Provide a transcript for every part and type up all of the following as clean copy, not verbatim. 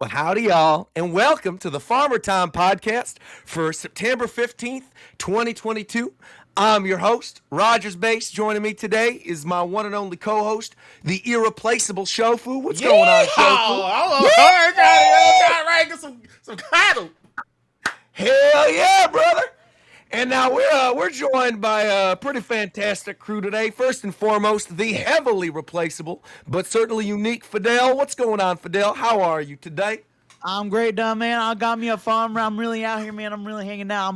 Well, howdy, y'all, and welcome to the Farmer Time podcast for September 15th, 2022. I'm your host, Rogers Base. Joining me today is my one and only co-host, the irreplaceable Shofu. What's going on, Shofu? I'm trying to get some cattle. Hell yeah, brother! And now we're joined by a pretty fantastic crew today. First and foremost, the heavily replaceable but certainly unique Fidel. What's going on, Fidel? How are you today? I'm great, man. I got me a farm. I'm really out here, man. I'm really hanging out.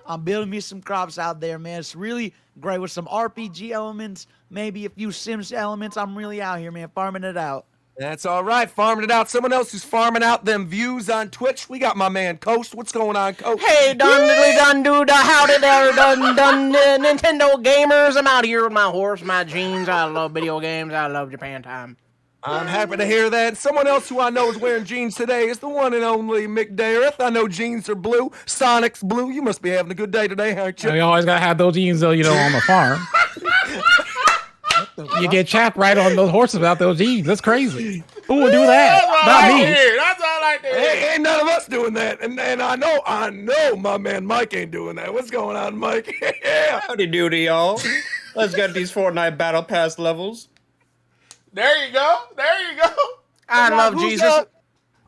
I'm building me some crops out there, man. It's really great with some RPG elements, maybe a few Sims elements. I'm really out here, man, farming it out. That's all right, farming it out. Someone else who's farming out them views on Twitch. We got my man Coast. What's going on, Coast? Hey, dun dude, howdy there, dun Nintendo gamers. I'm out here with my horse, my jeans. I love video games. I love Japan time. I'm happy to hear that. Someone else who I know is wearing jeans today is the one and only Mick Dareth. I know jeans are blue. Sonic's blue. You must be having a good day today, aren't you? You always gotta have those jeans, though, on the farm. You get chapped right on those horses without those jeans. That's crazy. Who would do that? Not me. That's all I like to hear. Ain't none of us doing that. And I know my man Mike ain't doing that. What's going on, Mike? Yeah. Howdy doody, y'all. Let's get these Fortnite Battle Pass levels. There you go. I love Jesus.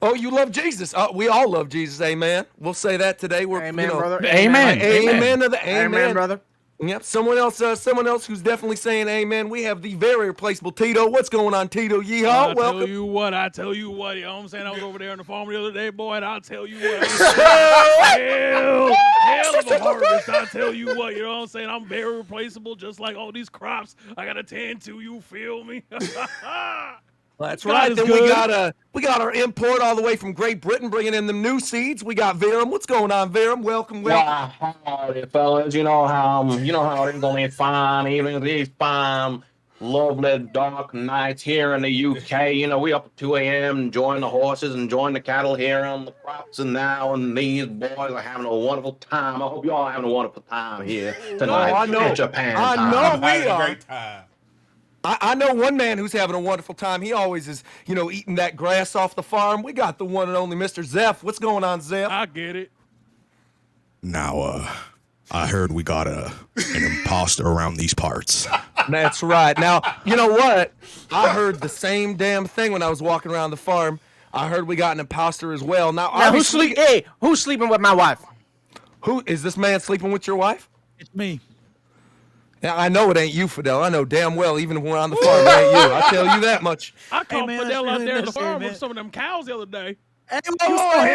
Oh, you love Jesus. We all love Jesus. Amen. We'll say that today. We're, Amen, brother. Amen. Amen to the amen. Amen, brother. Yep. Someone else who's definitely saying amen. We have the very replaceable Tito. What's going on, Tito? Yeehaw. Welcome. I tell you what, you know what I'm saying? I was over there on the farm the other day, boy, and I'll tell you what. hell of a harvest, I tell you what, you know what I'm saying? I'm very replaceable, just like all these crops I gotta tend to, you feel me? That's God right. is Then good. we got our import all the way from Great Britain, bringing in the new seeds. We got Viram. What's going on, Viram? Welcome. Howdy, fellas. You know how it's gonna be fine, even these fine, lovely dark nights here in the UK. You know, we up at 2 a.m. enjoying the horses, enjoying the cattle here on the crops, and now and these boys are having a wonderful time. I hope you all are having a wonderful time here tonight. I know. in Japan. I time. know. I'm having We a are. great time. I know one man who's having a wonderful time. He always is, eating that grass off the farm. We got the one and only Mr. Zeph. What's going on, Zeph? I get it. Now, I heard we got an imposter around these parts. That's right. Now, you know what? I heard the same damn thing when I was walking around the farm. I heard we got an imposter as well. Now who's sleeping with my wife? Who is this man sleeping with your wife? It's me. Now, I know it ain't you, Fidel. I know damn well, even when we're on the farm, it ain't you. I tell you that much. I caught man, Fidel that's out really there on the necessary, farm man. with some of them cows the other day. Hey,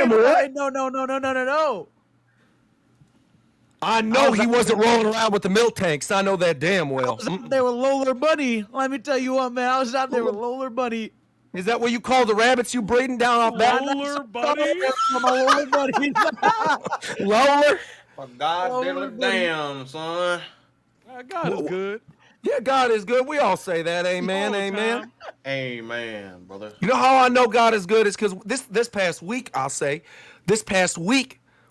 him, what? No. I know he wasn't rolling around with the milk tanks. I know that damn I well. was out there with Lola Bunny. Let me tell you what, man. I was out there with Lola Bunny. Is that what you call the rabbits you breeding down off back? Roller buddy. My Lola Bunny. Lower? For God diddly damn, son. God is good. Yeah, God is good. We all say that. Amen. All the Amen. time. Amen, brother. You know how I know God is good is because this past week,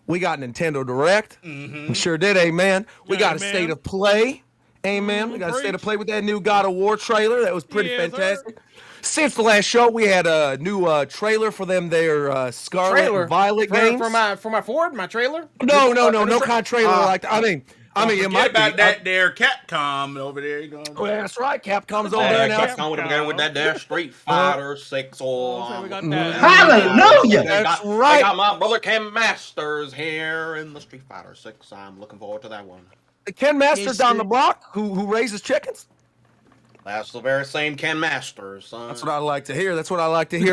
we got Nintendo Direct. We sure did. Amen. We got a Amen. State of Play. Amen. We got a State of Play with that new God of War trailer. That was pretty Yes, fantastic. Since the last show, we had a new trailer for them. Their Scarlet Trailer. and Violet games. For my Ford, my trailer? No kind of trailer like that. I mean, it might about be. that there Capcom over there. You know. Well, that's right. Capcom's over there now. Capcom would have begun with that there Street Fighter 6 or So we got that. Hallelujah! That's They right. got my brother Ken Masters here in the Street Fighter 6. I'm looking forward to that one. Ken Masters Yes, down sir. the block who raises chickens. That's the very same Ken Masters, son. That's what I like to hear.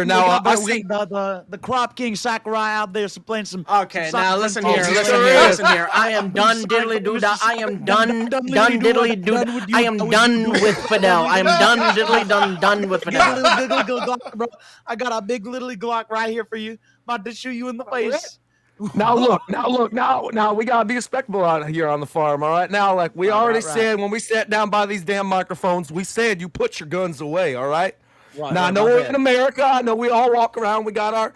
Now, I see. the Crop King Sakurai out there playing some. Okay, some now soccer listen and here, balls. listen here. I am done diddly doo dah. I am done diddly doo dah. I am done with Fidel. I am done diddly done with Get a Fidel. little Glock, bro. I got a big little Glock right here for you. About to shoot you in the face. Now look. Now we gotta be respectable out here on the farm. All right. Now, like we already said when we sat down by these damn microphones, we said you put your guns away. All right. Now I know we're in America. I know we all walk around. We got our,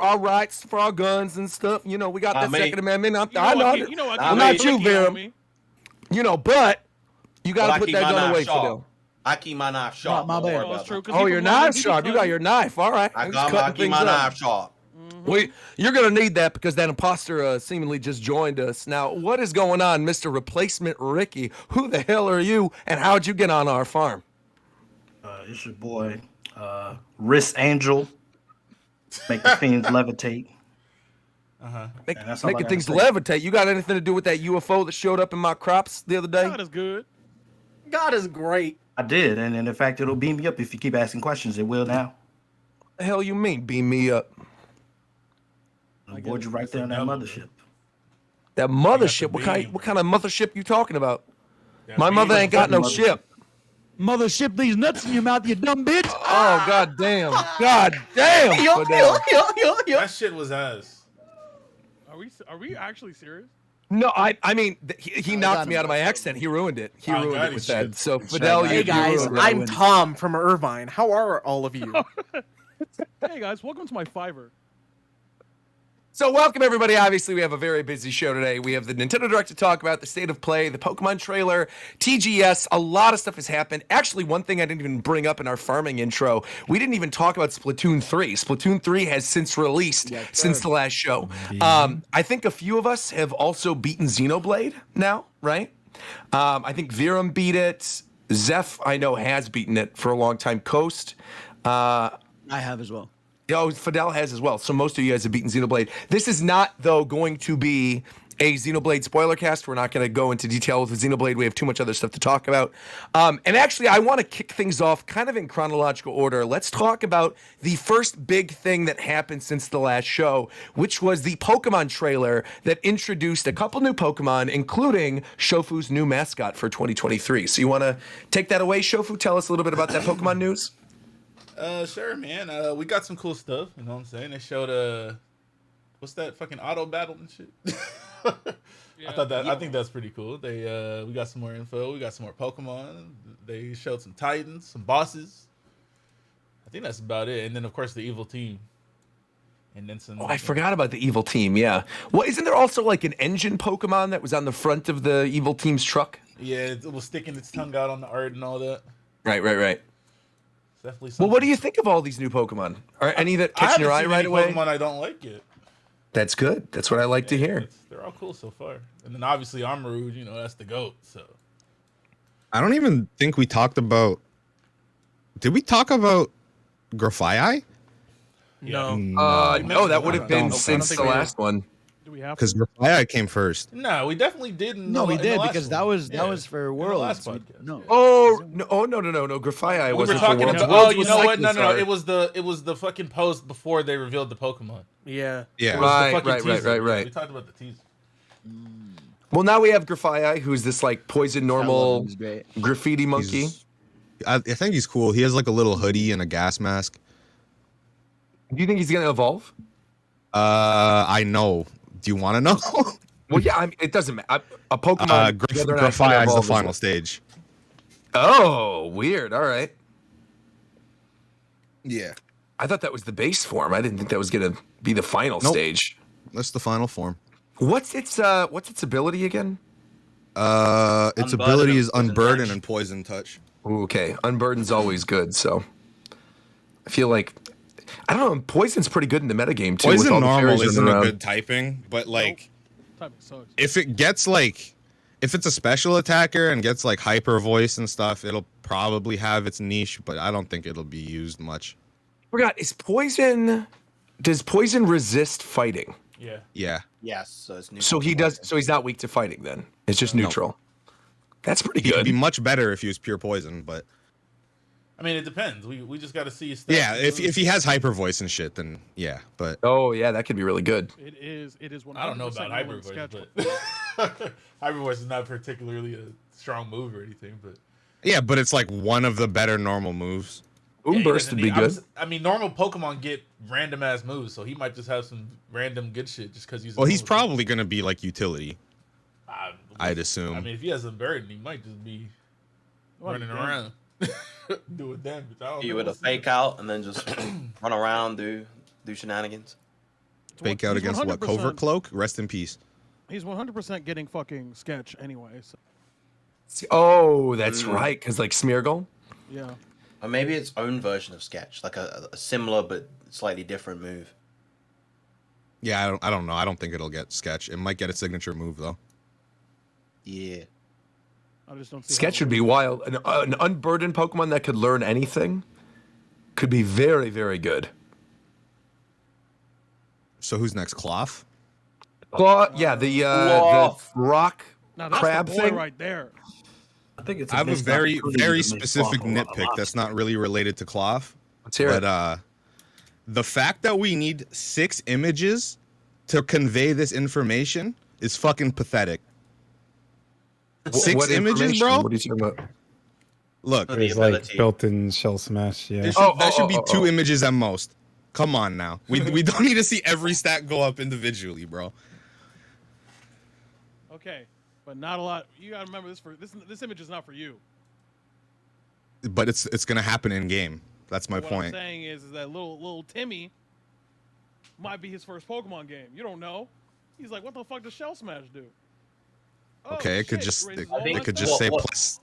our rights for our guns and stuff. We got that me. Second Amendment. I Not you, keep Viram. But you got to Well, I put keep that my gun mouth away, shut. Fidel. I keep my knife sharp. My Don't bad. worry Oh, about it's true. that. 'Cause Oh, he your from London, knife he sharp. You cut got your knife. All right. I Just keep cutting my things up. knife sharp. You're going to need that because that imposter seemingly just joined us. Now, what is going on, Mr. Replacement Ricky? Who the hell are you, and how'd you get on our farm? It's your boy, Wrist Angel. Make the fiends levitate. Making things levitate. You got anything to do with that UFO that showed up in my crops the other day? God is good. God is great. I did, and in fact, it'll beam me up if you keep asking questions. It will now. The hell you mean, beam me up? I'll board you right there on that mothership. That mothership? What kind of mothership you talking about? My mother ain't got no ship. Mothership these nuts in your mouth, you dumb bitch. Oh, god damn. God damn. Fidel. That shit was ass. Are we actually serious? No, I mean, he knocked me out of my accent. He ruined it. He ruined it with that. So, Fidel, Hey guys, I'm Tom from Irvine. How are all of you? Hey guys, welcome to my Fiverr. So welcome everybody. Obviously, we have a very busy show today. We have the Nintendo Direct to talk about, the state of play, the Pokemon trailer, TGS. A lot of stuff has happened. Actually, one thing I didn't even bring up in our farming intro, we didn't even talk about Splatoon 3. Splatoon 3 has since released since the last show. I think a few of us have also beaten Xenoblade now, right? I think Viram beat it. Zeph, I know, has beaten it for a long time. Coast. I have as well. Oh, Fidel has as well. So most of you guys have beaten Xenoblade. This is not, though, going to be a Xenoblade spoiler cast. We're not going to go into detail with Xenoblade. We have too much other stuff to talk about. And actually, I want to kick things off kind of in chronological order. Let's talk about the first big thing that happened since the last show, which was the Pokemon trailer that introduced a couple new Pokemon, including Shofu's new mascot for 2023. So you want to take that away, Shofu? Tell us a little bit about that Pokemon news. Sure, man. We got some cool stuff. You know what I'm saying? They showed what's that fucking auto battle and shit? I think that's pretty cool. They we got some more info. We got some more Pokemon. They showed some Titans, some bosses. I think that's about it. And then of course the evil team. And then some. Oh, I forgot about the evil team. Yeah. Well, isn't there also like an engine Pokemon that was on the front of the evil team's truck? Yeah, it was sticking its tongue out on the art and all that. Right. Definitely. Well, what do you think of all these new Pokemon? Are any that catch your eye right away? Pokemon I don't like yet. That's good. That's what I like to hear. They're all cool so far. And then obviously Amaru, you know, that's the GOAT. So I don't even think we talked about. Did we talk about Grafai? No. No, that would have been since the last one. Do we have? Because Grafai came first. No, we definitely didn't. No, we did because that was for Worlds. No. Oh no! Grafai We were wasn't talking for Worlds. about. Worlds Oh, you was know what? No. Cyclist It was the fucking post before they revealed the Pokemon. Yeah. It was the fucking teaser. Right. We talked about the teaser. Well, now we have Grafai, who's this like poison normal graffiti monkey. I think he's cool. He has like a little hoodie and a gas mask. Do you think he's gonna evolve? I know. Do you want to know? Well, yeah. I mean, it doesn't matter. A Pokemon. Grafai is the final stage. Oh, weird. All right. Yeah. I thought that was the base form. I didn't think that was gonna be the final stage. That's the final form. What's its ability again? Its ability is Unburden and Poison Touch. Ooh, okay, Unburden's always good. So I feel like I don't know. Poison's pretty good in the metagame too. Poison with all the normal fairies isn't running a around. good typing, but like Typing sucks. if it gets like if it's a special attacker and gets like hyper voice and stuff, it'll probably have its niche, but I don't think it'll be used much. Forgot, does poison resist fighting? Yeah. Yeah. Yes. So it's new. So he does. So he's not weak to fighting then. It's just neutral. That's pretty It'd good. be much better if he was pure poison, but I mean, it depends. We just got to see his stuff. yeah, if he has hyper voice and shit, then yeah. But oh yeah, that could be really good. It is 100% I don't know about hyper voice, but hyper voice is not particularly a strong move or anything. But yeah, but it's like one of the better normal moves. Boomburst would be good. I mean, normal Pokemon get random ass moves, so he might just have some random good shit just because he's. Well, he's probably gonna be like utility. I'd assume. I mean, if he has a burden, he might just be running around doing damage. You would a fake out and then just run around, do shenanigans. Fake out against what? 100%. Covert Cloak? Rest in peace. He's 100% getting fucking sketch anyway. So. Oh, that's right. Because like Smeargle. Yeah. Or maybe its own version of Sketch, like a similar but slightly different move. Yeah, I don't know. I don't think it'll get Sketch. It might get a signature move though. Yeah. I just don't see Sketch would be wild. An unburdened Pokemon that could learn anything could be very, very good. So who's next? Cloth? Claw, yeah, the rock now, that's crab the boy thing right there. I think it's. I have a missed very, opportunity very to make specific Cloth a lot nitpick that's not really related to Cloth. Let's hear it. But the fact that we need 6 images to convey this information is fucking pathetic. 6 What images, information? bro? What are you talking about? Look, The There's like ability. built-in shell smash. Yeah. that should be 2 images at most. Come on now. We don't need to see every stat go up individually, bro. Okay, but not a lot. You gotta remember this image is not for you. But it's gonna happen in game. That's my What I'm point. saying is that little Timmy might be his first Pokemon game. You don't know. He's like, what the fuck does Shell Smash do? Oh, Okay, it could shit, just raises it, all my it could stats. just say What- plus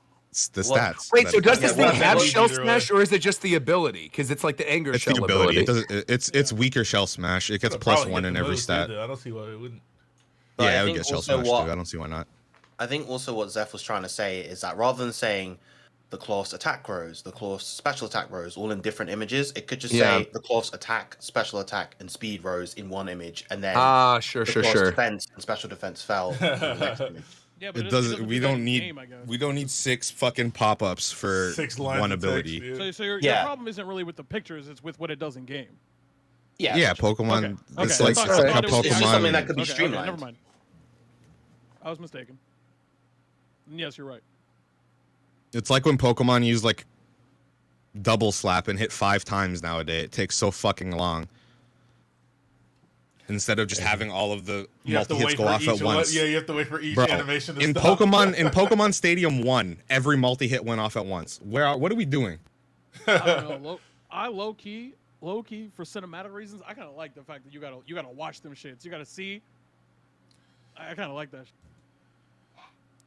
the what- stats. Wait, that so it does has. this thing what have ability Shell either way. Smash, or is it just the ability? Because it's like the Anger It's Shell the ability. ability. It's weaker shell smash. It gets It'll plus probably 1 get in the every most, stat. I don't see why it wouldn't. But I Yeah, it would think get shell also smash what- too. I don't see why not. I think also what Zeph was trying to say is that rather than saying the Cloth's attack grows, the Cloth's special attack grows, all in different images, it could just say the Cloth's attack, special attack, and speed rose in one image, and then Sure, the sure, Cloth's sure. defense and special defense fell in the next image. Yeah, but It doesn't. We do that don't in need. game, I guess. We don't need 6 fucking pop-ups for 6 lines one of ability. text, So your Yeah. problem isn't really with the pictures; it's with what it does in game. Yeah, Pokemon. Okay. It's Okay. like I thought a it was- It's just Pokemon. something that could be Okay, streamlined. never mind. I was mistaken. Yes, you're right. It's like when Pokemon use like double slap and hit 5 times nowadays. It takes so fucking long. Instead of just having all of the You have to multi hits wait go for off each at once. Yeah, you have to wait for each Bro, animation to in stop. Pokemon Stadium 1, every multi hit went off at once. What are we doing? I don't know. Low key for cinematic reasons, I kind of like the fact that you gotta watch them shits. You gotta see. I kind of like that.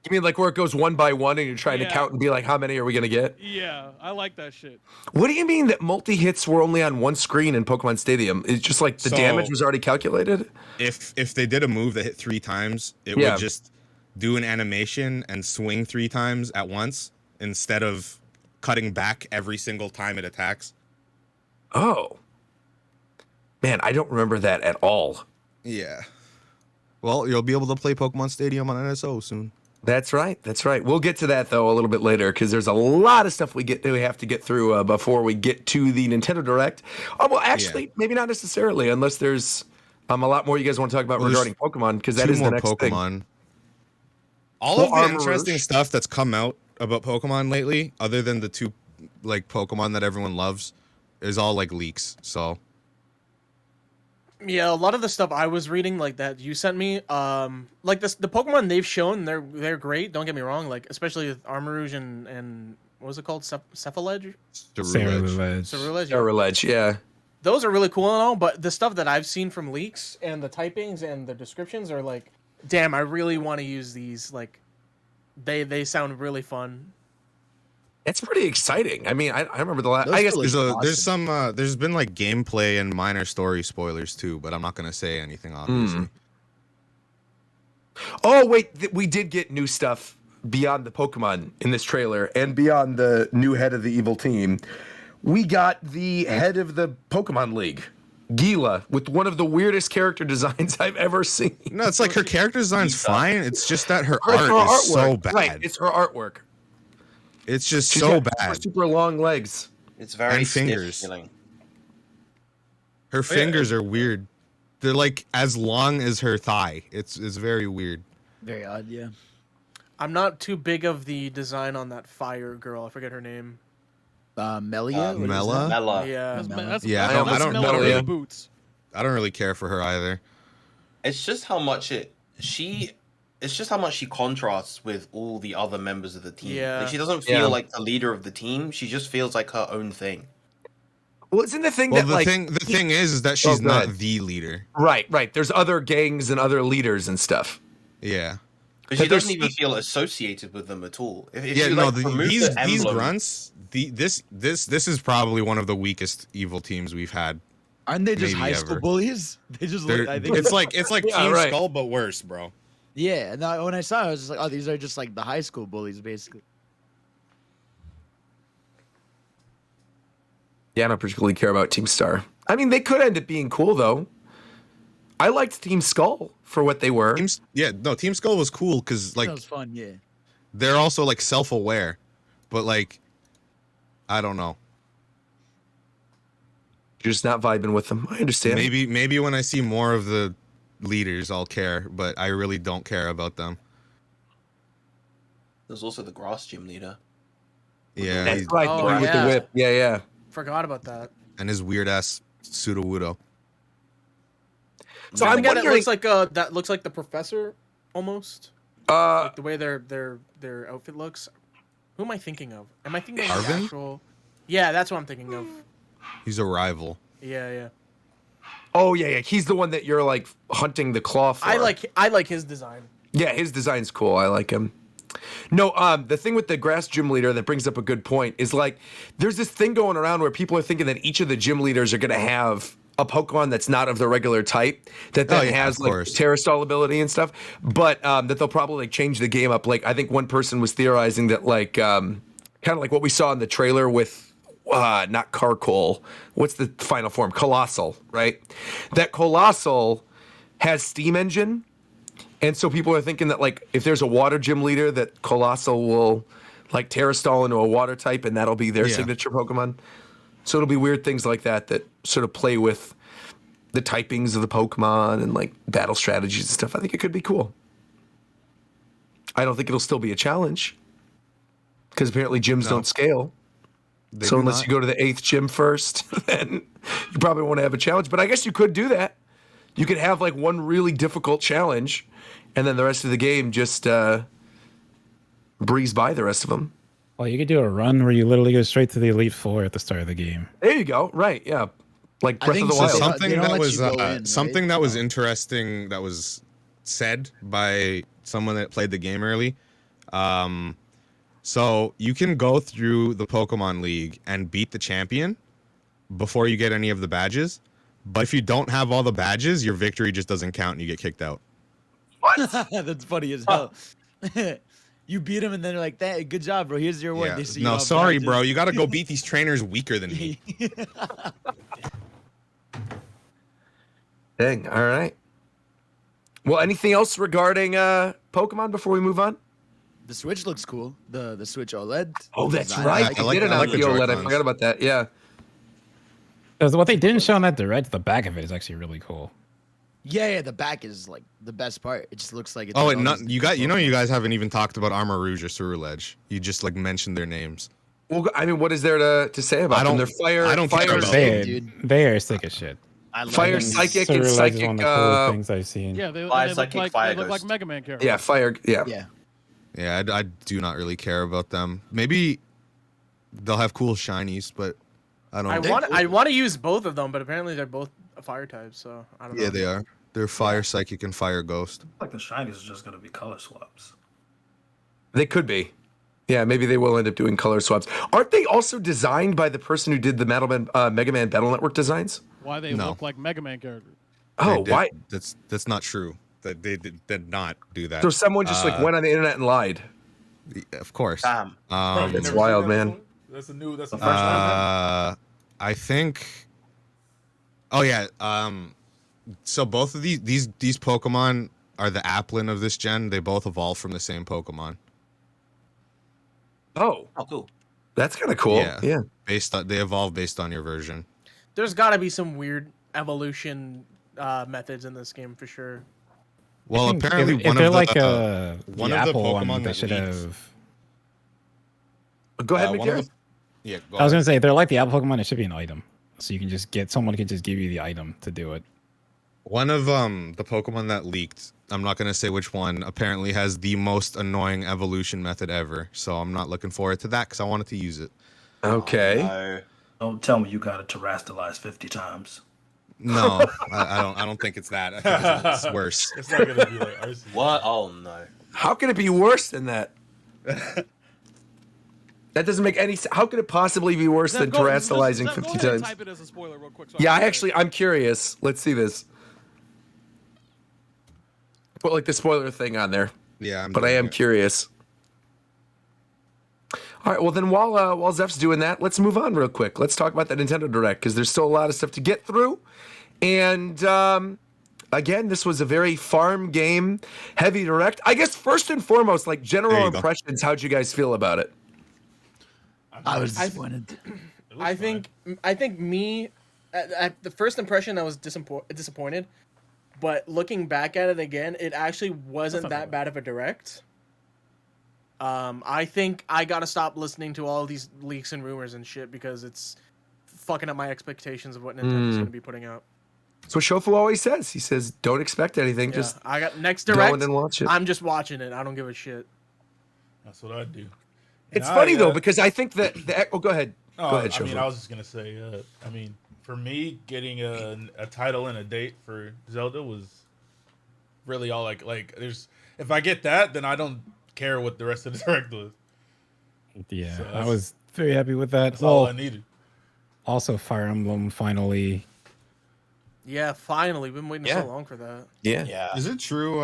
You mean like where it goes one by one and you're trying to Yeah. count and be like, how many are we gonna get? Yeah, I like that shit. What do you mean that multi hits were only on one screen in Pokemon Stadium? It's just like the So- damage was already calculated. If they did a move that hit 3 times, it Yeah. would just do an animation and swing 3 times at once instead of cutting back every single time it attacks. Oh, man, I don't remember that at all. Yeah. Well, you'll be able to play Pokemon Stadium on NSO soon. That's right. That's right. We'll get to that though a little bit later because there's a lot of stuff we have to get through before we get to the Nintendo Direct. Oh well, actually, maybe not necessarily, unless there's a lot more you guys want to talk about Well, regarding Pokemon because that 2 is the more next Pokemon. thing. All Well, of the Armor interesting Rouge. stuff that's come out about Pokemon lately, other than the 2 like Pokemon that everyone loves, is all like leaks. So Yeah, a lot of the stuff I was reading, like that you sent me, like the Pokemon they've shown, they're great. Don't get me wrong, like especially with Armor Rouge and what was it called, Cephaloledge? Cerulege. Cerulege. Yeah. Cerulege, yeah. Those are really cool and all, but the stuff that I've seen from leaks and the typings and the descriptions are like, damn, I really want to use these. Like, they sound really fun. It's pretty exciting. I mean, I remember the last. I guess there's been like gameplay and minor story spoilers too, but I'm not gonna say anything obviously. Oh wait, we did get new stuff beyond the Pokemon in this trailer and beyond the new head of the evil team. We got the head of the Pokemon League, Gila, with one of the weirdest character designs I've ever seen. No, it's like her character design's fine. It's just that her Her art is so artwork. bad. Right, it's her artwork. It's just She's so got bad. super long legs. It's very And stiff fingers. feeling. Her fingers are weird. They're like as long as her thigh. It's very weird. Very odd, yeah. I'm not too big of the design on that fire girl. I forget her name. Melia? What is Mela? that? Mela. Yeah. Yeah, that's I don't Mela really- with boots. I don't really care for her either. It's just how much it's just how much she contrasts with all the other members of the team. Yeah. Like, she doesn't feel like the leader of the team. She just feels like her own thing. Well, isn't the thing Well, that like the thing is that she's go not ahead. the leader. right? There's other gangs and other leaders and stuff. Yeah. Because But she doesn't there's- even feel associated with them at all. If Yeah, you, no, like, remove these the emblem, grunts, this is probably one of the weakest evil teams we've had. Aren't they just maybe high school ever. bullies? They just look. I think It's like Yeah, Team right. Skull, but worse, bro. Yeah. No, when I saw it, I was just like, oh, these are just like the high school bullies, basically. Yeah, I don't particularly care about Team Star. I mean, they could end up being cool though. I liked Team Skull for what they were. Team Skull was cool because like That was fun. Yeah. they're also like self-aware, but like I don't know. You're just not vibing with them. I understand. Maybe when I see more of the leaders, I'll care, but I really don't care about them. There's also the grass gym leader. Yeah, That's right. Oh, the one with the yeah. whip. Yeah, yeah. Forgot about that. and his weird ass pseudo-wudo. So I'm I'm the guy that wondering. looks like the professor almost. Uh, Like the way their outfit looks. Who am I thinking of? Am I thinking of the Arvin? actual? Yeah, that's what I'm thinking of. He's a rival. Yeah. oh yeah, yeah. He's the one that you're like hunting the claw for. I like his design. Yeah, his design's cool. I like him. No, the thing with the grass gym leader that brings up a good point is like there's this thing going around where people are thinking that each of the gym leaders are going to have a Pokemon that's not of the regular type that then has like Terrastall ability and stuff, but that they'll probably like change the game up. Like I think one person was theorizing that like kind of like what we saw in the trailer with not Carkol. What's the final form? Colossal, right? That Colossal has Steam Engine. And so people are thinking that like if there's a water gym leader that Colossal will like Terrastall into a water type and that'll be their signature Pokemon. So it'll be weird things like that that sort of play with the typings of the Pokemon and like battle strategies and stuff. I think it could be cool. I don't think it'll still be a challenge because apparently gyms don't scale. So unless you go to the 8th gym first, then you probably won't have a challenge. But I guess you could do that. You could have like one really difficult challenge and then the rest of the game just breeze by the rest of them. Well, you could do a run where you literally go straight to the Elite Four at the start of the game. There you go. Right. Yeah. Like Breath of the so. Wild. Something They don't that let was you go in, something right? that was interesting that was said by someone that played the game early. So you can go through the Pokemon League and beat the champion before you get any of the badges. But if you don't have all the badges, your victory just doesn't count and you get kicked out. That's funny as hell. You beat him and then they're like, "That good job, bro. Here's your award." Yeah. They see you No, all sorry, badges. bro. You got to go beat these trainers weaker than me. Dang. All right. Well, anything else regarding Pokemon before we move on? The Switch looks cool. The Switch OLED. Oh, that's design. right. I They like- did I announce like the the OLED. I Joy-Cons. forgot about that. Yeah. Because what they didn't show on that direct, the back of it is actually really cool. Yeah, the back is like the best part. It just looks like it's. Oh, like and all not, these you different guys haven't even talked about Armor Rouge or Ceruledge. You just like mentioned their names. Well, I mean, what is there to say about them? They're fire. I don't care fire, about They, dude. they are sick as shit. I love Fire them. Psychic and Ceruledge is Psychic. one of the coolest things I've seen. Yeah, they Fire look Psychic, like Fire they look like Ghost. Mega Man characters. Yeah, fire. Yeah. Yeah. Yeah, I do not really care about them. Maybe they'll have cool shinies, but I don't know. I want to use both of them, but apparently they're both a fire type, so I don't know. Yeah, they are. They're Fire Psychic and Fire Ghost. Like the shinies are just gonna be color swaps. They could be. Yeah, maybe they will end up doing color swaps. Aren't they also designed by the person who did the Mega Man Battle Network designs? Why they No. look like Mega Man characters? Oh, They did- why? That's not true. That they did not do that. So someone just like went on the internet and lied. Of course. Bam. It's wild, man. That's the first time. I think. Oh yeah. So both of these Pokemon are the Applin of this gen. They both evolve from the same Pokemon. Oh, Oh, cool. that's kind of cool. Yeah. They evolve based on your version. There's got to be some weird evolution methods in this game for sure. Well, I think apparently if one they're of like the the Apple one, Pokemon they that should leaked- have. Go ahead, one of McGarry. Yeah, go I was ahead. gonna say if they're like the Apple Pokemon, it should be an item, so you can just get someone can just give you the item to do it. One of the Pokemon that leaked, I'm not gonna say which one, apparently has the most annoying evolution method ever. So I'm not looking forward to that because I wanted to use it. Okay. No. Don't tell me you got it terrestrialized 50 times. No, I don't think it's that. I think it's worse. It's not gonna be like RC. What? Oh no. How can it be worse than that? That doesn't make any sense. How could it possibly be worse than terrestrializing 50 go ahead times? And type it as a spoiler real quick. So I'm curious. Let's see this. Put like the spoiler thing on there. Yeah, but I am curious. All right, well then while Zeph's doing that, let's move on real quick. Let's talk about the Nintendo Direct because there's still a lot of stuff to get through. And again, this was a very farm game heavy Direct. I guess first and foremost, like general impressions, how'd you guys feel about it? I was disappointed. I think me at the first impression I was disappointed, but looking back at it again, it actually wasn't that bad of a Direct. I think I gotta stop listening to all these leaks and rumors and shit because it's fucking up my expectations of what Nintendo's gonna be putting out. That's what Shofu always says. He says, "Don't expect anything. Yeah, just I got next Direct. Go and watch it." I'm just watching it. I don't give a shit. That's what I do. It's funny though because I think that go ahead. Oh, go ahead, I mean, Shofu. I was just gonna say. I mean, for me, getting a title and a date for Zelda was really all like. There's if I get that, then I don't care what the rest of the Direct was. Yeah, So I was very happy with that. That's all I needed. Also, Fire Emblem finally. Yeah, finally. We've been waiting so long for that. Yeah. Is it true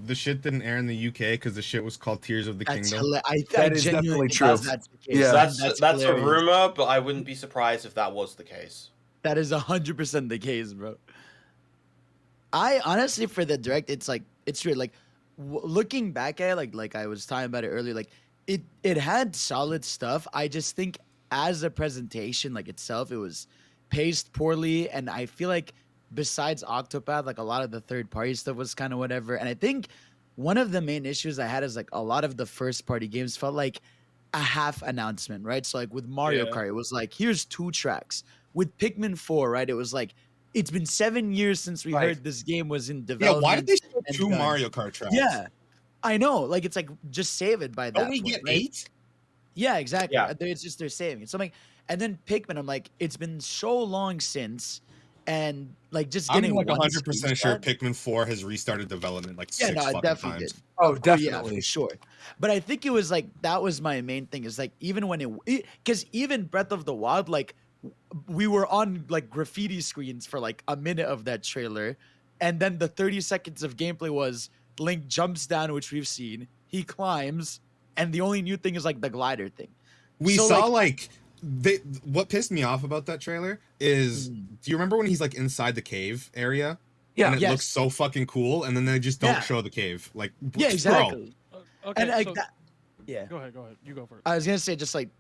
the shit didn't air in the UK because the shit was called Tears of the Kingdom? That is definitely true. That's the case. Yeah. That's a rumor, but I wouldn't be surprised if that was the case. That is 100% the case, bro. I honestly, for the Direct, it's weird. Like looking back at it, like I was talking about it earlier, like it had solid stuff. I just think as a presentation, like itself, it was paced poorly, and I feel like besides Octopath, like a lot of the third party stuff was kind of whatever. And I think one of the main issues I had is like a lot of the first party games felt like a half announcement, right? So like with Mario Kart, it was like, here's 2 tracks. With Pikmin 4, right? It was like, it's been 7 years since we heard this game was in development. Yeah, why did they show 2 Mario Kart tracks? Yeah, I know. Like, it's like, just save it by that Don't we get 8? Yeah, exactly. Yeah. It's just they're saving it. So I'm like, and then Pikmin, I'm like, it's been so long since, and like just getting I'm like one 100% sure screenshot- Pikmin 4 has restarted development like 6 Yeah, no, it fucking definitely times. did. Oh, Yeah, definitely. for sure. But I think it was like that was my main thing. Is like even when it because even Breath of the Wild, like we were on like graffiti screens for like a minute of that trailer, and then the 30 seconds of gameplay was Link jumps down, which we've seen. He climbs, and the only new thing is like the glider thing. We So, saw what pissed me off about that trailer is do you remember when he's like inside the cave area? Yeah. And it looks so fucking cool, and then they just don't show the cave. Like Yeah, bro. exactly. Okay, And like so, that. Yeah. go ahead. You go first. I was gonna say just like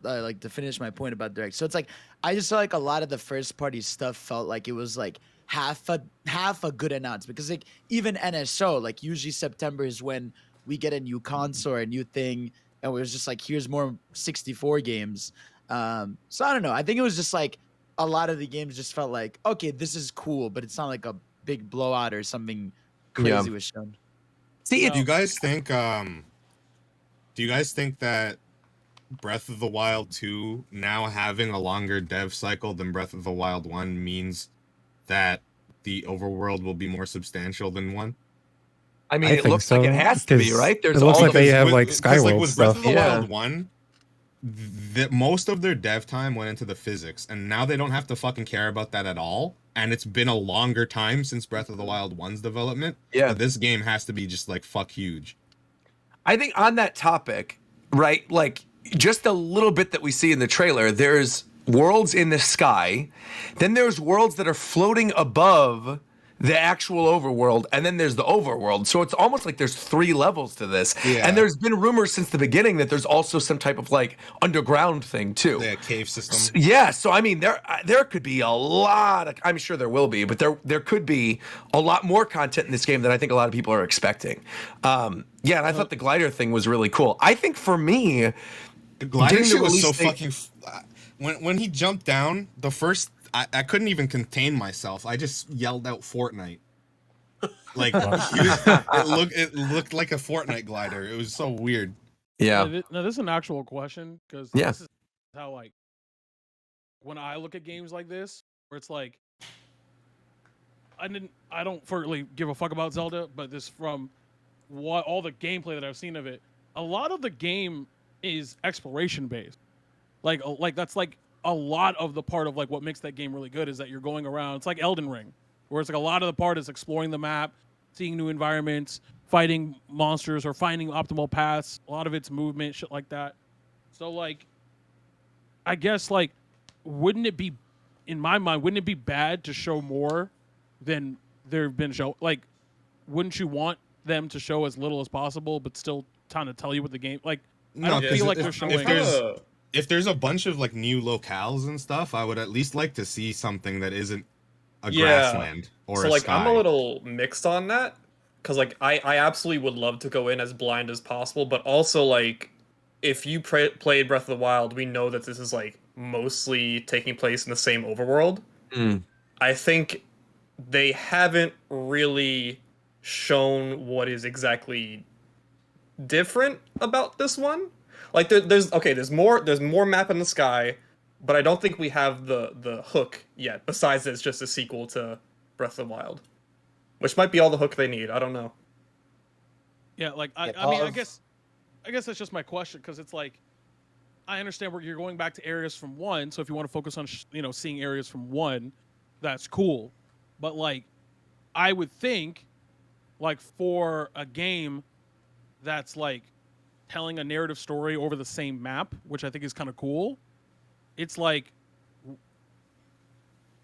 to finish my point about Direct. So it's like I just felt like a lot of the first party stuff felt like it was like half a good announcement because like even NSO like usually September is when we get a new console or a new thing and it was just like here's more 64 games. So I don't know. I think it was just like a lot of the games just felt like okay this is cool but it's not like a big blowout or something crazy was shown. See, Do you guys think that Breath of the Wild 2 now having a longer dev cycle than Breath of the Wild 1 means that the overworld will be more substantial than 1? I mean, I it think looks like it so, has to be, 'cause right? it looks all like they the- have like Because, Skyward with stuff. Breath of the Yeah. Wild 1, most of their dev time went into the physics, and now they don't have to fucking care about that at all. And it's been a longer time since Breath of the Wild 1's development. Yeah. But this game has to be just like fuck huge. I think on that topic, right? Like just a little bit that we see in the trailer, there's worlds in the sky, then there's worlds that are floating above the actual overworld, and then there's the overworld. So it's almost like there's 3 levels to this. Yeah. And there's been rumors since the beginning that there's also some type of like underground thing too. The cave system. Yeah, so I mean, there could be a lot of. I'm sure there will be, but there could be a lot more content in this game than I think a lot of people are expecting. Yeah, and I thought the glider thing was really cool. I think for me, The glider getting the shit was so release date- fucking. When he jumped down, the first I couldn't even contain myself. I just yelled out Fortnite. Like it looked like a Fortnite glider. It was so weird. yeah, Now this is an actual question because Yeah. this is how like when I look at games like this, where it's like I don't really give a fuck about Zelda, but this from what all the gameplay that I've seen of it, a lot of the game is exploration based. Like that's like a lot of the part of like what makes that game really good is that you're going around. It's like Elden Ring, where it's like a lot of the part is exploring the map, seeing new environments, fighting monsters, or finding optimal paths. A lot of it's movement, shit like that. So like, I guess like, wouldn't it be, in my mind, wouldn't it be bad to show more than there've been show? Like, wouldn't you want them to show as little as possible, but still trying to tell you what the game like? No, I don't feel like if, they're showing. If there's a bunch of like new locales and stuff, I would at least like to see something that isn't a grassland or so a like sky. I'm a little mixed on that because like I absolutely would love to go in as blind as possible, but also like if you played Breath of the Wild, we know that this is like mostly taking place in the same overworld. I think they haven't really shown what is exactly different about this one. Like there's more map in the sky, but I don't think we have the hook yet. Besides, it's just a sequel to Breath of the Wild, which might be all the hook they need. I don't know. Yeah, like I mean, I guess that's just my question because it's like I understand where you're going back to areas from 1. So if you want to focus on seeing areas from 1, that's cool. But like, I would think, like for a game that's like telling a narrative story over the same map, which I think is kind of cool. It's like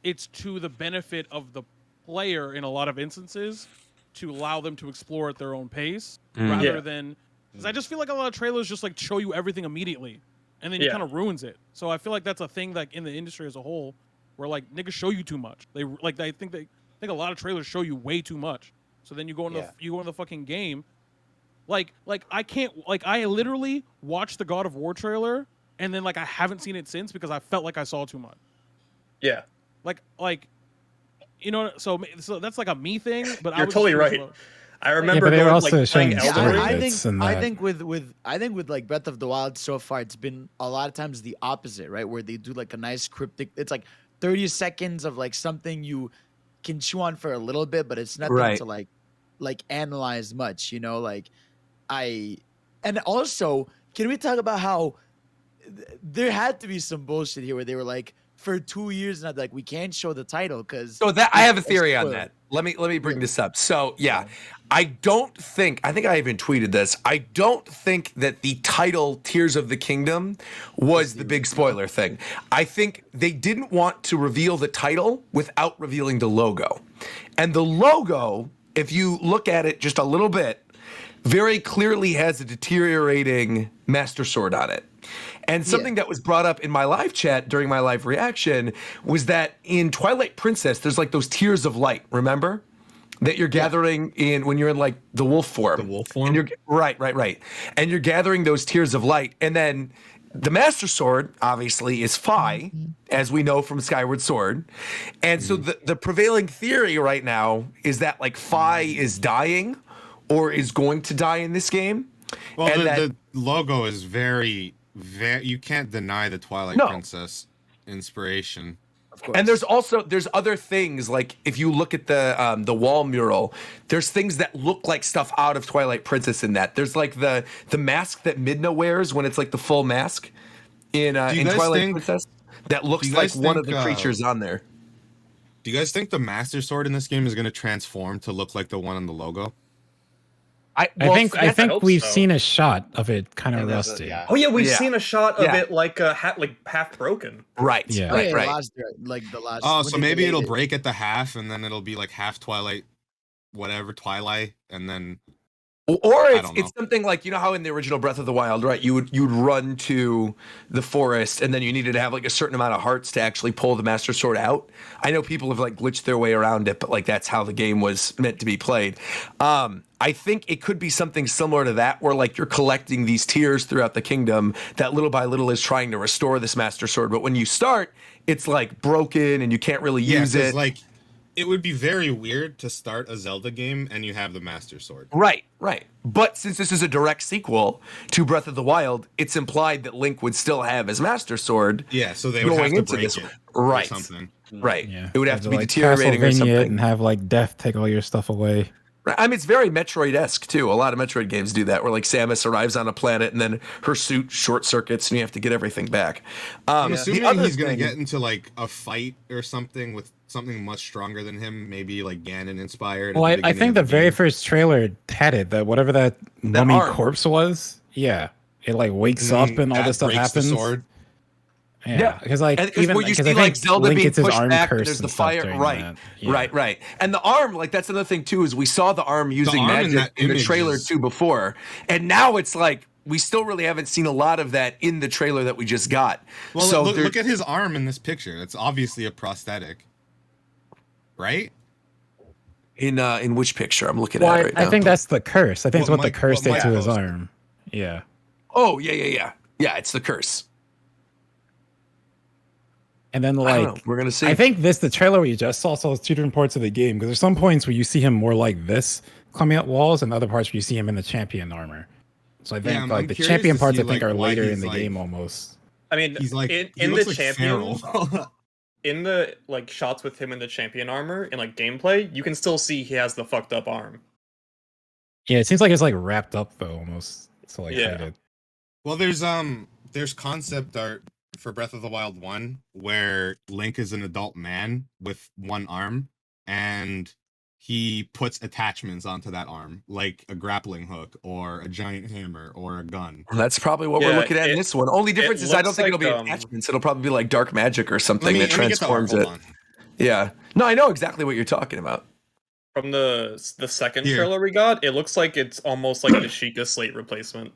it's to the benefit of the player in a lot of instances to allow them to explore at their own pace rather than because I just feel like a lot of trailers just like show you everything immediately and then it kind of ruins it. So I feel like that's a thing like in the industry as a whole where like niggas show you too much. I think a lot of trailers show you way too much. So then you go into the fucking game. Like I can't like I literally watched the God of War trailer and then like I haven't seen it since because I felt like I saw too much. Yeah. Like you know so that's like a me thing, but you're totally right. I remember but they were also playing Elden Ring. I think with like Breath of the Wild so far it's been a lot of times the opposite, right? Where they do like a nice cryptic it's like 30 seconds of like something you can chew on for a little bit, but it's nothing to like analyze much, you know, like and also can we talk about how there had to be some bullshit here where they were like for 2 years now like we can't show the title because so that I have a theory on that. Let me bring this up. So I think I even tweeted this. I don't think that the title Tears of the Kingdom was the big spoiler thing. I think they didn't want to reveal the title without revealing the logo. And the logo, if you look at it just a little bit, very clearly has a deteriorating Master Sword on it. And something that was brought up in my live chat during my live reaction was that in Twilight Princess, there's like those tears of light, remember? That you're gathering in when you're in like the wolf form. The wolf form? And you're, right. And you're gathering those tears of light. And then the Master Sword, obviously, is Fi, as we know from Skyward Sword. And so the prevailing theory right now is that like Fi is dying or is going to die in this game. Well, and the logo is very, you can't deny the Twilight Princess inspiration. Of course. And there's other things like if you look at the wall mural, there's things that look like stuff out of Twilight Princess in that. There's like the mask that Midna wears when it's like the full mask in Twilight Princess that looks like one of the creatures on there. Do you guys think the Master Sword in this game is going to transform to look like the one on the logo? I think we've seen a shot of it kind of rusty. Oh yeah, we've seen a shot of it like half broken. Right. Yeah. Right. The last. Oh, so maybe it'll break at the half, and then it'll be like half Twilight, whatever Twilight, and then. Or it's something like, you know how in the original Breath of the Wild, right? You'd run to the forest and then you needed to have like a certain amount of hearts to actually pull the Master Sword out. I know people have like glitched their way around it, but like that's how the game was meant to be played. I think it could be something similar to that, where like you're collecting these tears throughout the kingdom that little by little is trying to restore this Master Sword. But when you start, it's like broken and you can't really use it. Like it would be very weird to start a Zelda game and you have the Master Sword. Right. But since this is a direct sequel to Breath of the Wild, it's implied that Link would still have his Master Sword. Yeah, so they would have to break it or something. Right. Yeah. It would have to be like deteriorating or something. And have like death take all your stuff away. I mean, it's very Metroid-esque too. A lot of Metroid games do that, where like Samus arrives on a planet and then her suit short circuits and you have to get everything back. I'm assuming he's gonna get into like a fight or something with something much stronger than him, maybe like Ganon inspired. Well, I think the very first trailer had it, that whatever that mummy corpse was, it like wakes up and all this stuff happens. The sword. Yeah, because like even where you see like Zelda being pushed back, and there's the fire, right, right, and the arm, like that's another thing too, is we saw the arm using magic in the trailer too before, and now it's like we still really haven't seen a lot of that in the trailer that we just got. Well, so look at his arm in this picture. It's obviously a prosthetic, right? In which picture? I'm looking at right now. I think that's the curse. I think it's what the curse did to his arm. Yeah. Oh yeah. It's the curse. And then like we're gonna see. I think the trailer we just saw two different parts of the game, because there's some points where you see him more like this climbing up walls, and other parts where you see him in the champion armor. So I think like the champion parts I think are later in the game almost. I mean, he's like in the champion, in the like shots with him in the champion armor in like gameplay, you can still see he has the fucked up arm. Yeah, it seems like it's like wrapped up though almost. So like well, there's concept art for Breath of the Wild 1 where Link is an adult man with one arm and he puts attachments onto that arm, like a grappling hook or a giant hammer or a gun. Well, that's probably what we're looking at in this one. Only difference is I don't think it'll be attachments. It'll probably be like dark magic or something that transforms it. Yeah. No, I know exactly what you're talking about. From the second trailer we got, it looks like it's almost like the Sheikah Slate replacement.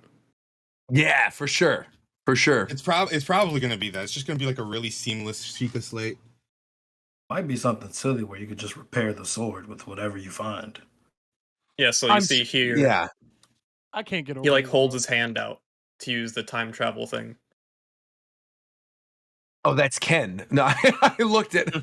Yeah, for sure. For sure. It's probably going to be that. It's just going to be like a really seamless Sheikah Slate. Might be something silly where you could just repair the sword with whatever you find. Yeah, so you see here. Yeah. I can't get over he like holds his hand out to use the time travel thing. Oh, that's Ken. No, I looked at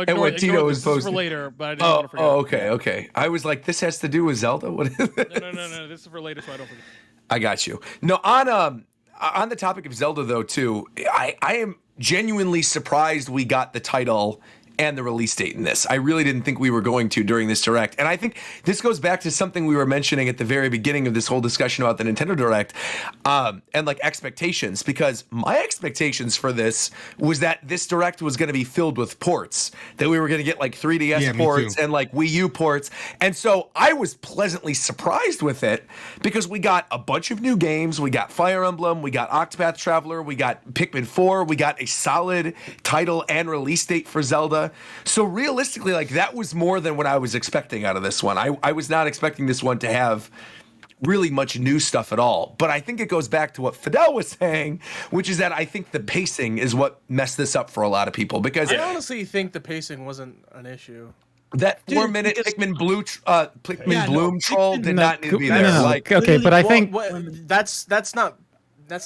what Tito was posting. This is for later, but I didn't want to forget. Okay. I was like, this has to do with Zelda? What is this? No. This is for later, so I don't forget. I got you. No, on the topic of Zelda, though, too, I am genuinely surprised we got the title and the release date in this. I really didn't think we were going to during this Direct. And I think this goes back to something we were mentioning at the very beginning of this whole discussion about the Nintendo Direct and like expectations, because my expectations for this was that this Direct was going to be filled with ports, that we were going to get like 3DS ports and like Wii U ports. And so I was pleasantly surprised with it because we got a bunch of new games. We got Fire Emblem, we got Octopath Traveler, we got Pikmin 4, we got a solid title and release date for Zelda. So realistically, like that was more than what I was expecting out of this one. I was not expecting this one to have really much new stuff at all. But I think it goes back to what Fidel was saying, which is that I think the pacing is what messed this up for a lot of people. Because I honestly think the pacing wasn't an issue. That 4-minute Pikmin Bloom troll did not need to be there. No. Like, okay, but I think that's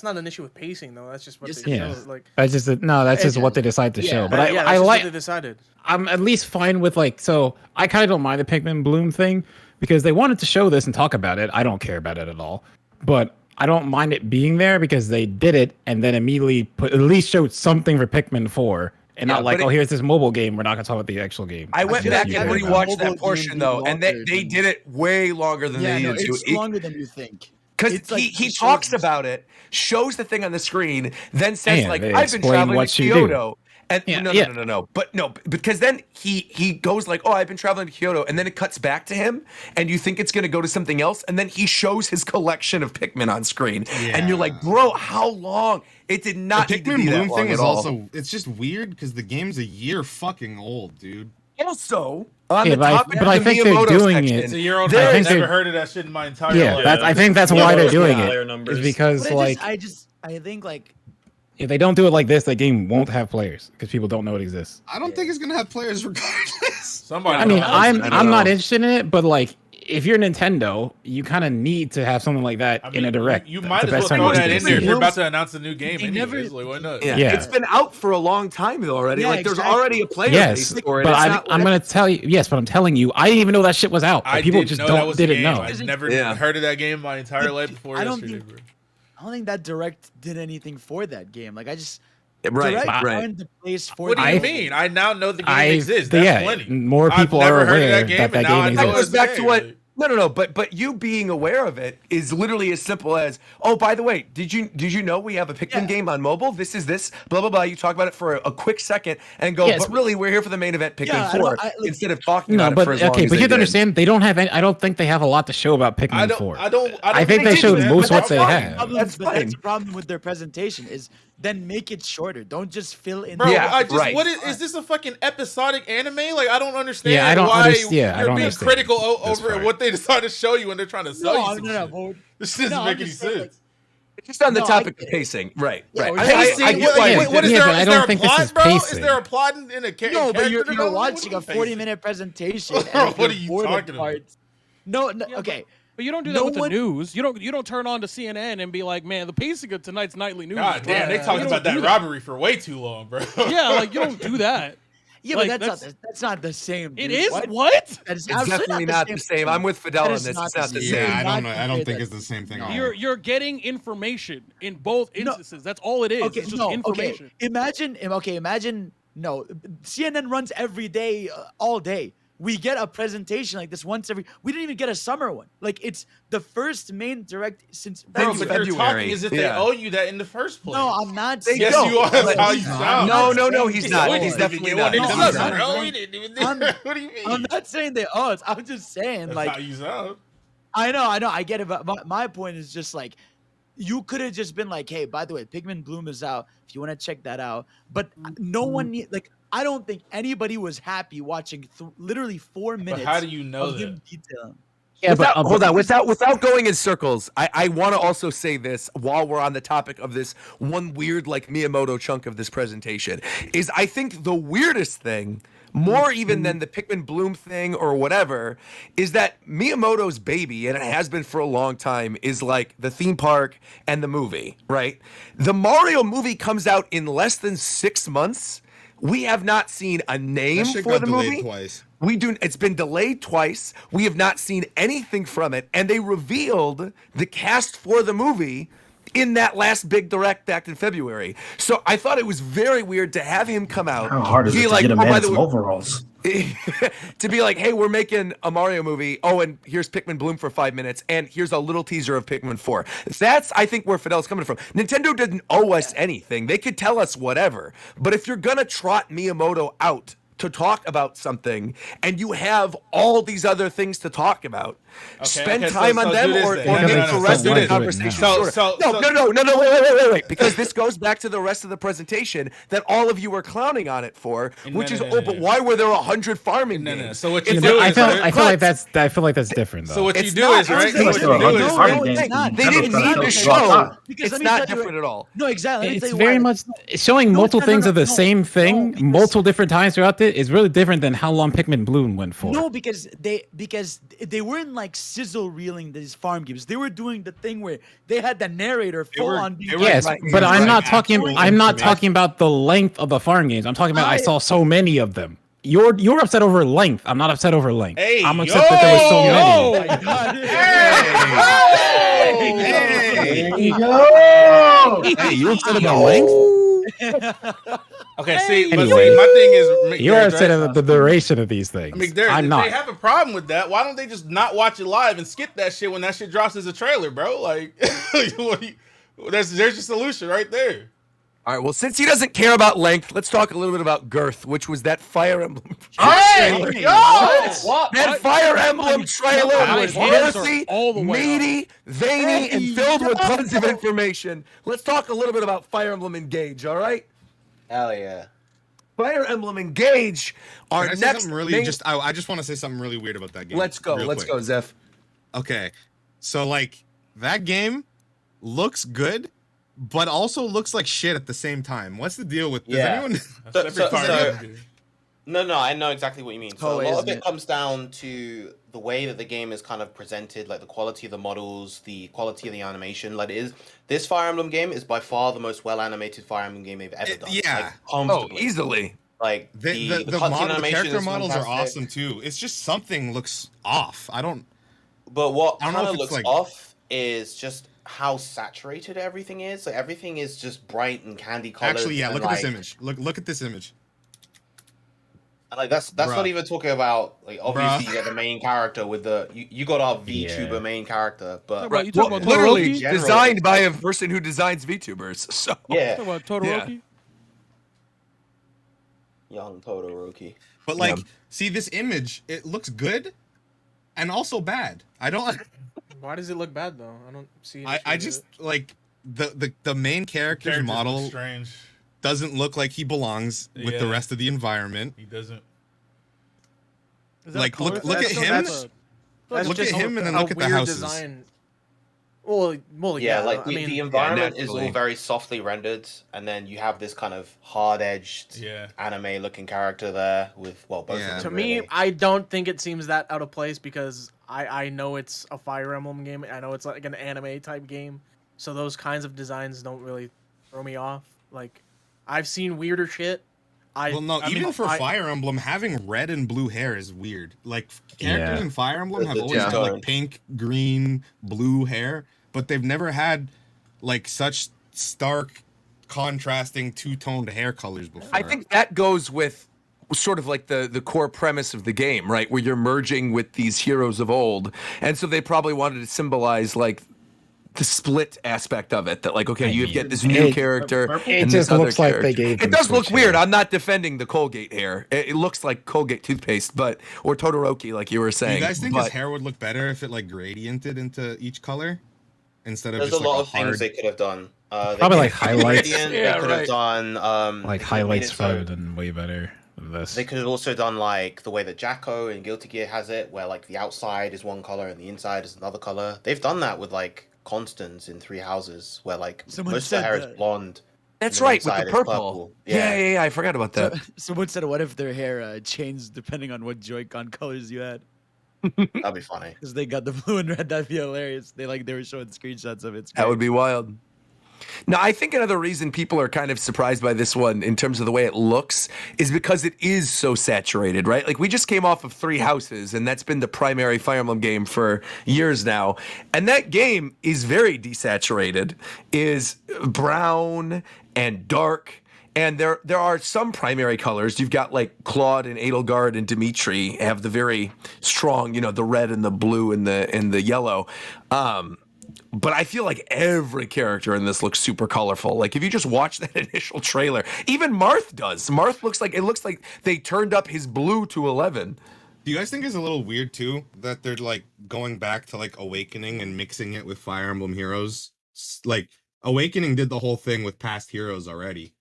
not an issue with pacing though. That's just what they show. Like that's just what they decide to show. But I like what they decided. I'm at least fine with like, so I kind of don't mind the Pikmin Bloom thing because they wanted to show this and talk about it. I don't care about it at all, but I don't mind it being there because they did it and then immediately at least showed something for Pikmin 4. And not like, here's this mobile game. We're not going to talk about the actual game. I went back and rewatched that portion though, and they did it way longer than they needed to. It's longer than you think. Because he talks about it, shows the thing on the screen, then says like, "I've been traveling to Kyoto." And no. But because then he goes like, "Oh, I've been traveling to Kyoto," and then it cuts back to him, and you think it's going to go to something else, and then he shows his collection of Pikmin on screen, and you're like, "Bro, how long?" It did not need to be that long at all. Also, it's just weird because the game's a year fucking old, dude. Also, but I think they're doing it. It's a year old. I've never heard of that shit in my entire life. I think that's why they're doing it. Is because I think like if they don't do it like this, the game won't have players because people don't know it exists. I don't think it's gonna have players regardless. I'm not interested in it, but like if you're Nintendo, you kind of need to have something like that in a Direct. You might as well throw that in there if you're about to announce a new game. Anyways, like, why not? Yeah. It's been out for a long time already. Yeah, like there's already a player base for it. But I'm going to tell you, but I'm telling you, I didn't even know that shit was out. People just didn't know. I've never heard of that game my entire life before yesterday, bro. I don't think that Direct did anything for that game. Like I just Right. The place for what do you mean? I now know the game exists. That's plenty. More people are aware that game That goes back to what No. But you being aware of it is literally as simple as, oh, by the way, did you know we have a Pikmin game on mobile? This is this, blah blah blah. You talk about it for a quick second and go, but really, we're here for the main event, Pikmin 4, instead of talking about it for as long as but you have to did. understand, they don't have any. I don't think they have a lot to show about Pikmin 4. I think they showed most what they had. That's the problem with their presentation is then make it shorter. Don't just fill in. Bro, what is this a fucking episodic anime? Like I don't understand. Yeah, I don't why understand. Yeah, I you're don't being understand critical over what they decide to show you when they're trying to sell you. No. This doesn't make any sense. Just on the topic of pacing, right? Pacing. What is there? Is there a plot, bro? Is there a plot in a character? No, but you're watching a 40-minute presentation. What are you talking about? No, okay. But you don't do that with the news. You don't turn on to CNN and be like, man, the pacing of tonight's nightly news. God damn, they talking about that robbery for way too long, bro. Yeah, like you don't do that. Yeah, like, but that's not the same. Dude. It is what? That's it's definitely not the same. I'm with Fidel on this. It's not the same. Yeah, I don't know. I don't think it's the same thing. You're getting information in both instances. That's all it is. Okay, it's just information. Okay. Imagine. No, CNN runs every day, all day. We get a presentation like this once every. We didn't even get a summer one. Like it's the first main direct since February. You're talking as if they owe you that in the first place. No, I'm not saying. Yes, you are. That's how you sound. No, he's not. He's definitely not. What do you mean? I'm not saying they owe us. I'm just saying That's like. how you sound. I know. I get it. But my point is just like. You could have just been like, hey, by the way, Pikmin Bloom is out. If you want to check that out. But no one I don't think anybody was happy watching literally 4 minutes. But how do you know that? Detail. Yeah, hold on. Without going in circles, I want to also say this while we're on the topic of this one weird like Miyamoto chunk of this presentation is I think the weirdest thing, more even than the Pikmin Bloom thing or whatever, is that Miyamoto's baby, and it has been for a long time, is like the theme park and the movie, right? The Mario movie comes out in less than 6 months. We have not seen a name for the movie. Twice. It's been delayed twice. We have not seen anything from it. And they revealed the cast for the movie in that last big direct back in February. So I thought it was very weird to have him come out. How hard is it to get a man some overalls? To be like, hey, we're making a Mario movie. Oh, and here's Pikmin Bloom for 5 minutes. And here's a little teaser of Pikmin 4. That's, I think, where Fidel's coming from. Nintendo didn't owe us anything. They could tell us whatever. But if you're going to trot Miyamoto out to talk about something and you have all these other things to talk about, spend time on them or make the rest of the conversation shorter. No, wait. Because this goes back to the rest of the presentation that all of you were clowning on it for, which is, but why were there 100 farming games? So what you do is, I feel like that's different though. So what you do is, right? They didn't need to show. It's not different at all. No, exactly. It's very much showing multiple things of the same thing multiple different times throughout it is really different than how long Pikmin Bloom went for. No, because they weren't like sizzle reeling these farm games. They were doing the thing where they had the narrator full on. Yes, but I'm not talking about the length of the farm games. I'm talking about I saw so many of them. You're upset over length. I'm not upset over length. I'm upset that there was so many. Hey, you upset about length? Okay, see, but see, my thing is, you're upset at the duration of these things. I mean, I'm not. They have a problem with that. Why don't they just not watch it live and skip that shit when that shit drops as a trailer, bro? Like, there's your solution right there. All right, well, since he doesn't care about length, let's talk a little bit about girth, which was that Fire Emblem trailer. That Fire Emblem trailer was girthy, meaty, veiny, and filled with tons of information. Let's talk a little bit about Fire Emblem Engage, all right? Hell yeah. Fire Emblem Engage, our next I just want to say something really weird about that game. Let's go, Zeph. Okay, so like that game looks good, but also looks like shit at the same time. What's the deal with this? Anyone? No, I know exactly what you mean. So a lot of it comes down to the way that the game is kind of presented, like the quality of the models, the quality of the animation. Like this Fire Emblem game is by far the most well animated Fire Emblem game they've ever done. Yeah, like, easily. Like the character models are awesome too. It's just something looks off. But what kind of looks off is just how saturated everything is. Like everything is just bright and candy colored. Actually, yeah. Look at this image. Look at this image. Like that's not even talking about like obviously you get the main character with the you got our VTuber main character, but you talk about literally Todoroki? designed by a person who designs VTubers. So yeah, Talk about Todoroki. Young Todoroki. But like, see this image, it looks good, and also bad. I don't. Why does it look bad though? I don't see. I just like the main character's model strange. Doesn't look like he belongs with the rest of the environment. He doesn't. Like look at him. Look at him and then look at the houses. Design. Well, yeah, like I mean, the environment is all very softly rendered, and then you have this kind of hard-edged, anime-looking character there with both of them. To me, I don't think it seems that out of place because I know it's a Fire Emblem game. I know it's like an anime type game, so those kinds of designs don't really throw me off. Like, I've seen weirder shit. Even for Fire Emblem, having red and blue hair is weird. Like characters in Fire Emblem have always had like pink, green, blue hair, but they've never had like such stark, contrasting two-toned hair colors before. I think that goes with sort of like the core premise of the game, right? Where you're merging with these heroes of old, and so they probably wanted to symbolize like the split aspect of it, that like, okay, you get this new character and this other character. It does look weird. I'm not defending the Colgate hair. It looks like Colgate toothpaste, or Todoroki, like you were saying. Do you guys think his hair would look better if it like gradiented into each color instead of There's just a lot like of things they could have done. Probably like highlights. They could have done like highlights would have done way better. This. They could have also done like the way that Jacko in Guilty Gear has it, where like the outside is one color and the inside is another color. They've done that with like Constance in Three Houses, where like most of the hair is blonde. That's right, with the purple. Yeah, I forgot about that. Someone said, "What if their hair changed depending on what Joy-Con colors you had?" That'd be funny. Because they got the blue and red. That'd be hilarious. They were showing screenshots of it. That would be wild. Now, I think another reason people are kind of surprised by this one in terms of the way it looks is because it is so saturated, right? Like, we just came off of Three Houses, and that's been the primary Fire Emblem game for years now. And that game is very desaturated, is brown and dark. And there are some primary colors. You've got like Claude and Edelgard and Dimitri have the very strong, the red and the blue and the yellow. But I feel like every character in this looks super colorful. Like if you just watch that initial trailer, even Marth does. Marth looks like they turned up his blue to 11. Do you guys think it's a little weird too that they're like going back to like Awakening and mixing it with Fire Emblem Heroes? Like Awakening did the whole thing with past heroes already.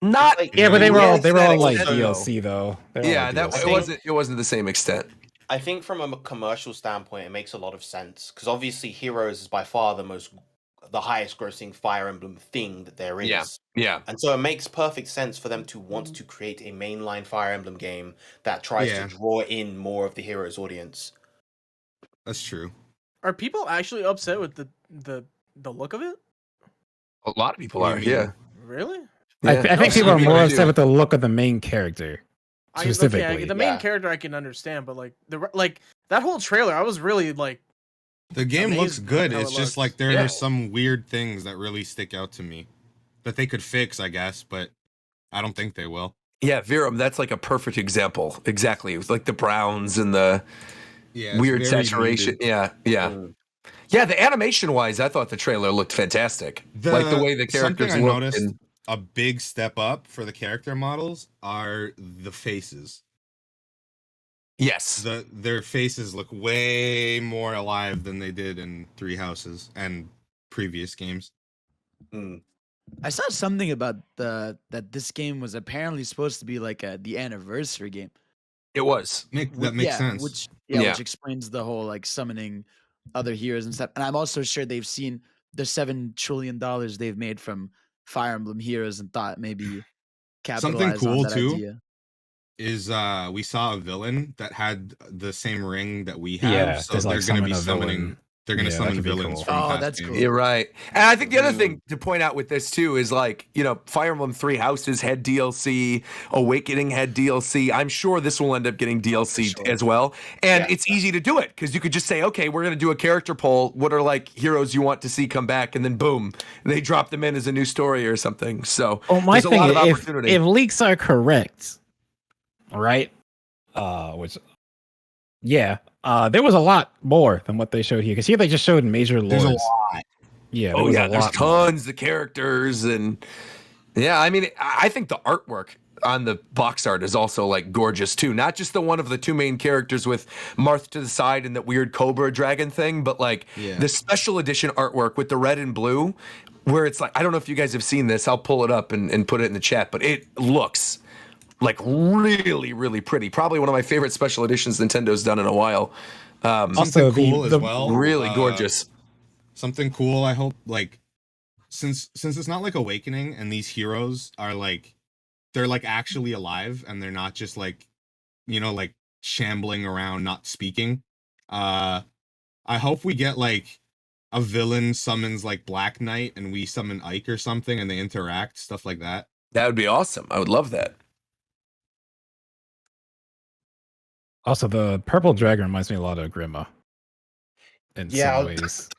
Not but they were all like DLC though. It wasn't the same extent. I think from a commercial standpoint, it makes a lot of sense because obviously Heroes is by far the highest grossing Fire Emblem thing that there is. Yeah. And so it makes perfect sense for them to want to create a mainline Fire Emblem game that tries to draw in more of the Heroes audience. That's true. Are people actually upset with the look of it? A lot of people are. Yeah. Really? I think people are more upset with the look of the main character. Specifically, the main character I can understand, but like that whole trailer, I was really like. The game looks good. It's just like there are some weird things that really stick out to me that they could fix, I guess, but I don't think they will. Yeah, Virum, that's like a perfect example. Exactly, it was like the browns and the weird saturation. Needed. Yeah. The animation wise, I thought the trailer looked fantastic. Like the way the characters looked. A big step up for the character models are the faces. Yes. Their faces look way more alive than they did in Three Houses and previous games. I saw something about that this game was apparently supposed to be like the anniversary game. It was. That makes sense. Which explains the whole like summoning other heroes and stuff. And I'm also sure they've seen the $7 trillion they've made from Fire Emblem Heroes and thought maybe capitalize something cool on that too idea. Is we saw a villain that had the same ring that we have, so they're going to be summoning. They're going to summon villains from past that's games. cool. You're right. And I think the other thing to point out with this too is like, Fire Emblem Three Houses had DLC, Awakening had DLC. I'm sure this will end up getting DLC as well. And it's easy to do it because you could just say, okay, we're going to do a character poll. What are like heroes you want to see come back? And then boom, they drop them in as a new story or something. So my there's a lot of thing, opportunity. if leaks are correct, right? Which, yeah, there was a lot more than what they showed here. Because here they just showed major lords. There's a lot. Yeah, Oh yeah, there's lot tons of characters, and yeah, I mean, I think the artwork on the box art is also like gorgeous too. Not just the one of the two main characters with Marth to the side and that weird Cobra dragon thing, but like the special edition artwork with the red and blue, where it's like, I don't know if you guys have seen this. I'll pull it up and put it in the chat, but it looks like really, really pretty. Probably one of my favorite special editions Nintendo's done in a while. Something cool as well. Really gorgeous. Something cool. I hope, like, since it's not like Awakening, and these heroes are like, they're like actually alive, and they're not just like, you know, like shambling around, not speaking. I hope we get like a villain summons like Black Knight, and we summon Ike or something, and they interact, stuff like that. That would be awesome. I would love that. Also, the purple dragon reminds me a lot of Grima. In some ways.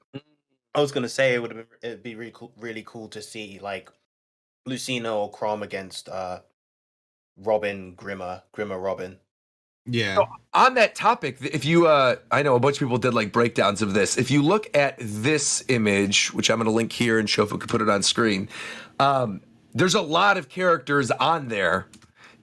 I was gonna say it'd be really cool to see like Lucina or Crom against Robin, Grima Robin. Yeah. So on that topic, if you I know a bunch of people did like breakdowns of this. If you look at this image, which I'm going to link here and show if we could put it on screen, there's a lot of characters on there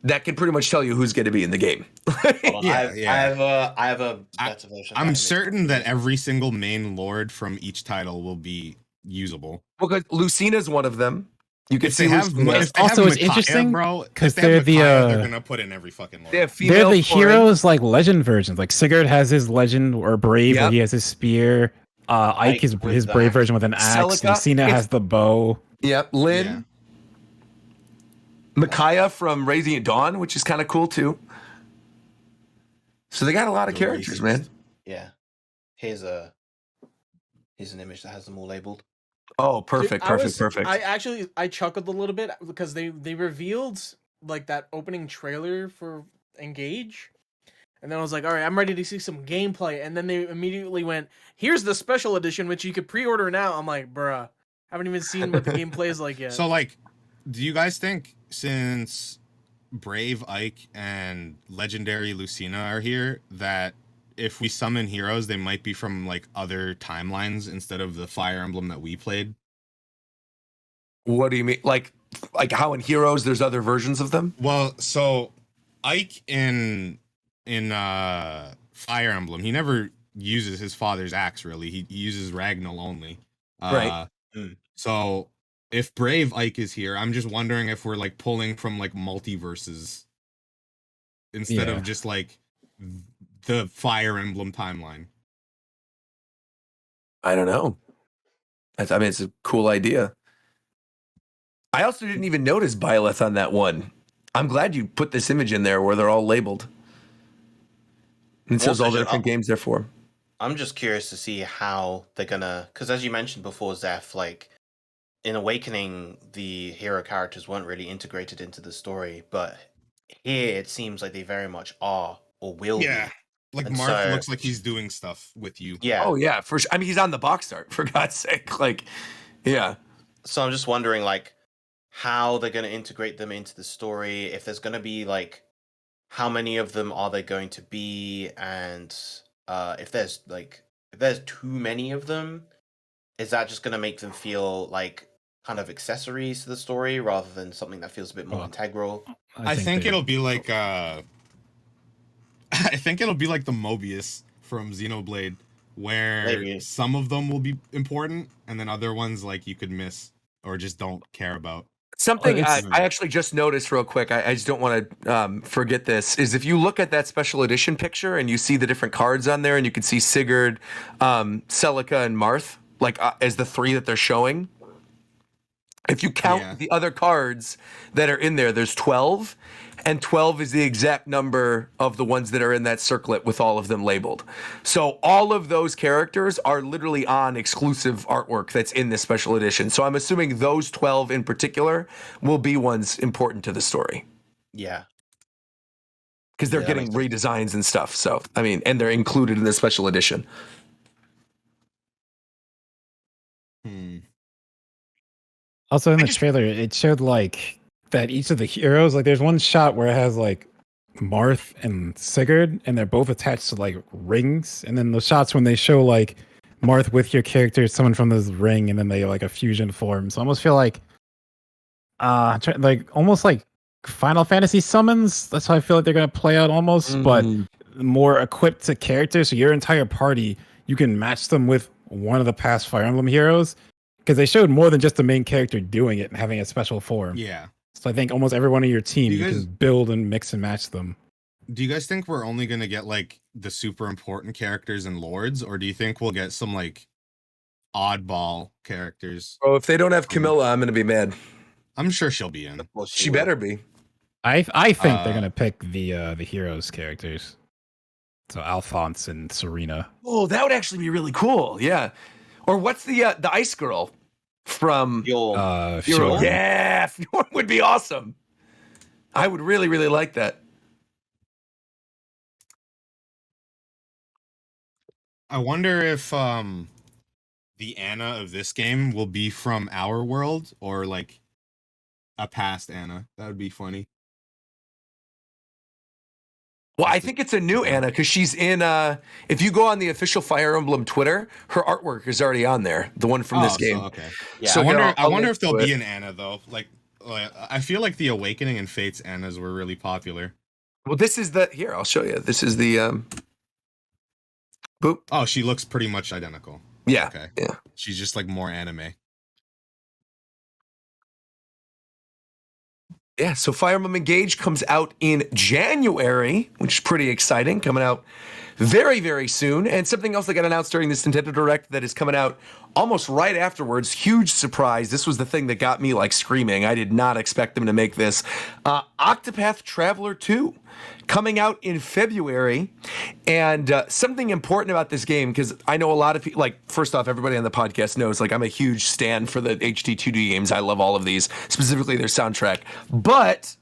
that can pretty much tell you who's going to be in the game. I have a better version. I'm certain that every single main lord from each title will be usable. Because Lucina's one of them. You can see also it's interesting, bro, because they're they're gonna put in every fucking lord. They're the heroes like legend versions. Like Sigurd has his legend or brave, where he has his spear. Ike is his brave version with an axe. Lucina has the bow. Yep, Lynn. Yeah. Micaiah from Radiant Dawn, which is kind of cool too. So they got a lot of characters, man. Yeah. Here's an image that has them all labeled. Oh, perfect, Dude, perfect. I chuckled a little bit because they revealed like that opening trailer for Engage. And then I was like, all right, I'm ready to see some gameplay. And then they immediately went, here's the special edition, which you could pre-order now. I'm like, bruh, I haven't even seen what the gameplay is like yet. So like, do you guys think since Brave Ike and Legendary Lucina are here, that if we summon heroes, they might be from like other timelines instead of the Fire Emblem that we played? What do you mean? Like how in Heroes there's other versions of them? Well, so Ike in Fire Emblem, he never uses his father's axe really. He uses Ragnall only. Right. So if Brave Ike is here, I'm just wondering if we're like pulling from like multiverses instead of just like the Fire Emblem timeline. I don't know. I mean, it's a cool idea. I also didn't even notice Byleth on that one. I'm glad you put this image in there where they're all labeled. And it says all the different games they're for. I'm just curious to see how they're gonna, because as you mentioned before, Zeph, like in Awakening, the hero characters weren't really integrated into the story, but here it seems like they very much are or will be. Like Marth looks like he's doing stuff with you. Yeah. Oh yeah, for sure. I mean, he's on the box art, for God's sake. Like, yeah. So I'm just wondering, like, how they're going to integrate them into the story. If there's going to be like, how many of them are there going to be, and if there's too many of them, is that just going to make them feel like kind of accessories to the story rather than something that feels a bit more integral? I think it'll be like I think it'll be like the Mobius from Xenoblade, where some of them will be important, and then other ones like you could miss or just don't care about. Something I actually just noticed real quick, I just don't want to forget this, is if you look at that special edition picture and you see the different cards on there, and you can see Sigurd, Celica, and Marth, like as the three that they're showing. If you count the other cards that are in there, there's 12, and 12 is the exact number of the ones that are in that circlet with all of them labeled. So all of those characters are literally on exclusive artwork that's in this special edition. So I'm assuming those 12 in particular will be ones important to the story. Yeah. Because they're getting redesigns and stuff. So, I mean, and they're included in the special edition. Also in the trailer, it showed like that each of the heroes, like there's one shot where it has like Marth and Sigurd, and they're both attached to like rings. And then the shots when they show like Marth with your character, someone from this ring, and then they like a fusion form. So I almost feel like, like almost like Final Fantasy summons. That's how I feel like they're gonna play out almost, but more equipped to characters. So your entire party, you can match them with one of the past Fire Emblem heroes, because they showed more than just the main character doing it and having a special form. Yeah. So I think almost every one of your team, you can build and mix and match them. Do you guys think we're only gonna get like the super important characters and lords, or do you think we'll get some like oddball characters? Oh, if they don't have Camilla, I'm gonna be mad. I'm sure she'll be in. Well, She better be. I think they're gonna pick the heroes characters. So Alphonse and Serena. Oh, that would actually be really cool. Yeah. Or what's the ice girl from Fjord. Fjord. Yeah, Fjord would be awesome. I would really, really like that. I wonder if the Anna of this game will be from our world or like a past Anna. That would be funny. Well, I think it's a new Anna because she's in. If you go on the official Fire Emblem Twitter, her artwork is already on there. The one from this game. So, okay. Yeah. So I wonder if there'll be an Anna though. Like, I feel like the Awakening and Fates Annas were really popular. Well, this is the here. I'll show you. This is the boop. Oh, she looks pretty much identical. Yeah. Okay. Yeah. She's just like more anime. Yeah, so Fire Emblem Engage comes out in January, which is pretty exciting, coming out very, very soon. And something else that got announced during this Nintendo Direct that is coming out almost right afterwards, huge surprise. This was the thing that got me like screaming. I did not expect them to make this. Octopath Traveler 2 coming out in February. And something important about this game, because I know a lot of people, like, first off, everybody on the podcast knows, like, I'm a huge stan for the HD 2D games. I love all of these, specifically their soundtrack. But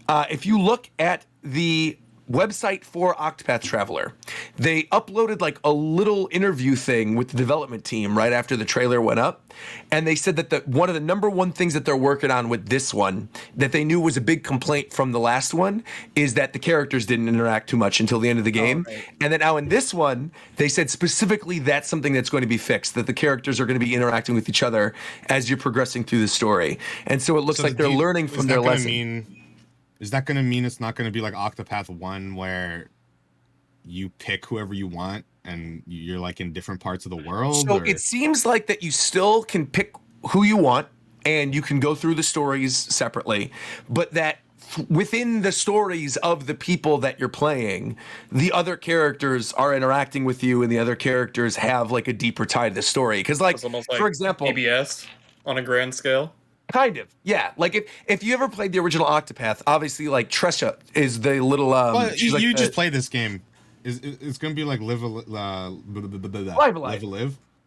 if you look at the website for Octopath Traveler, they uploaded like a little interview thing with the development team right after the trailer went up, and they said that one of the number one things that they're working on with this one that they knew was a big complaint from the last one is that the characters didn't interact too much until the end of the game. Oh, right. And then now in this one, they said specifically that's something that's going to be fixed, that the characters are going to be interacting with each other as you're progressing through the story. And so it looks like they're learning from their lesson. Is that going to mean it's not going to be like Octopath 1 where you pick whoever you want and you're like in different parts of the world? So it seems like that you still can pick who you want and you can go through the stories separately, but that within the stories of the people that you're playing, the other characters are interacting with you and the other characters have like a deeper tie to the story. Because like, for example, PBS on a grand scale. Kind of, yeah. Like if you ever played the original Octopath, obviously like Tresha is the little. Well, you like just play this game. It's gonna be like Live Alive.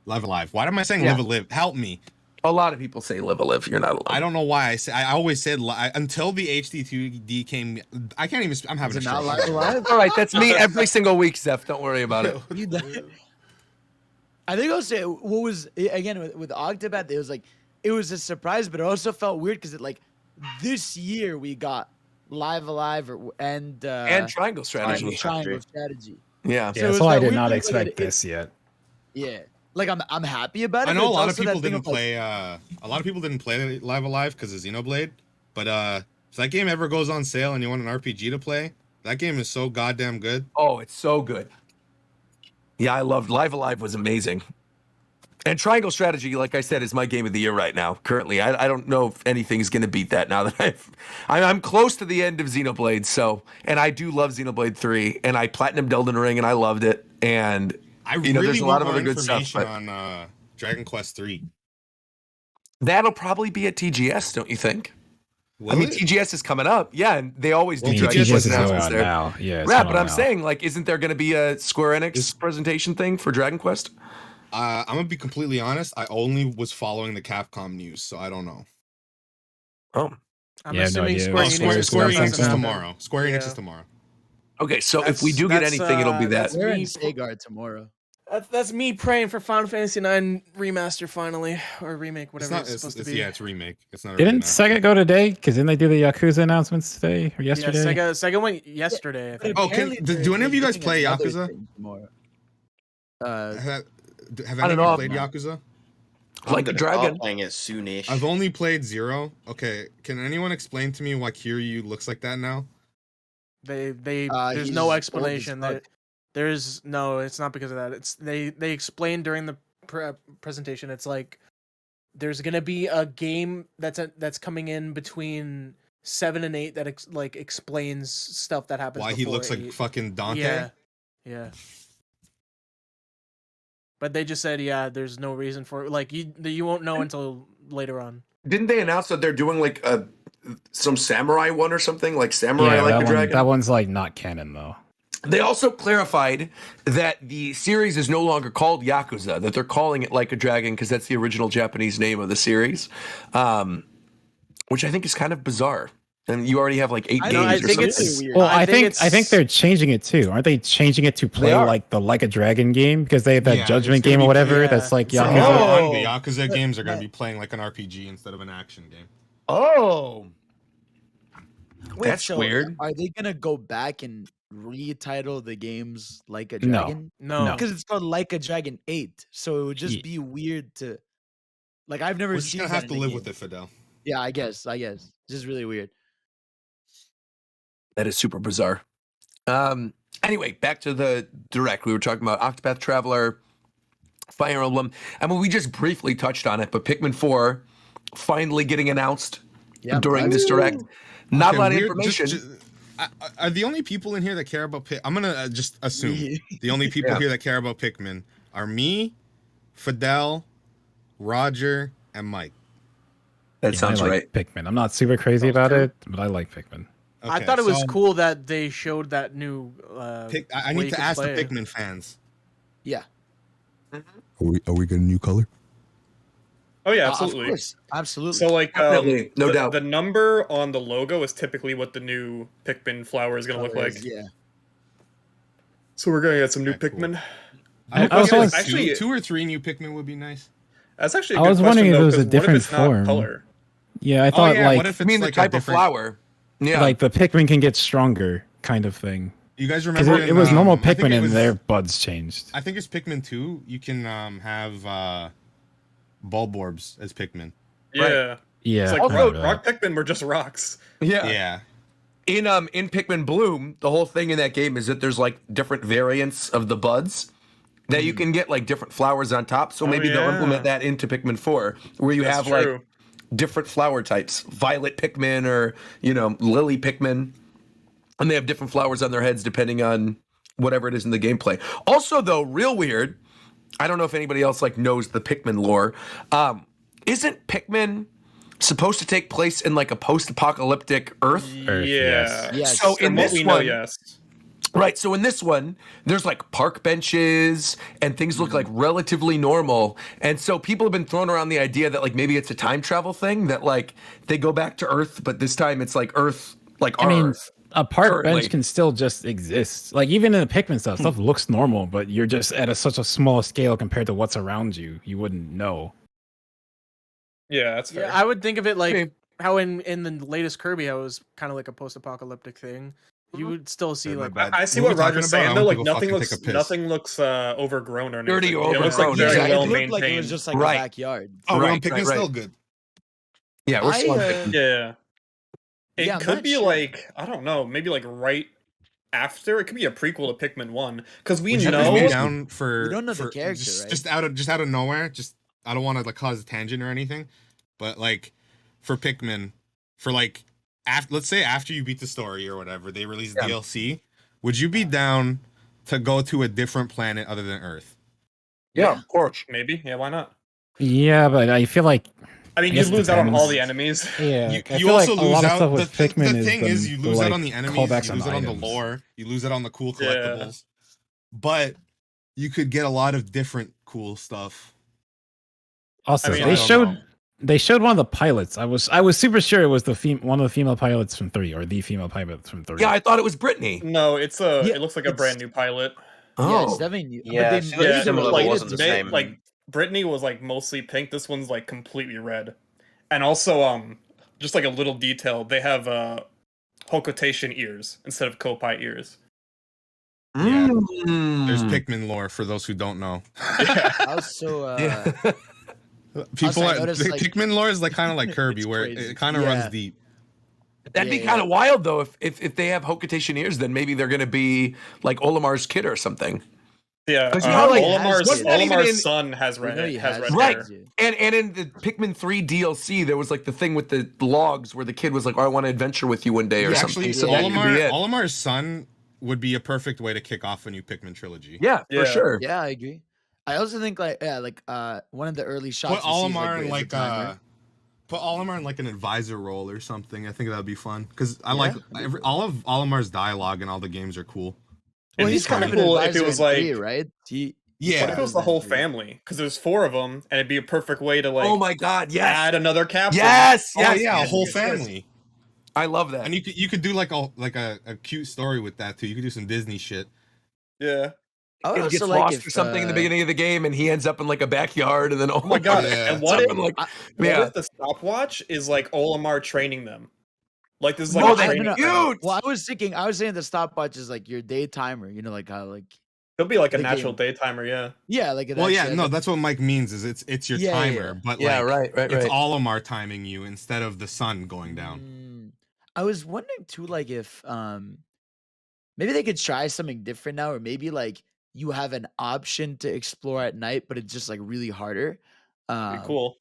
Why am I saying Live Alive? Help me. A lot of people say Live Alive. You're not alone. I don't know why I always said until the HD2D came. I can't even. I'm having a stroke. All right, that's me every single week, Zeph. Don't worry about it. I think I'll say what was again with Octopath. It was like. It was a surprise, but it also felt weird because this year we got Live Alive and Triangle Strategy. Triangle Strategy. Yeah. So that's why I did not expect this yet. Yeah, like I'm happy about it. I know a lot of people didn't play. A lot of people didn't play Live Alive because of Xenoblade. But if that game ever goes on sale and you want an RPG to play, that game is so goddamn good. Oh, it's so good. Yeah, I loved Live Alive. Was amazing. And Triangle Strategy, like I said, is my game of the year right now. Currently, I don't know if anything's going to beat that now that I'm close to the end of Xenoblade. So, and I do love Xenoblade 3, and I platinumed Elden Ring, and I loved it. And I really there's a lot of other good stuff. But on Dragon Quest 3. That'll probably be at TGS, don't you think? Will it? TGS is coming up. Yeah, and they always do Dragon Quest announcements there. Now. Yeah, but I'm saying, like, isn't there going to be a Square Enix presentation thing for Dragon Quest? I'm gonna be completely honest. I only was following the Capcom news, so I don't know. Oh, I'm assuming Square Enix is tomorrow. Square Enix is tomorrow. Okay, so if we do get anything, it'll be that. We're in Sega tomorrow. That's me praying for Final Fantasy IX remaster finally, or remake, whatever it's supposed to be. Yeah, it's a remake. It's not. Didn't Sega go today? Because didn't they do the Yakuza announcements today or yesterday? Yeah, Sega went yesterday. I think. Oh, do any of you guys play Yakuza? Have any of you played Yakuza? Like a dragon. Playing it soonish. I've only played 0. Okay, can anyone explain to me why Kiryu looks like that now? There's no explanation. There's no. It's not because of that. It's they explained during the presentation. It's like there's gonna be a game that's coming in between 7 and 8 that explains stuff that happens. Why he looks 8. Like fucking Dante? Yeah. But they just said, there's no reason for it. Like you won't know until later on. Didn't they announce that they're doing like some samurai one or something, like samurai like a dragon? That one's like not canon though. They also clarified that the series is no longer called Yakuza, that they're calling it Like a Dragon because that's the original Japanese name of the series, which I think is kind of bizarre. And you already have like 8 games or something. Well, I think they're changing it too. Aren't they changing it to play like the Like a Dragon game because they have that Judgment game or whatever? That's like Yakuza. The Yakuza games are going to be playing like an RPG instead of an action game. Oh, that's weird. Are they going to go back and retitle the games Like a Dragon? No, because it's called Like a Dragon 8, so it would just be weird to. Like I've never seen. We're just gonna have to live with it, Fidel. Yeah, I guess. Just really weird. That is super bizarre. Anyway, back to the direct. We were talking about Octopath Traveler, Fire Emblem. I mean, we just briefly touched on it, but Pikmin 4 finally getting announced during this direct. Not a lot of information. Are the only people in here that care about I'm going to just assume the only people here that care about Pikmin are me, Fidel, Roger, and Mike. That sounds right. Pikmin. I'm not super crazy about it, but I like Pikmin. Okay, I thought it was cool that they showed that new. I need to ask the Pikmin fans. Yeah. Are we getting a new color? Oh yeah, absolutely. Of course. Absolutely. So like, no doubt. The number on the logo is typically what the new Pikmin flower is going to look like. Yeah. So we're going to get some new Pikmin. I was actually 2 or 3 new Pikmin would be nice. That's actually. I was wondering if it was a different form. Color? Yeah, I thought like. What if it's the type of flower? Yeah, like the Pikmin can get stronger, kind of thing. You guys remember? It was normal Pikmin, and their buds changed. I think it's Pikmin 2. You can have Bulborbs as Pikmin. Yeah, right. Yeah. It's like rock Pikmin were just rocks. Yeah. In Pikmin Bloom, the whole thing in that game is that there's like different variants of the buds that you can get like different flowers on top. So maybe they'll implement that into Pikmin 4, where you have like different flower types, violet Pikmin or lily Pikmin, and they have different flowers on their heads depending on whatever it is in the gameplay. Also, though, real weird. I don't know if anybody else like knows the Pikmin lore. Isn't Pikmin supposed to take place in like a post-apocalyptic Earth? Yes. So in this one, yes. Right, so in this one, there's like park benches and things look like relatively normal. And so people have been throwing around the idea that like maybe it's a time travel thing, that like they go back to Earth, but this time it's like Earth, like our Earth. A park bench can still just exist. Like even in the Pikmin stuff looks normal, but you're just at such a small scale compared to what's around you. You wouldn't know. Yeah, that's fair. Yeah, I would think of it like how in the latest Kirby, how it was kind of like a post-apocalyptic thing. You would still see like I see what Roger's saying though. Like nothing looks overgrown or anything. Dirty or overgrown. It looks like very well maintained. Like it was just like a backyard. Oh, Pikmin's still good. Yeah, we're still on Pikmin. Yeah. It could be like, I don't know, maybe like right after. It could be a prequel to Pikmin 1 because we know down for we don't know the character, right? Just out of nowhere. Just I don't want to like cause a tangent or anything, but like for Pikmin, for like let's say after you beat the story or whatever, they release DLC. Would you be down to go to a different planet other than Earth? Yeah, of course. Maybe. Yeah, why not? Yeah, but I feel like. I mean, you lose out on all the enemies. Yeah, you also lose out. The thing is, you lose out on the enemies. You lose out on the lore. You lose out on the cool collectibles. But you could get a lot of different cool stuff. Also, they showed one of the pilots. I was super sure it was one of the female pilots from 3 or the female pilot from 3. Yeah, I thought it was Brittany. No, it looks like a brand new pilot. Yeah, it's definitely new. Yeah, but she they looked made similar, it but related wasn't to the it. same. Like Brittany was like mostly pink. This one's like completely red. And also, just like a little detail, they have Hokotation ears instead of Kopai ears. Yeah. There's Pikmin lore for those who don't know. Also, People are noticed, like, Pikmin lore is like kind of like Kirby, where crazy. it kind of runs deep. That'd be kind of wild though if they have Hokotation ears, then maybe they're gonna be like Olimar's kid or something. Yeah, Because you know, like, Olimar's son has red right. hair. And in the Pikmin 3 DLC, there was like the thing with the logs where the kid was like, "Oh, I want to adventure with you one day" or something. Actually, So that could be it. Olimar's son would be a perfect way to kick off a new Pikmin trilogy. Yeah, for sure. Yeah, I agree. I also think one of the early shots. Put Olimar in like put Olimar in like an advisor role or something. I think that would be fun because I like all of Olimar's dialogue and all the games are cool. Well, It'd he's be kind of an cool if advisor it was in like, 3, right? What if it was the whole family? Because there's 4 of them, and it'd be a perfect way to like. Oh my god! Yes. Add another captain. Yes. Oh yeah, a whole family. I love that. And you could do like a cute story with that too. You could do some Disney shit. Yeah. I It would gets also like lost if, or something in the beginning of the game, and he ends up in like a backyard, and then Oh my god! Yeah. And what if, like, what if the stopwatch is like Olimar training them? Like this is like Oh, a that'd training. be cute. Well, I was saying the stopwatch is like your day timer. You know, like how like. It'll be like a the natural game. day timer, yeah. Yeah, like Well, yeah, no, that's what Mike means. Is it's your timer, but like it's Olimar timing you instead of the sun going down. I was wondering too, like if maybe they could try something different now, or maybe like you have an option to explore at night, but it's just like really harder. Be cool.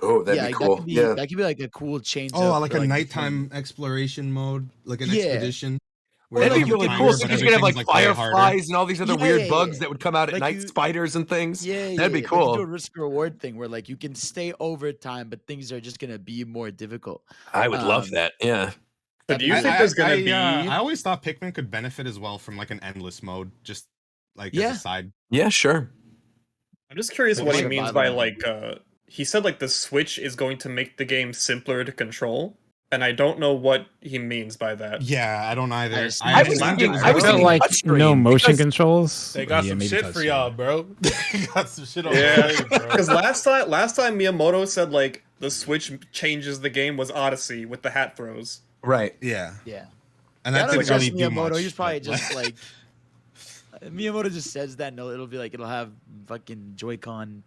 Oh, that'd be cool. That could be like a cool change. Oh, like a nighttime exploration mode, like an expedition. That'd be really cool. So you're gonna have like fireflies and all these other weird bugs yeah. that would come out at Like night, spiders and things. That'd be Like cool. you do a risk reward thing where like you can stay over time, but things are just gonna be more difficult. I would love that. Yeah. But do you think there's gonna be? I always thought Pikmin could benefit as well from like an endless mode, just like as a side. Yeah, sure. I'm just curious what he means by like. He said like the Switch is going to make the game simpler to control. And I don't know what he means by that. Yeah, I don't either. I was thinking like no motion controls. They got some shit for y'all, bro. They got some shit on the way, bro. Because last time Miyamoto said like the Switch changes the game was Odyssey with the hat throws. Right. Yeah. Yeah. And that didn't really do Miyamoto. much. He's probably just like Miyamoto just says that. No, it'll be like it'll have fucking Joy-Con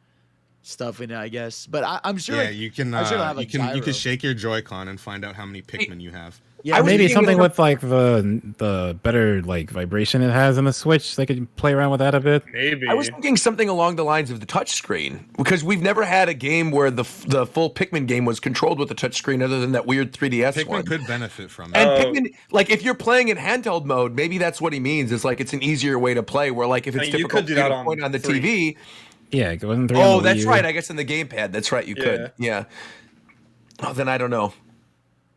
stuff in it, I guess. But I'm sure. Yeah, like, you can. I'm sure it'll have, like, you gyro. can shake your Joy-Con and find out how many Pikmin you have. Yeah, maybe something with like the better like vibration it has in the Switch. They could play around with that a bit. Maybe. I was thinking something along the lines of the touchscreen because we've never had a game where the full Pikmin game was controlled with a touchscreen other than that weird 3DS Pikmin one. could benefit from And that. Pikmin, like if you're playing in handheld mode, maybe that's what he means. It's like it's an easier way to play. Where like if it's difficult to point on the TV. Yeah, it wasn't 3 Oh, on the that's Wii U. right. I guess in the gamepad, that's right. You could. Yeah. Oh, then I don't know.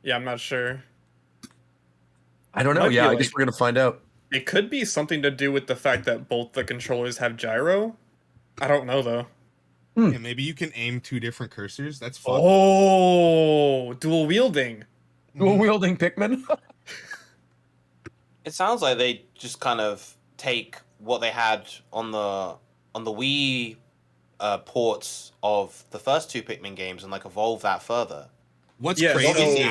Yeah, I'm not sure. I don't know. Yeah, I guess we're gonna find out. It could be something to do with the fact that both the controllers have gyro. I don't know though. Yeah, maybe you can aim 2 different cursors. That's fun. Oh, dual wielding. Dual wielding Pikmin. It sounds like they just kind of take what they had on the Wii ports of the first 2 Pikmin games and like evolve that further. What's crazy,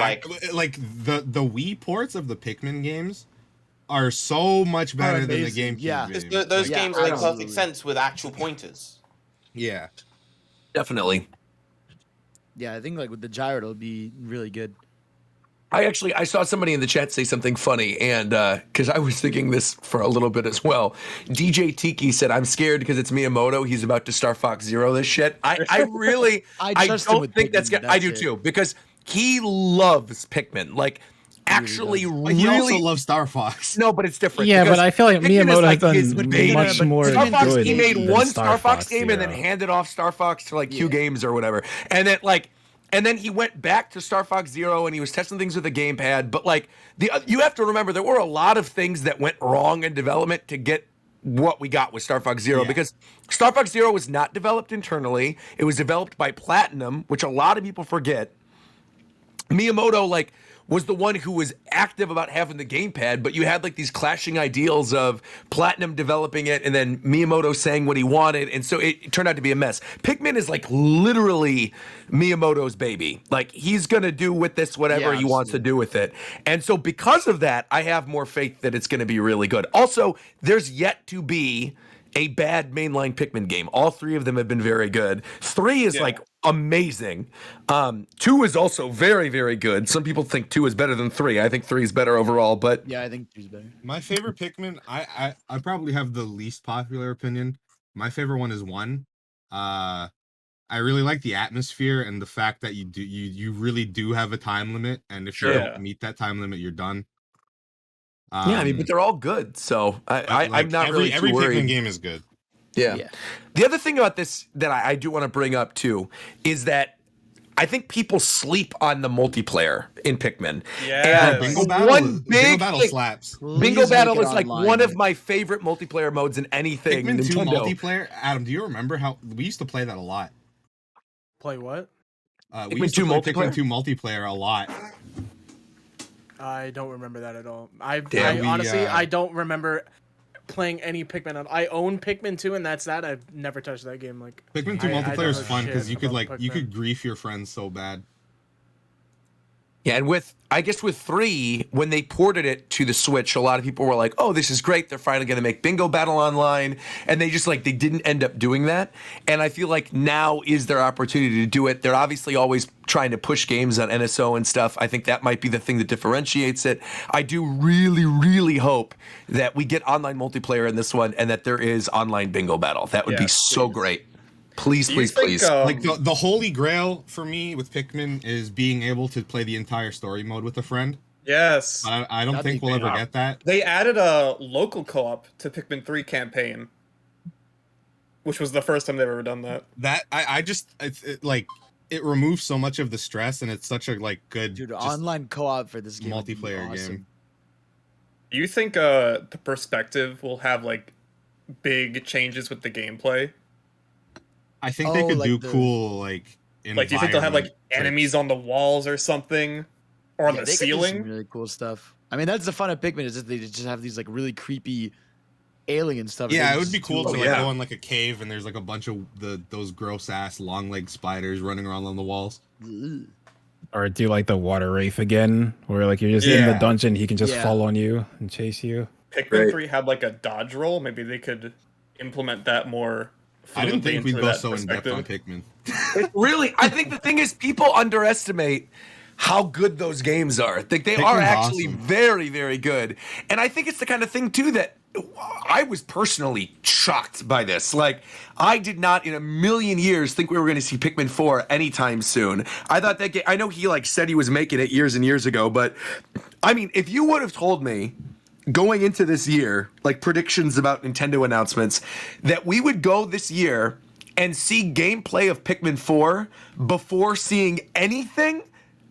like the Wii ports of the Pikmin games are so much better than the GameCube games. Those games make perfect sense with actual pointers. Yeah, definitely. Yeah, I think like with the gyro, it'll be really good. I saw somebody in the chat say something funny, and because I was thinking this for a little bit as well. DJ Tiki said, "I'm scared because it's Miyamoto. He's about to Star Fox Zero this shit." I don't think that's good. I do too because he loves Pikmin. Like, actually, really. He also loves Star Fox. No, but it's different. Yeah, but I feel like Pikmin Miyamoto is has done much more Star Fox, good he made than one Star Fox game Zero. and then handed off Star Fox to like Q Games or whatever, and then he went back to Star Fox Zero and he was testing things with the gamepad. But like you have to remember, there were a lot of things that went wrong in development to get what we got with Star Fox Zero because Star Fox Zero was not developed internally. It was developed by Platinum, which a lot of people forget. Miyamoto was the one who was active about having the gamepad, but you had like these clashing ideals of Platinum developing it and then Miyamoto saying what he wanted, and so it turned out to be a mess. Pikmin is like literally Miyamoto's baby. Like he's gonna do with this whatever he wants to do with it. And so because of that, I have more faith that it's gonna be really good. Also, there's yet to be a bad mainline Pikmin game. All 3 of them have been very good. 3 is like amazing. 2 is also very, very good. Some people think 2 is better than 3. I think 3 is better overall, but yeah, I think 2 is better. My favorite Pikmin, I probably have the least popular opinion. My favorite one is 1. I really like the atmosphere and the fact that you really do have a time limit, and if you don't meet that time limit, you're done. I mean, but they're all good, so I'm not really every too worried. Pikmin game is good. Yeah. The other thing about this that I do want to bring up too is that I think people sleep on the multiplayer in Pikmin. Yeah, Bingo Battle slaps. Bingo Battle is like one of my favorite multiplayer modes in anything. Pikmin 2 Nintendo. multiplayer. Adam, do you remember how we used to play that a lot? Play what? We used to play Pikmin 2 multiplayer a lot. I don't remember that at all. Honestly, I don't remember playing any Pikmin. I own Pikmin 2, and that's that. I've never touched that game. Like Pikmin 2 multiplayer is fun because you could grief your friends so bad. Yeah, and with 3, when they ported it to the Switch, a lot of people were like, "Oh, this is great. They're finally going to make Bingo Battle online." And they just they didn't end up doing that. And I feel like now is their opportunity to do it. They're obviously always trying to push games on NSO and stuff. I think that might be the thing that differentiates it. I do really, really hope that we get online multiplayer in this one and that there is online Bingo Battle. That would be so great. Please, please, please. Like the holy grail for me with Pikmin is being able to play the entire story mode with a friend. Yes. I don't think we'll ever get that. They added a local co-op to Pikmin 3 campaign, which was the first time they've ever done that. That I just it removes so much of the stress, and it's such a good online co-op for this game multiplayer game. Do you think the perspective will have big changes with the gameplay? I think they could do cool do you think they'll have enemies on the walls or something, or on the ceiling? Some really cool stuff. I mean, that's the fun of Pikmin is that they just have these really creepy alien stuff. Yeah, it would be cool to go in a cave and there's a bunch of those gross ass long legged spiders running around on the walls. Or do the water wraith again, where you're just in the dungeon, he can just fall on you and chase you. Pikmin 3 had a dodge roll. Maybe they could implement that more. I didn't think we'd go so in depth on Pikmin. Really, I think the thing is people underestimate how good those games are. They are actually very, very good. And I think it's the kind of thing too that I was personally shocked by this. I did not in a million years think we were going to see Pikmin 4 anytime soon. I thought that game, I know he said he was making it years and years ago, but I mean, if you would have told me going into this year, predictions about Nintendo announcements, that we would go this year and see gameplay of Pikmin 4 before seeing anything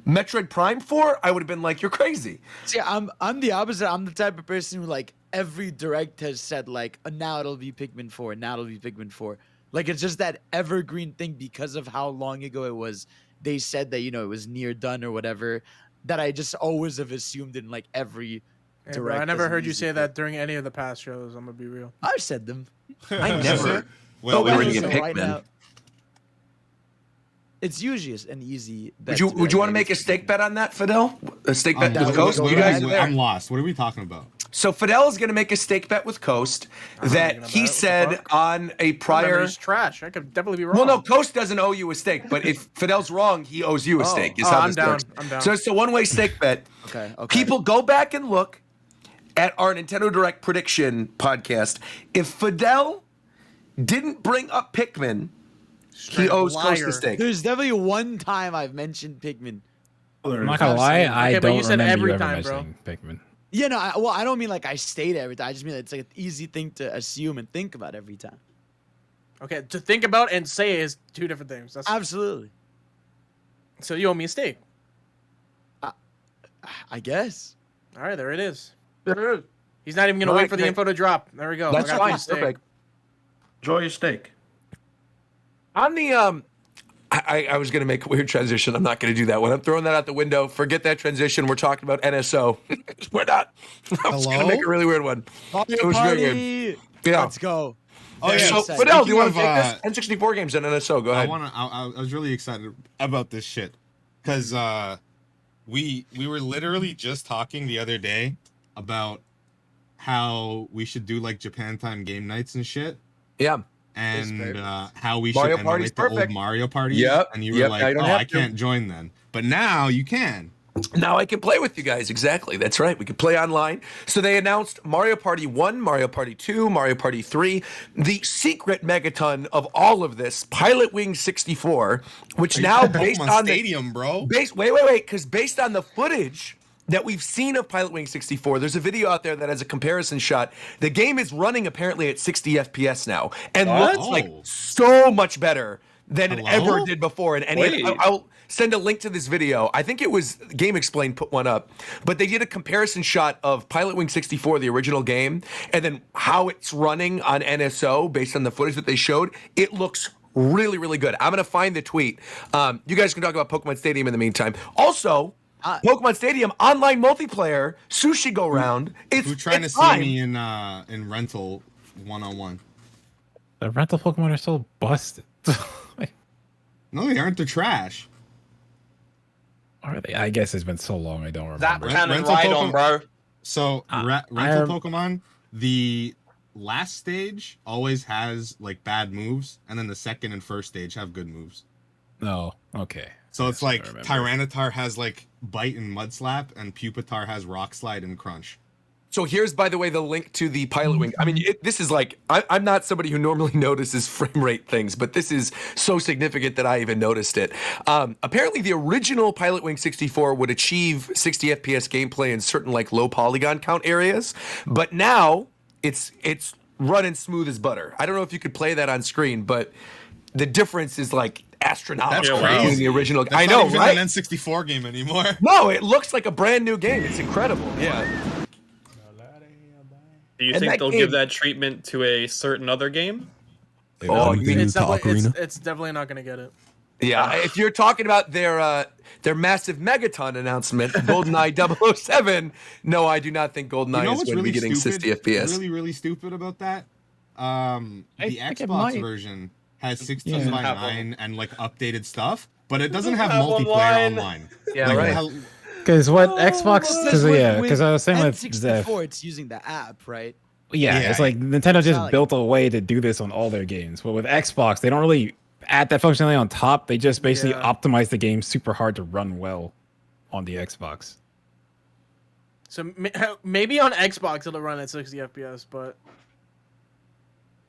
Metroid Prime 4, I would have been you're crazy. See, I'm the opposite. I'm the type of person who every direct has said now it'll be Pikmin 4, now it'll be Pikmin 4. It's just that evergreen thing because of how long ago it was. They said that it was near done or whatever, that I just always have assumed in every I never heard you say that during any of the past shows. I'm gonna be real. I've said them. I never. Well, we were gonna get Pikmin. It's usually an easy bet. Would you want to make a stake bet on that, Fidel? A stake bet with Coast? I'm lost. What are we talking about? So Fidel is going to make a stake bet with Coast that he said on a prior. He's trash. I could definitely be wrong. Well, no, Coast doesn't owe you a stake, but if Fidel's wrong, he owes you a stake. Is how this works. I'm down. So it's a one-way stake bet. Okay. People go back and look at our Nintendo Direct prediction podcast. If Fidel didn't bring up Pikmin, he owes Coast a stake. There's definitely one time I've mentioned Pikmin. I'm not gonna lie, I don't you said remember every you ever time, mentioning Pikmin. Yeah, no, I don't mean I state every time. I just mean it's an easy thing to assume and think about every time. Okay, to think about and say is two different things. Absolutely. So you owe me a steak. I guess. All right, there it is. There it is. He's not even gonna wait for the info to drop. There we go. That's fine. Perfect. Enjoy your steak. On the I was going to make a weird transition. I'm not going to do that one. I'm throwing that out the window. Forget that transition. We're talking about NSO. We're not. I was going to make a really weird one. It was very weird. Yeah. Let's go. Oh, yeah. So, Fidel, do you want to take this? N64 games and NSO. Go ahead. I was really excited about this shit because we were literally just talking the other day about how we should do like Japan time game nights and shit. Yeah. And how we Mario should Party's emulate the old perfect. Mario Party. Yep. And you were like, I can't join then. But now you can. Now I can play with you guys. Exactly. That's right. We can play online. So they announced Mario Party 1, Mario Party 2, Mario Party 3, the secret megaton of all of this, Pilot Wing 64, which now based on Stadium, bro. Wait, because based on the footage that we've seen of Pilot Wing 64, there's a video out there that has a comparison shot. The game is running apparently at 60 FPS now and looks like so much better than it ever did before in any. I'll send a link to this video. I think it was Game Explain put one up, but they did a comparison shot of Pilot Wing 64, the original game, and then how it's running on NSO based on the footage that they showed. It looks really, really good. I'm going to find the tweet. You guys can talk about Pokemon Stadium in the meantime. Also, Pokemon Stadium online multiplayer sushi go round. Who's trying to see me in rental 1-on-1? The rental Pokemon are so busted. No, they aren't. They're trash. Are they? I guess it's been so long I don't remember. That kind of right on, bro. So rental Pokemon, the last stage always has like bad moves, and then the second and first stage have good moves. Oh, okay. So it's like Tyranitar has like Bite and Mud Slap, and Pupitar has Rock Slide and Crunch. So here's, by the way, the link to the Pilot Wing. I mean, this is like, I'm not somebody who normally notices frame rate things, but this is so significant that I even noticed it. Apparently, the original Pilot Wing 64 would achieve 60 FPS gameplay in certain like low polygon count areas, but now it's running smooth as butter. I don't know if you could play that on screen, but the difference is like astronomical. That's crazy. In the original. That's I know, not even right? an N64 game anymore. No, it looks like a brand new game. It's incredible. Yeah. Do you think they'll give that treatment to a certain other game? Oh, you mean it's definitely not going to get it. Yeah, if you're talking about their massive Megaton announcement, GoldenEye 007, no, I do not think GoldenEye is going to be getting 60 FPS. Really, really stupid about that. The Xbox version has 16 by 9 and like updated stuff, but it doesn't have multiplayer online. Yeah, like, right. Because what Xbox? Because I was saying with N64, it's using the app, right? Yeah, it's like Nintendo just built a way to do this on all their games. But with Xbox, they don't really add that functionality on top. They just basically optimize the game super hard to run well on the Xbox. So maybe on Xbox it'll run at 60 FPS, but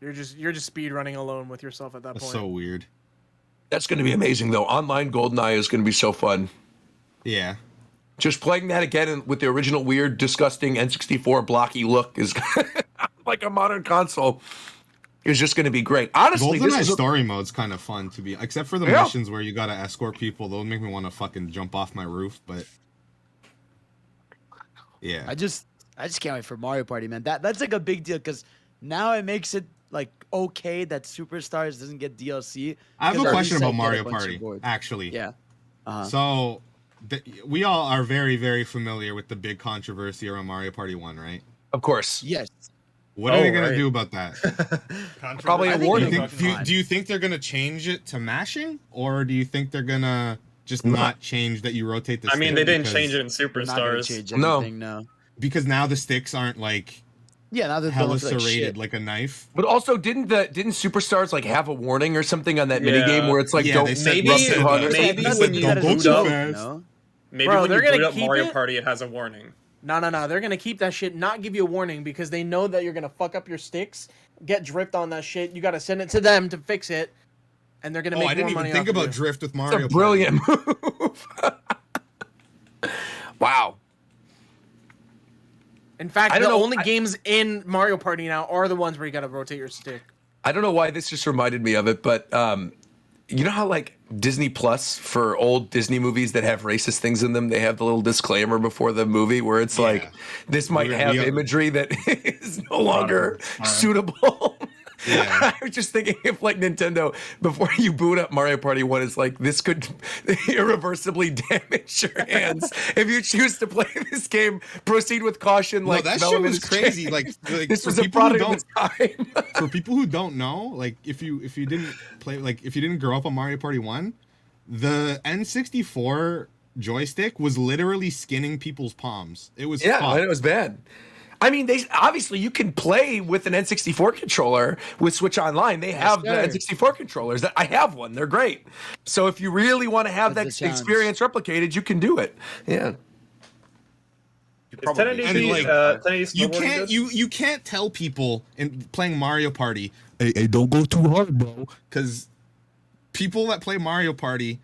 you're just speed running alone with yourself at that point. So weird. That's going to be amazing, though. Online GoldenEye is going to be so fun. Yeah. Just playing that again with the original weird, disgusting N64 blocky look is like a modern console. Is just going to be great. Honestly, GoldenEye story mode's kind of fun to be, except for the missions where you got to escort people. Those make me want to fucking jump off my roof. But yeah, I just can't wait for Mario Party, man. That's like a big deal because now it makes it like okay that Superstars doesn't get DLC. I have a question about Mario Party, actually. Yeah. So we all are very, very familiar with the big controversy around Mario Party 1, right? Of course. Yes. What are they going to do about that? Probably a warning. Do you think they're going to change it to mashing? Or do you think they're going to just not change that you rotate the stick? I mean, they didn't change it in Superstars. No. Because now the sticks aren't like now they're hella serrated like a knife. But also, didn't Superstars like have a warning or something on that minigame where it's like don't maybe when you boot up, maybe when you boot up Mario Party, it has a warning. No. They're going to keep that shit, not give you a warning, because they know that you're going to fuck up your sticks, get drift on that shit. You got to send it to them to fix it, and they're going to make more money. I didn't even think about drift with Mario. It's a brilliant move. Wow. In fact, the only games in Mario Party now are the ones where you got to rotate your stick. I don't know why this just reminded me of it, but you know how like Disney Plus for old Disney movies that have racist things in them, they have the little disclaimer before the movie where it's like, this might have imagery that is no longer suitable. I was just thinking if like Nintendo, before you boot up Mario Party 1, is like, this could irreversibly damage your hands. If you choose to play this game, proceed with caution. Like, that shit was crazy. Like this was a product of its time. For people who don't know, like if you didn't play, like if you didn't grow up on Mario Party 1, the N64 joystick was literally skinning people's palms. It was it was bad. I mean, they obviously you can play with an N64 controller with Switch Online. They have the N64 controllers. I have one. They're great. So if you really want to have that experience replicated, you can do it. Yeah. You can't tell people in playing Mario Party, hey, don't go too hard, bro, because people that play Mario Party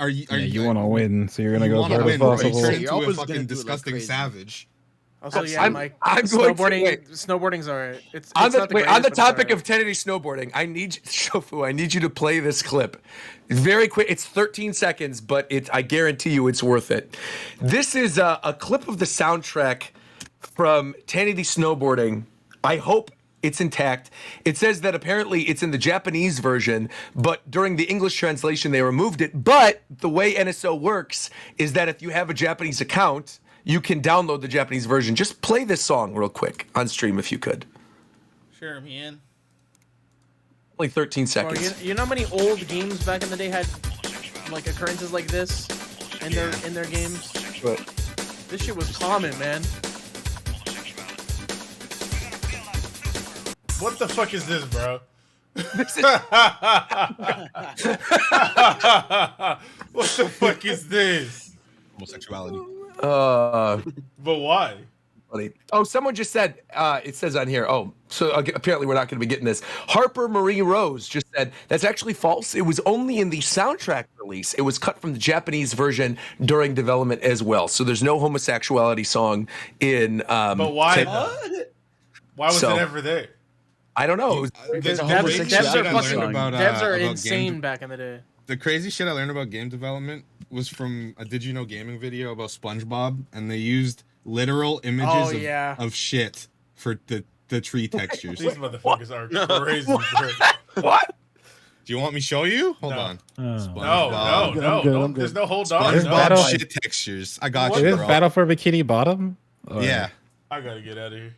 you want to win, so you're gonna go as hard as possible. You turn into a fucking disgusting savage. Also, Mike, snowboarding's alright. It's on not the topic of 1080 snowboarding, I need Shofu. I need you to play this clip. It's very quick. It's 13 seconds, but I guarantee you, it's worth it. This is a clip of the soundtrack from 1080 snowboarding. I hope it's intact. It says that apparently it's in the Japanese version, but during the English translation they removed it. But the way NSO works is that if you have a Japanese account, you can download the Japanese version. Just play this song real quick on stream if you could. Sure, man. Only 13 seconds. Bro, you know how many old games back in the day had like occurrences like this in their games? What? This shit was common, man. What the fuck is this, bro? What the fuck is this? Homosexuality. But why? Oh, someone just said, it says on here, so apparently we're not going to be getting this. Harper Marie Rose just said, that's actually false. It was only in the soundtrack release. It was cut from the Japanese version during development as well. So there's no homosexuality song in... but why? Why was it ever there? I don't know. Devs are insane back in the day. The crazy shit I learned about game development was from a Did You Know Gaming video about SpongeBob, and they used literal images of shit for the tree textures. These motherfuckers are crazy. What? Do you want me to show you? Hold on. No. There's no hold on. SpongeBob shit textures. I got you, Is bro. Battle for Bikini Bottom? Or... Yeah. I gotta get out of here.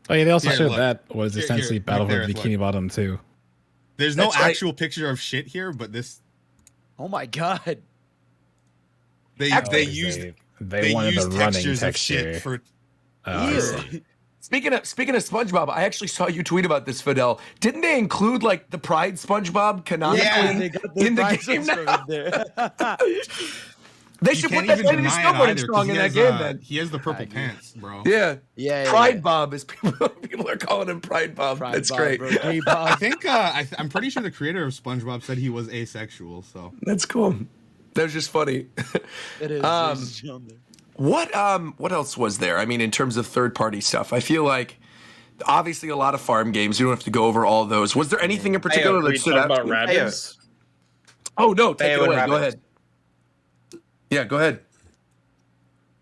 Oh yeah, they also showed that was essentially Battle for Bikini Bottom too. There's no actual picture of shit here, but this. Oh my god. They used the running texture of shit for. Speaking of SpongeBob, I actually saw you tweet about this, Fidel. Didn't they include like the Pride SpongeBob canonically in the game now? They should put that Tiny Snowboarding song in that game, then. He has the purple pants, bro. Yeah. Pride Bob is people are calling him Pride Bob. That's great. Bro. Hey, Bob. I think I'm pretty sure the creator of SpongeBob said he was asexual. So that's cool. That was just funny. It is. What else was there? I mean, in terms of third-party stuff, I feel like obviously a lot of farm games. You don't have to go over all those. Was there anything in particular that stood out? About Rabbids? Oh no, take it away. Go ahead. Yeah, go ahead.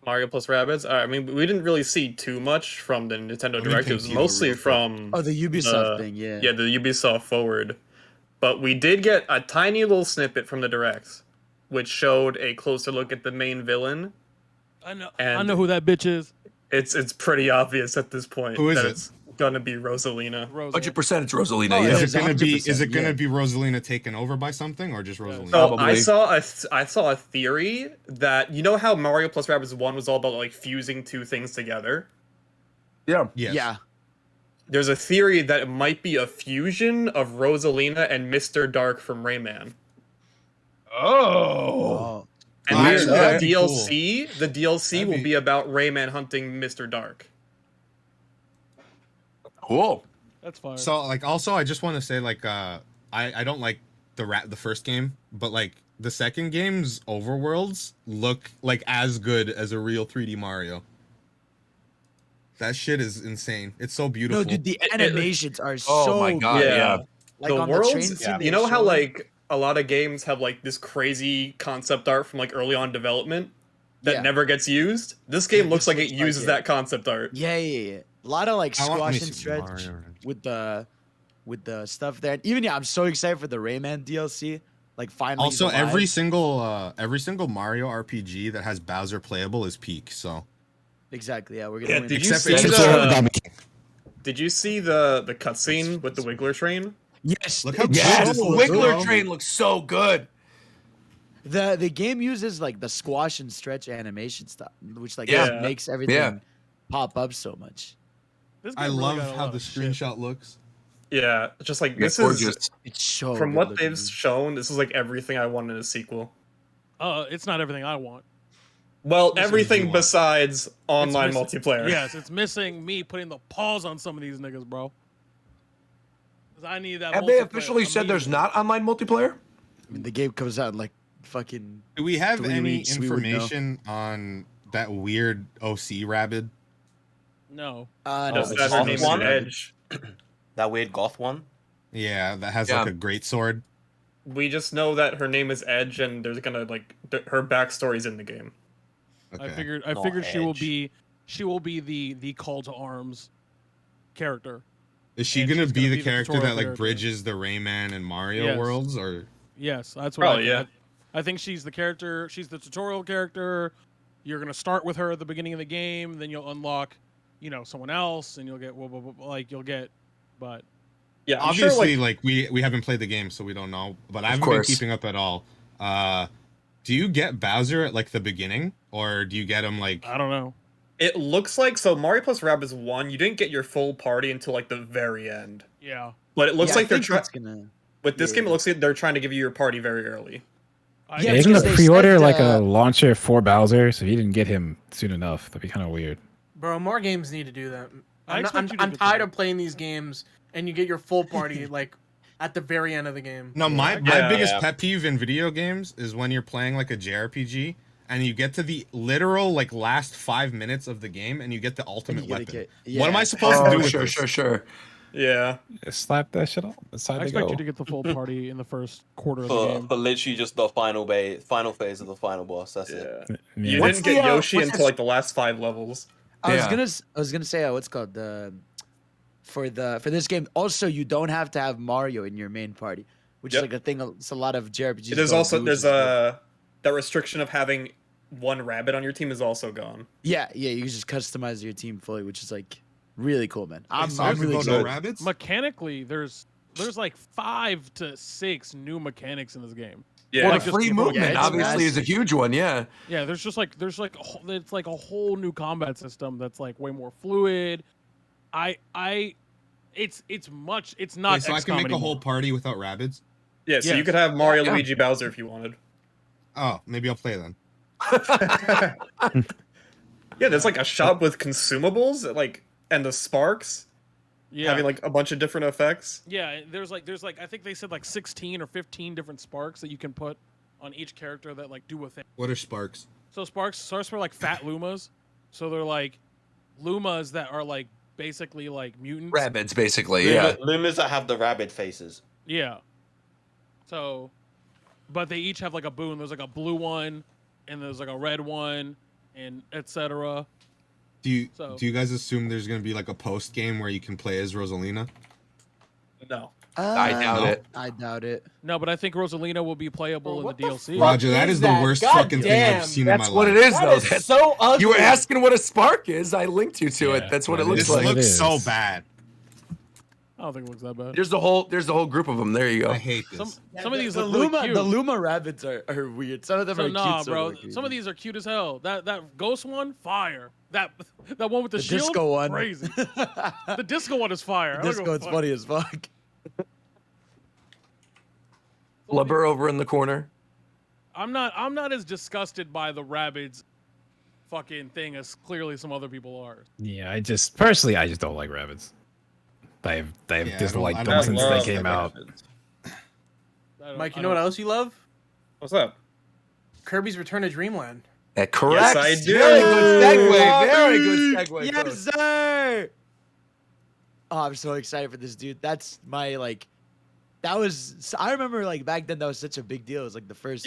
Mario plus Rabbids. I mean, we didn't really see too much from the Nintendo Direct. It was mostly from the Ubisoft thing. Yeah, the Ubisoft Forward. But we did get a tiny little snippet from the Direct, which showed a closer look at the main villain. I know who that bitch is. It's pretty obvious at this point. Who is that it? It's gonna be Rosalina. 100% it's Rosalina. Oh, yeah. Is it gonna be Rosalina taken over by something or just Rosalina? So I saw a theory that, you know how Mario plus Rabbids 1 was all about like fusing two things together? Yeah. Yes. Yeah. There's a theory that it might be a fusion of Rosalina and Mr. Dark from Rayman. Oh. And the DLC will be about Rayman hunting Mr. Dark. Cool. That's fine. So like also I just want to say like I don't like the first game, but like the second game's overworlds look like as good as a real 3D Mario. That shit is insane. It's so beautiful. No, dude, the animations are so Oh my god, yeah. Like the on worlds, the train scene, you know how like a lot of games have like this crazy concept art from like early on development? that never gets used. This game looks like it uses that concept art. Yeah. A lot of like I want squash me and some stretch Mario. with the stuff there. And even I'm so excited for the Rayman DLC. Like finally. Also, every single Mario RPG that has Bowser playable is peak. So exactly, yeah, we're gonna win. Did you see Did you see the cutscene with the Wiggler train? Yes, look how Yes, good Wiggler train looks so good. The game uses like the squash and stretch animation stuff, which like makes everything pop up so much. I love how the screenshot looks. Yeah, just like this is it's so from what they've shown, this is like everything I want in a sequel. It's not everything I want. Well, everything besides online multiplayer. Yes, it's missing me putting the pause on some of these niggas, bro. 'Cause I need that. Have they officially said there's not online multiplayer? I mean, the game comes out in like fucking. Do we have 3 any weeks, we would know. information on that weird OC rabbit? No. Oh, That's her name's Edge. That weird goth one? Yeah, that has like a great sword. We just know that her name is Edge, and there's gonna like her backstory's in the game. Okay. I figured she will be the call to arms character. Is she gonna be the character that like bridges the Rayman and Mario worlds, or? Yes, that's what. I think she's the character. She's the tutorial character. You're gonna start with her at the beginning of the game, then you'll unlock, someone else, and you'll get but. Yeah, obviously, like we haven't played the game, so we don't know. But I haven't been keeping up at all. Do you get Bowser at like the beginning, or do you get him like? I don't know. It looks like Mario plus Rabbids 1. You didn't get your full party until like the very end. Yeah. But it looks like they're trying. With this game, it looks like they're trying to give you your party very early. Yeah, isn't the pre-order like a launcher for Bowser? So if you didn't get him soon enough, that'd be kind of weird. Bro, more games need to do that. I'm tired of playing these games and you get your full party like at the very end of the game. No, my biggest pet peeve in video games is when you're playing like a JRPG and you get to the literal like last 5 minutes of the game and you get the ultimate weapon. What am I supposed to do with this? Sure. Yeah. Slap that shit off. I expect you to get the full party in the first quarter of the game. But literally just the final phase of the final boss. That's it. You didn't get Yoshi until like the last 5 levels. I was gonna say what's called for this game. Also, you don't have to have Mario in your main party, which is like a thing. It's a lot of JRPGs. It is also there's that restriction of having one rabbit on your team is also gone. Yeah, you can just customize your team fully, which is like really cool, man. I'm really excited. Rabbits? Mechanically, there's like 5 to 6 new mechanics in this game. Yeah, well, the free movement obviously is a huge one. Yeah. Yeah, there's it's like a whole new combat system that's like way more fluid. It's not. Wait, so I can make a whole party without rabbits? Yeah, so you could have Mario, Luigi, Bowser if you wanted. Oh, maybe I'll play then. Yeah, there's like a shop with consumables, and the sparks. Yeah. Having like a bunch of different effects. Yeah, there's like I think they said like 16 or 15 different sparks that you can put on each character that like do a thing. What are sparks? So sparks are like fat lumas. So they're like lumas that are like basically like mutants. Rabbids, basically, yeah. Lumas that have the rabbit faces. Yeah. So, but they each have like a boon. There's like a blue one, and there's like a red one, and etc. Do you guys assume there's gonna be like a post game where you can play as Rosalina? No. I doubt it. I doubt it. No, but I think Rosalina will be playable in the DLC. Roger, that is the worst fucking thing I've seen in my life. That's what it is, though. That is so ugly. You were asking what a spark is. I linked you to it. That's what it looks like. This looks so bad. I don't think it looks that bad. There's the whole group of them. There you go. I hate this. Some of these the look really Luma cute. the Luma rabbits are weird. Some of them are cute. Bro. Some of these are cute as hell. That ghost one, fire. That one with the shield, disco one, crazy. The disco one is fire. The disco one's funny as fuck. Blubber over in the corner. I'm not as disgusted by the rabbits fucking thing as clearly some other people are. Yeah, I just don't like rabbits. They've disliked them since they came out. Mike, you know what else you love? What's up? Kirby's Return to Dreamland. Correct. Yes, I do. Very good segue. Very good segue. Yes, Ghost. sir. Oh, I'm so excited for this, dude. That's my I remember back then that was such a big deal. It was like the first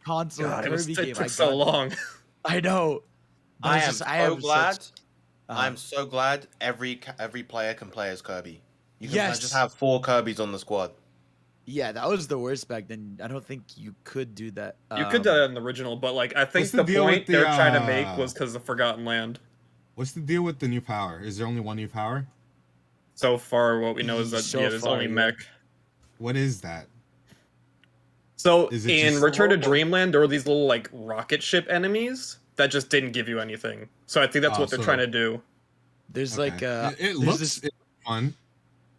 console Kirby game. It took so long. I know. But I it's am just- so have glad. such- I'm so glad every player can play as Kirby. You can Yes. just have 4 Kirbys on the squad. Yeah, that was the worst back then. I don't think you could do that. You could do that in the original, but like I think What's the the deal with point the, they're trying to make was because of Forgotten Land. What's the deal with the new power? Is there only one new power? So far, what we know is that So there's far, only yeah. mech. What is that? So Is it in just- Return to Dreamland, there were these little like rocket ship enemies that just didn't give you anything. So I think that's Oh, what they're so- trying to do. There's Okay. like it there's looks this, it's fun.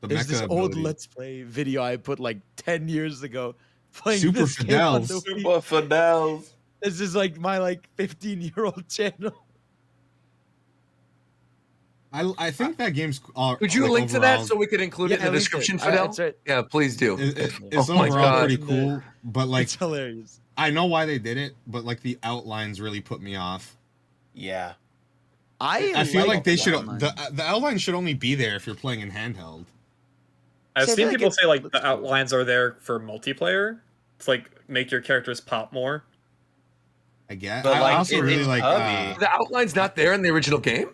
The there's this mecha old ability. Let's Play video I put like 10 years ago playing Super this game on Fidels. the Wii. Super Fidels. This is like my 15-year-old channel. I think that game's. Could you like, link to that overall- so we could include it in the link it. description, That's Fidel? right. Yeah, please do. It's Oh my overall God. pretty cool, but like It's hilarious. I know why they did it, but like the outlines really put me off. Yeah. I feel like they should. outline. The outline should only be there if you're playing in handheld. I've See, I seen feel like people it say like looks the cool. outlines are there for multiplayer. It's like make your characters pop more. I guess. But, I like, also it- really it's like. Kirby. The outline's not there in the original game?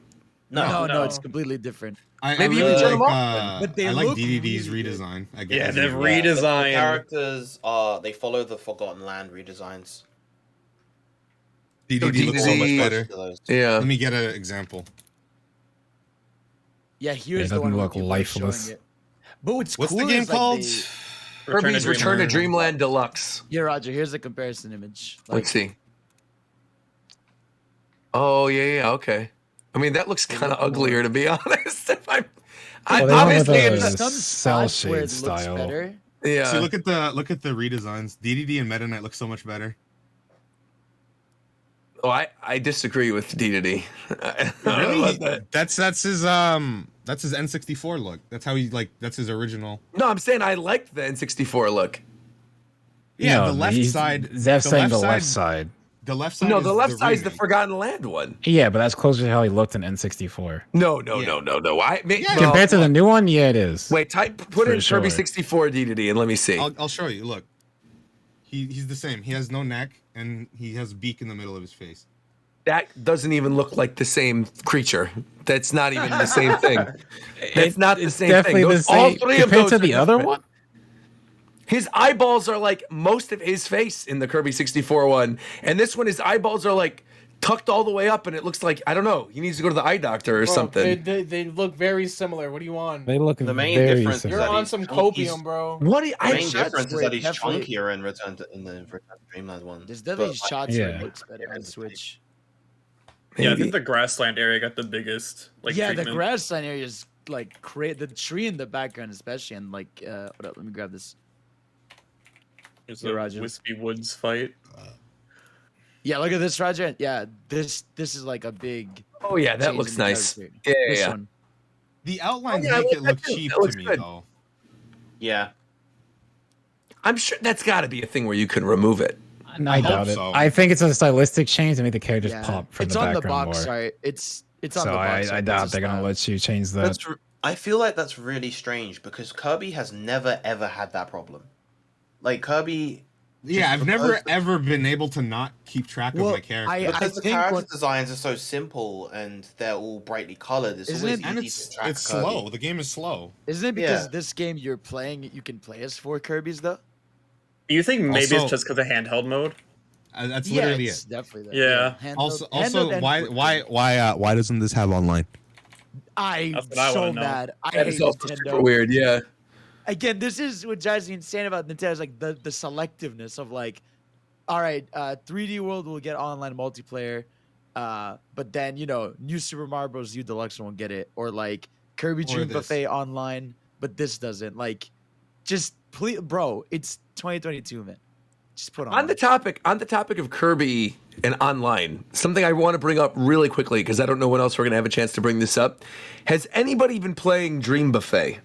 No, No. it's completely different. Maybe you really can turn them like, off But they I like look DDD's really good. redesign. I guess. Yeah, as they've usual. Yeah, the Redesign. characters are they follow the Forgotten Land redesigns. DDD looks so much DDD better. Yeah. Let me get an example. Yeah, here's It the one doesn't where look people are showing lifeless. it. But what's What's cool the game is, like, called? Kirby's Return to Dreamland Deluxe. Yeah, Roger. Here's the comparison image. Let's see. Oh, yeah, okay. I mean, that looks kind of uglier, to be honest. Well, they went with obviously, a it's some cell spots where shade it looks style. better. yeah. See, look at the redesigns. DDD and Meta Knight look so much better. Oh, I disagree with DDD. Really? That's his N64 look. That's how he that's his original. No, I'm saying I liked the N64 look. Yeah, No, the left he's- side. Zev's saying the left side. The left side. No, is the left side is the remake. Forgotten Land one. Yeah, but that's closer to how he looked in N64. No. Compared to the new one, yeah, it is. Wait, put in For Kirby sure. 64 DDD and let me see. I'll show you. Look, he's the same. He has no neck and he has a beak in the middle of his face. That doesn't even look like the same creature. That's not even the same thing. That's not the It's same definitely thing. the Those, all same three of compared those to are the other different. one. His eyeballs are like most of his face in the Kirby 64 one, and this one his eyeballs are like tucked all the way up, and it looks like I don't know. He needs to go to the eye doctor or Bro, something. They look very similar. What do you want? They look The main very difference is You're that similar. on he's some chunky. copium, bro. What? The I main shots difference is where that it he's definitely- chunkier in Return to Dreamland one. There's definitely But, shots where Yeah. it looks better on Switch. Yeah, I Maybe. think the grassland area got the biggest Yeah, treatment. the grassland area is like great. The tree in the background, especially, and hold up, let me grab this. There's Yeah, a Roger. Wispy Woods fight. Yeah, look at this, Roger. Yeah, this is like a big. Oh yeah, that change looks in the nice. character. Yeah, This yeah. one. The outlines Oh, yeah, I make like it that look too. cheap That looks to me, good. though. Yeah. I'm sure that's got to be a thing where you can remove it. I hope doubt it. so. I think it's a stylistic change to make the characters Yeah. pop from It's the on the background box more. art. It's on So the box I art. doubt It's they're gonna style. let you change that. That's I feel like that's really strange because Kirby has never ever had that problem. Like Kirby Yeah, I've never ever been able to not keep track of Well, my character. because the think character what- designs are so simple and they're all brightly colored. It's Isn't always it- and easy it's to track Kirby. slow. The game is slow. Isn't it because Yeah. this game you're playing, you can play as 4 Kirby's though? Do you think maybe Also- it's just because of handheld mode? That's Yeah, literally it's it. definitely that. Yeah. Handheld- Also, handheld and why quick. why doesn't this have online? I'm That's what I so wanna know. mad. I That hate is also Nintendo. super weird. Yeah. Again, this is what drives me insane about Nintendo is like the selectiveness of like, all right, 3D World will get online multiplayer, but then New Super Mario Bros. U Deluxe won't get it, or like Kirby Or Dream this. Buffet online, but this doesn't. Like, just please, bro, it's 2022, man. Just put On the topic of Kirby and online, something I want to bring up really quickly because I don't know when else we're gonna have a chance to bring this up. Has anybody been playing Dream Buffet?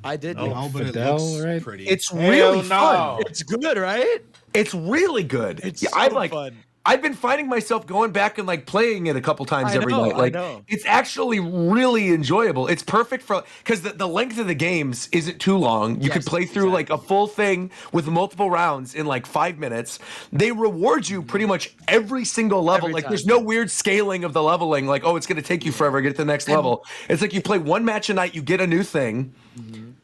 I did. No, yeah. but it Fidel, looks right? pretty. It's really fun. It's good, right? It's really good. It's yeah, so I'm like, fun. I've been finding myself going back and like playing it a couple times every night. Like it's actually really enjoyable. It's perfect for because the length of the games isn't too long. You could play through like a full thing with multiple rounds in like 5 minutes. They reward you pretty much every single level. Like there's no weird scaling of the leveling. Like it's going to take you forever to get to the next level. It's like you play one match a night, you get a new thing.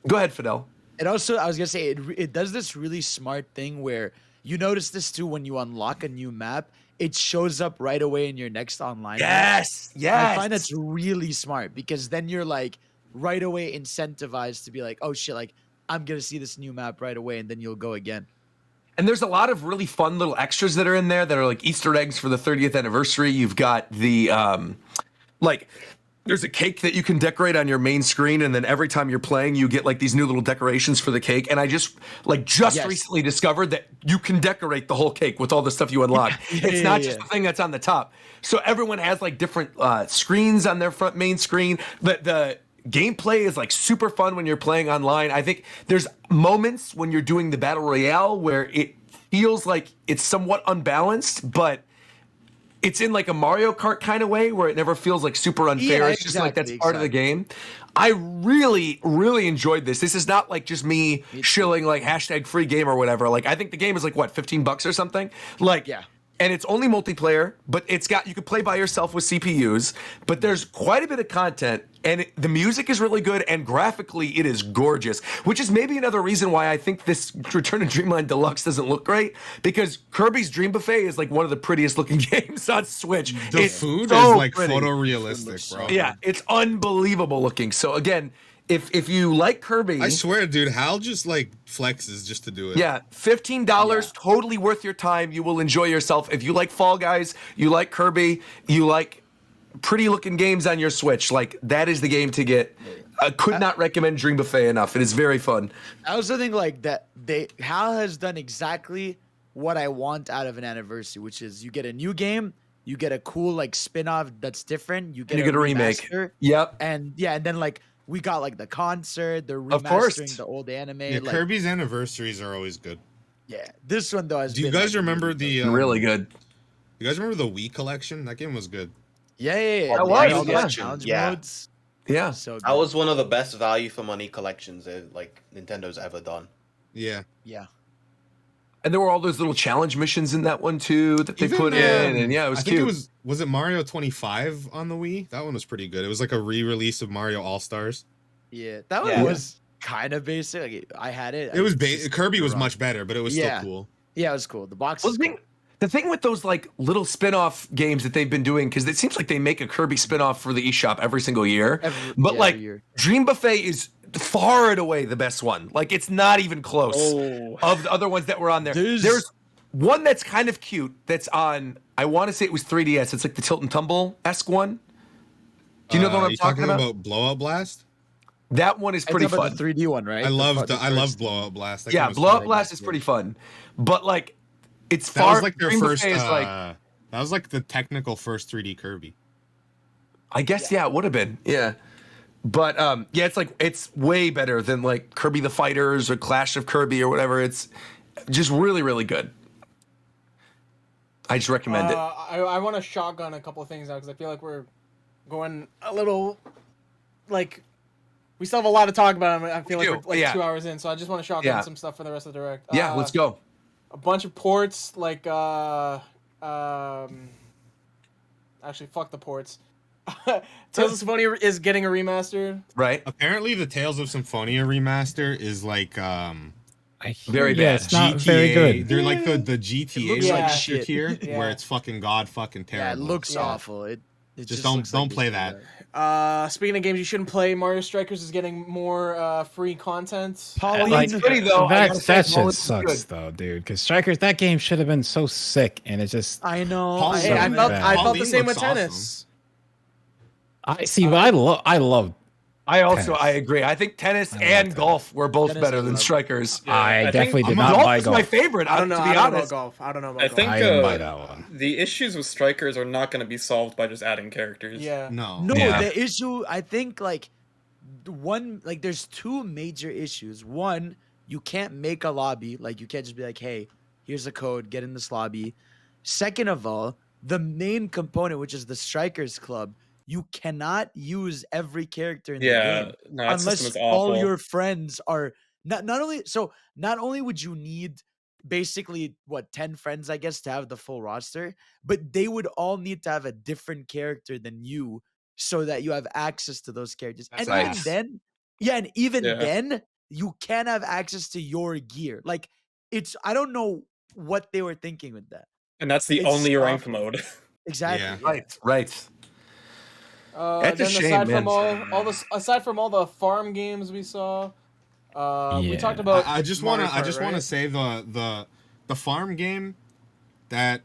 Go ahead, Fidel. And also, I was gonna say it does this really smart thing where you notice this too when you unlock a new map. It shows up right away in your next online. Yes, map. I find that's really smart because then you're like right away incentivized to be like, oh shit, like I'm gonna see this new map right away, and then you'll go again. And there's a lot of really fun little extras that are in there that are like Easter eggs for the 30th anniversary. You've got the there's a cake that you can decorate on your main screen, and then every time you're playing, you get like these new little decorations for the cake. And I just recently discovered that you can decorate the whole cake with all the stuff you unlock. It's not just the thing that's on the top. So everyone has like different screens on their front main screen. The gameplay is like super fun when you're playing online. I think there's moments when you're doing the battle royale where it feels like it's somewhat unbalanced, but it's in like a Mario Kart kind of way where it never feels like super unfair. Yeah, it's just like that's part of the game. I really, really enjoyed this. This is not like just me shilling like #free game or whatever. Like I think the game is like what, $15 or something? Like and it's only multiplayer, but it's got you can play by yourself with CPUs, but there's quite a bit of content, and the music is really good, and graphically it is gorgeous, which is maybe another reason why I think this Return to Dreamland Deluxe doesn't look great, because Kirby's Dream Buffet is like one of the prettiest looking games on Switch. The food is like photorealistic, bro. Yeah, it's unbelievable looking. So again, if you like Kirby, I swear, dude, Hal just like flexes just to do it. Yeah, $15, totally worth your time. You will enjoy yourself. If you like Fall Guys, you like Kirby, you like pretty looking games on your Switch, like that is the game to get. I could not recommend Dream Buffet enough. It is very fun. I also think like that Hal has done exactly what I want out of an anniversary, which is you get a new game, you get a cool like spin-off that's different, you get a remake. Yep. And then like we got like the concert, the remastering the old anime. Yeah, like, Kirby's anniversaries are always good. Yeah, this one though has Do you been, guys remember the really good? You guys remember the Wii Collection? That game was good. Yeah. That was all the challenge yeah. modes. Yeah, so that was one of the best value for money collections like Nintendo's ever done. Yeah. And there were all those little challenge missions in that one too that they put in, and yeah, it was cute. Think was it Mario 25 on the Wii? That one was pretty good. It was like a re-release of Mario All Stars. Yeah, that one was kind of basic. Like, I had it. It was Kirby was much better, but it was still cool. Yeah, it was cool. The box. Was cool. The thing with those like little spin-off games that they've been doing, because it seems like they make a Kirby spin-off for the eShop every single year. Every year. Dream Buffet is far and away the best one. Like it's not even close of the other ones that were on there. There's one that's kind of cute that's on, I want to say it was 3DS. It's like the Tilt and Tumble-esque one. Do you know the one I'm talking about? Blow Up Blast? That one is pretty fun. The 3D one, right? I love Blow Up Blast. Yeah, Blow Up Blast is pretty fun. But like it's far. That was like their first. That was like the technical first 3D Kirby. I guess it would have been. Yeah, but it's like it's way better than like Kirby the Fighters or Clash of Kirby or whatever. It's just really, really good. I just recommend it. I want to shotgun a couple of things now because I feel like we're going a little like we still have a lot to talk about. I feel like we're like 2 hours in, so I just want to shotgun some stuff for the rest of the direct. Yeah, let's go. A bunch of ports, like actually fuck the ports. Tales of Symphonia is getting a remaster. Right. Apparently the Tales of Symphonia remaster is like very bad. It's not very good. They're like the GTA like shit here, where it's fucking fucking terrible. Yeah, it looks awful. It just don't play that. Speaking of games you shouldn't play, Mario Strikers is getting more free content. It's pretty though. That shit sucks though, dude. Because Strikers, that game should have been so sick, and it just. I know. I felt the same with tennis. I see. But I love. I agree. I think tennis and golf were both better than Strikers. I definitely did not buy golf. My favorite. I don't know. To be honest, golf. I don't know about I golf. think I didn't buy that one. The issues with Strikers are not going to be solved by just adding characters. Yeah. No. The issue, I think, there's two major issues. One, you can't make a lobby. Like, you can't just be like, hey, here's a code, get in this lobby. Second of all, the main component, which is the Strikers Club, you cannot use every character in the game no, that system unless is all awful. your friends are not only would you need basically 10 friends, I guess, to have the full roster, but they would all need to have a different character than you so that you have access to those characters. That's and nice. even then, you can have access to your gear. Like I don't know what they were thinking with that. And that's the It's only ranked awful. mode. Exactly. Yeah. Right. That's a then shame, aside man. from aside from all the farm games we saw, we Yeah. talked about. I just Mario want to Kart, right? say the farm game that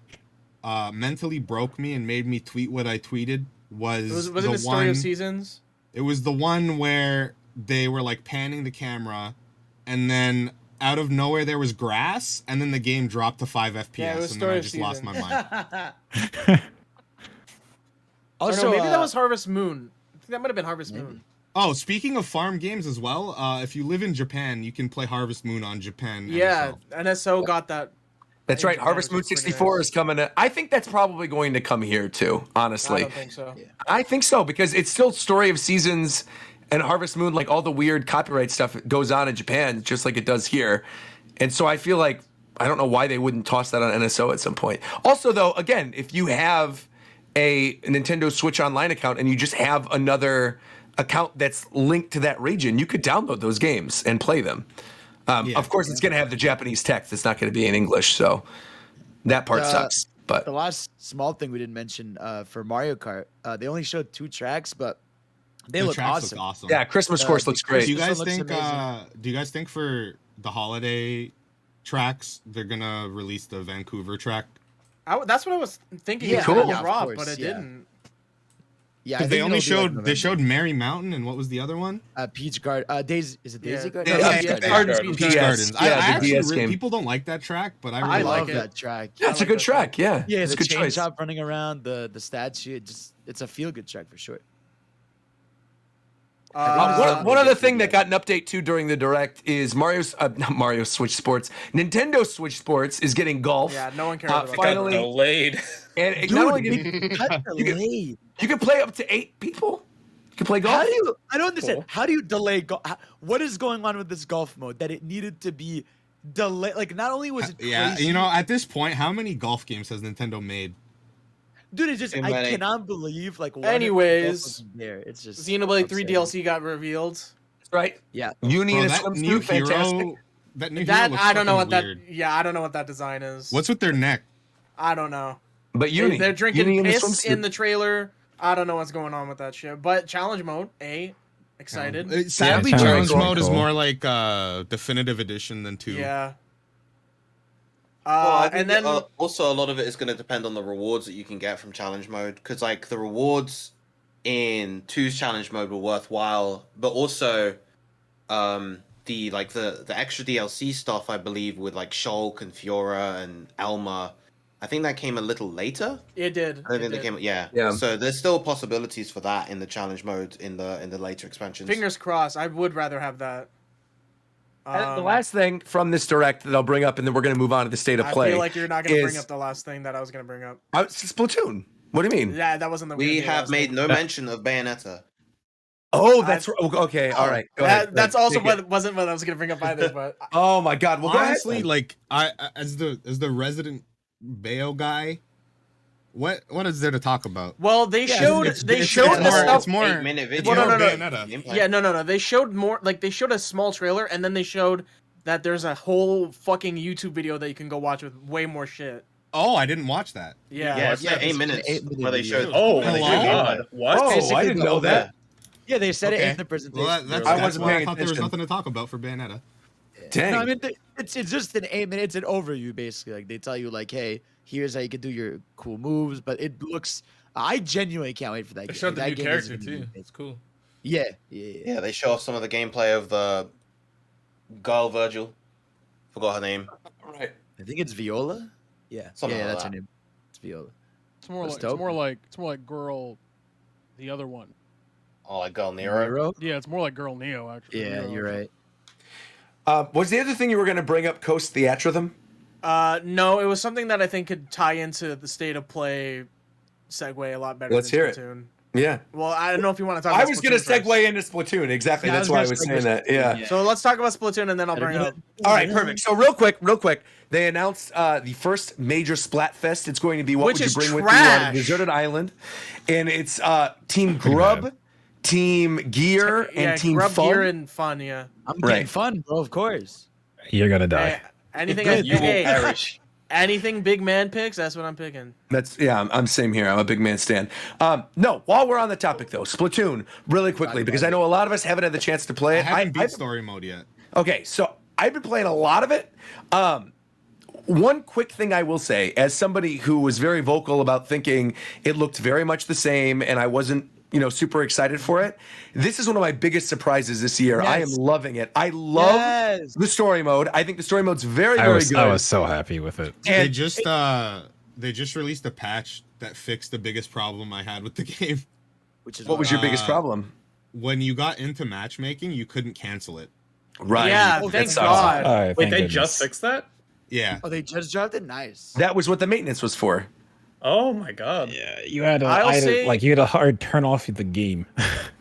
mentally broke me and made me tweet what I tweeted was Was it the Story of Seasons? It was the one where they were like panning the camera, and then out of nowhere there was grass, and then the game dropped to 5 FPS, Yeah, it was and then Story I of just lost my Seasons. mind. Also, Or no, maybe that was Harvest Moon. I think that might have been Harvest Moon. Oh, speaking of farm games as well, if you live in Japan, you can play Harvest Moon on Japan. Yeah, NSO. NSO got that. That's right. Harvest Moon 64 is coming. I think that's probably going to come here too. Honestly, I don't think so. I think so because it's still Story of Seasons and Harvest Moon. Like all the weird copyright stuff goes on in Japan, just like it does here. And so I feel like I don't know why they wouldn't toss that on NSO at some point. Also, though, again, if you have a Nintendo Switch Online account and you just have another account that's linked to that region, you could download those games and play them. Of course, it's going to have the Japanese text. It's not going to be in English, so that part sucks. But the last small thing we didn't mention for Mario Kart, they only showed 2 tracks, but they look tracks awesome. Yeah, Christmas Course looks great. Do you guys This one think? looks amazing. Do you guys think for the holiday tracks they're gonna release the Vancouver track? That's what I was thinking. Yeah, It cool. would Of drop, course, but it yeah. didn't. Yeah, I Because they think only it'll be like showed November. Merry Mountain, and what was the other one? Peach Garden. Is it Daisy Yeah. Garden? Yeah, No, yeah, Peach yeah, Garden. Gardens, Peach Peach Gardens. I Yeah, the actually DS game. people don't like that track, but I I really like love it. that track. yeah, it's a good track. Yeah, Yeah, it's the a good chain choice. shop running around, the statue. It's a feel good track for sure. One other thing that got an update too during the direct is not Mario Switch Sports. Nintendo Switch Sports is getting golf. Yeah, no one cares about finally, Delayed. and it Dude, not only it got delayed. you can play up to 8 people. You can play golf. How do you? I don't understand. Cool. How do you delay? What is going on with this golf mode that it needed to be delayed? Like, not only was it Yeah, crazy, you know, at this point, how many golf games has Nintendo made? dude, it's just Too I many. cannot believe like. what Anyways, golf was there. It's just Xenoblade 3 upsetting. DLC got revealed. right? Yeah. Uni Bro, and a that new swimsuit, fantastic. hero, that new hero That looks I don't know fucking what weird. that. Yeah, I don't know what that design is. What's with their neck? I don't know. But Uni, They're drinking Uni in the piss swimsuit. in the trailer. I don't know what's going on with that shit. But challenge mode, excited. Sadly, Yeah, challenge cool. mode is Cool. more like definitive edition than 2. Yeah. Well, I think And then also a lot of it is going to depend on the rewards that you can get from challenge mode, because like the rewards in 2's challenge mode were worthwhile, but also the extra DLC stuff, I believe, with like Shulk and Fiora and Elma, I think that came a little later. it did. I don't It think they did. came. Yeah. Yeah. So there's still possibilities for that in the challenge mode in the later expansions. Fingers crossed. I would rather have that. And the last thing from this direct that I'll bring up, and then we're going to move on to the state of I play. feel like you're not going to bring is- up the last thing that I was going to bring up. It's Splatoon. What do you mean? Yeah, that wasn't the. We gonna be the have last made thing. no mention of Bayonetta. Oh, that's okay. All right. Go ahead. That's also Take it. what wasn't what I was going to bring up either. But Oh my God. Well, go ahead. Honestly, like I as the resident Bayo guy, what is there to talk about? well, they showed it's the more, stuff. It's more 8-minute it's video. Well, more no. Bayonetta. Gameplay. Yeah, no. They showed more. Like they showed a small trailer, and then they showed that there's a whole fucking YouTube video that you can go watch with way more shit. Oh, I didn't watch that. Yeah. It's like 8 minutes 8-minute where they video. showed. Oh where they my showed god. What? Oh, Basically I didn't the know whole- that. Yeah, they said it Okay. in the presentation. Well, that's I wasn't why paying I thought there was attention. nothing to talk about for Bayonetta. Dang. No, I mean it's just an 8 minutes, an overview basically. Like they tell you like, hey, here's how you can do your cool moves, but it looks. I genuinely can't wait for that. They game. showed the That new game is character gonna be too. amazing. It's cool. Yeah. Yeah, they show off some of the gameplay of the girl Virgil. Forgot her name. Right. I think it's Viola. Yeah, Something yeah, like that's her that. name. It's Viola. It's more That's like dope. it's more like girl, the other one. Oh, like girl Nero. Nero? Yeah, it's more like girl Neo actually. Yeah, Nero. you're right. Was the other thing you were going to bring up Coast Theatrhythm? No, it was something that I think could tie into the state of play segue a lot better. Let's than hear Splatoon. it. Yeah. Well, I don't know if you want to talk. I about was going to Splatoon segue first. into Splatoon. Exactly. Yeah, That's why I was saying that. Yeah. So let's talk about Splatoon, and then I'll bring up. All right, perfect. So real quick, they announced the first major Splatfest. It's going to be what Which would you is bring with you on a trash. deserted island, and it's Team Grub, Team Gear, Yeah, and Team Grub, Fun. Gear, and Fun. Yeah. I'm getting fun, bro. Of course. You're gonna die. Hey, anything You will perish. anything big man picks, that's what I'm picking. I'm same here. I'm a big man stan. No, while we're on the topic though, Splatoon, really quickly because I know a lot of us haven't had the chance to play I it. haven't beat story mode yet. Okay, so I've been playing a lot of it. One quick thing I will say, as somebody who was very vocal about thinking it looked very much the same, and I wasn't, super excited for it. This is one of my biggest surprises this year. I am loving it. I love the story mode. I think the story mode's very good. I was so happy with it. And they just released a patch that fixed the biggest problem I had with the game. Which is what was your biggest problem? When you got into matchmaking, you couldn't cancel it. Right. Yeah, thank God. Right, Wait, thank they goodness. just fixed that? Yeah. Oh, they just dropped it. Nice. That was what the maintenance was for. Oh my God. Yeah, you had I'll to say- you had a hard turn off the game.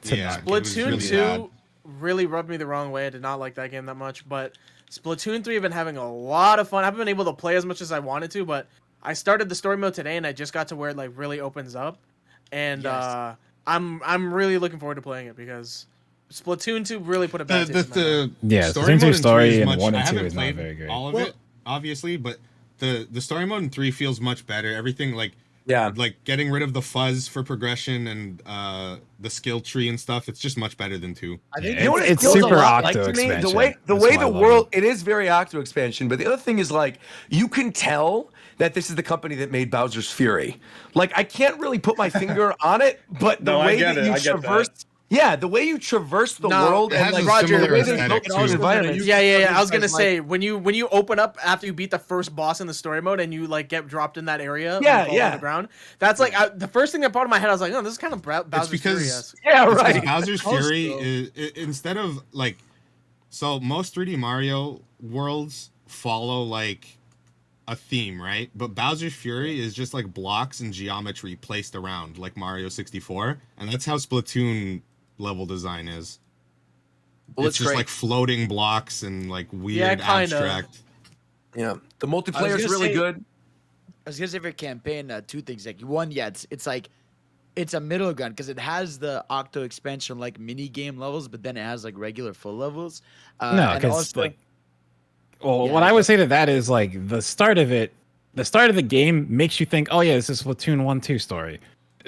Yeah. it was Splatoon really 2 bad. really rubbed me the wrong way. I did not like that game that much, but Splatoon 3 I've been having a lot of fun. I haven't been able to play as much as I wanted to, but I started the story mode today and I just got to where it like really opens up. And I'm really looking forward to playing it because Splatoon 2 really put a bad taste in my mouth. Yeah, story Splatoon 2 mode in story 3 is and much, 1 I and 2 haven't is not played very great. all of it, obviously, but the story mode in 3 feels much better. Everything like getting rid of the fuzz for progression and the skill tree and stuff. It's just much better than 2. I think It's feels a super lot Octo to me, expansion. The way That's why I the love world it is very Octo expansion, but the other thing is like you can tell that this is the company that made Bowser's Fury. Like I can't really put my finger on it, but the No, I way get that it. you I get traverse that. Yeah, the way you traverse the world it and has like a Roger, the similar way they aesthetic, built all these too. environments. Yeah. I was gonna say when you open up after you beat the first boss in the story mode and you like get dropped in that area, when you fall on the ground. That's like the first thing that popped in my head. I was like, oh, this is kind of Bowser's Fury-esque. Bowser's Fury is instead of like, so most 3D Mario worlds follow like a theme, right? But Bowser's Fury is just like blocks and geometry placed around like Mario 64, and that's how Splatoon level design is. Well, it's just like floating blocks and like weird abstract. Yeah, the multiplayer is really good. I was gonna say for campaign, 2 things. Like one, it's like it's a middle ground because it has the Octo expansion like mini game levels, but then it has like regular full levels. No, and because also- like, what I would say to that is like the start of the game makes you think, oh yeah, this is Splatoon 1-2 story.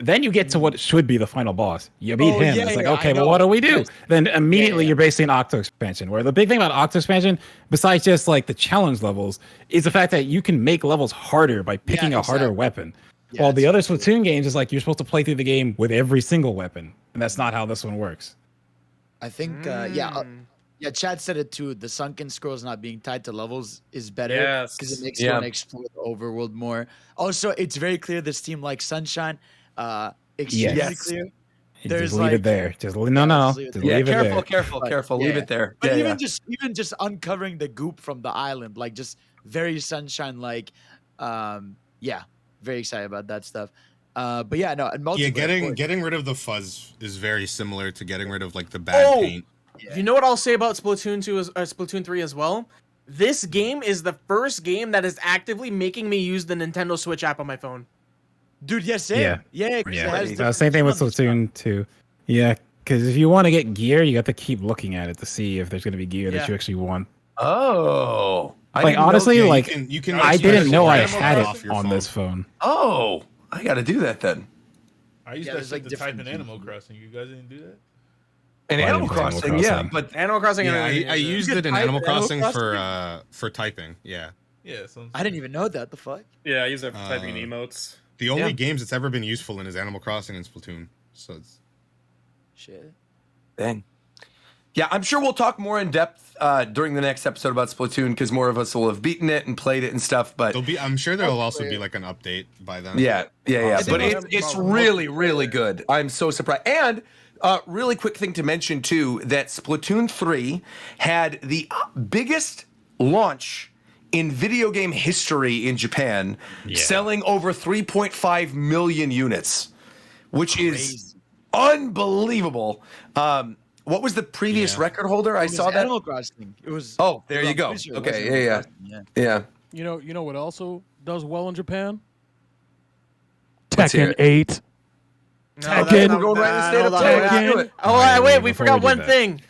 Then you get to what should be the final boss. You beat him. It's like, okay, well, what do we do? Then immediately you're basically an Octo expansion. Where the big thing about Octo expansion, besides just like the challenge levels, is the fact that you can make levels harder by picking a harder weapon. While the other Splatoon games is like you're supposed to play through the game with every single weapon, and that's not how this one works. I think, Chad said it too. The sunken scrolls not being tied to levels is better Yes. because it makes you want to explore the overworld more. Also, it's very clear this team likes Sunshine. Extremely clear. Just leave it there. Just leave it there. Careful. Leave it there. But even just uncovering the goop from the island, like just very Sunshine like. Very excited about that stuff. But yeah, no, and getting rid of the fuzz is very similar to getting rid of like the bad paint. You know what I'll say about Splatoon 2 Splatoon 3 as well? This game is the first game that is actively making me use the Nintendo Switch app on my phone. Dude, yes, same. Yeah. Same thing with Splatoon 2. Yeah, because if you want to get gear, you have to keep looking at it to see if there's going to be gear that you actually want. Oh. Like honestly, I didn't know I had it on this phone. Oh, I got to do that then. I used that shit to type in Animal Crossing. You guys didn't do that? And Animal Crossing, yeah, but Animal Crossing. Yeah, I used it in Animal Crossing for typing. Yeah. Yeah. I didn't even know that. The fuck. Yeah, I use it for typing emotes. The only games it's ever been useful in is Animal Crossing and Splatoon. So it's shit. Dang. Yeah, I'm sure we'll talk more in depth during the next episode about Splatoon because more of us will have beaten it and played it and stuff. But I'm sure there'll also be like an update by then. Yeah. But it's really, really good. I'm so surprised. And really quick thing to mention too that Splatoon 3 had the biggest launch in video game history in Japan, selling over 3.5 million units, which is unbelievable. What was the previous record holder? I saw that. Animal Crossing. It was. Oh, there you go. Okay, yeah. You know what also does well in Japan? Let's hear Tekken it. 8. Tekken. Going right in the state of Tekken. Oh, wait, we forgot one thing.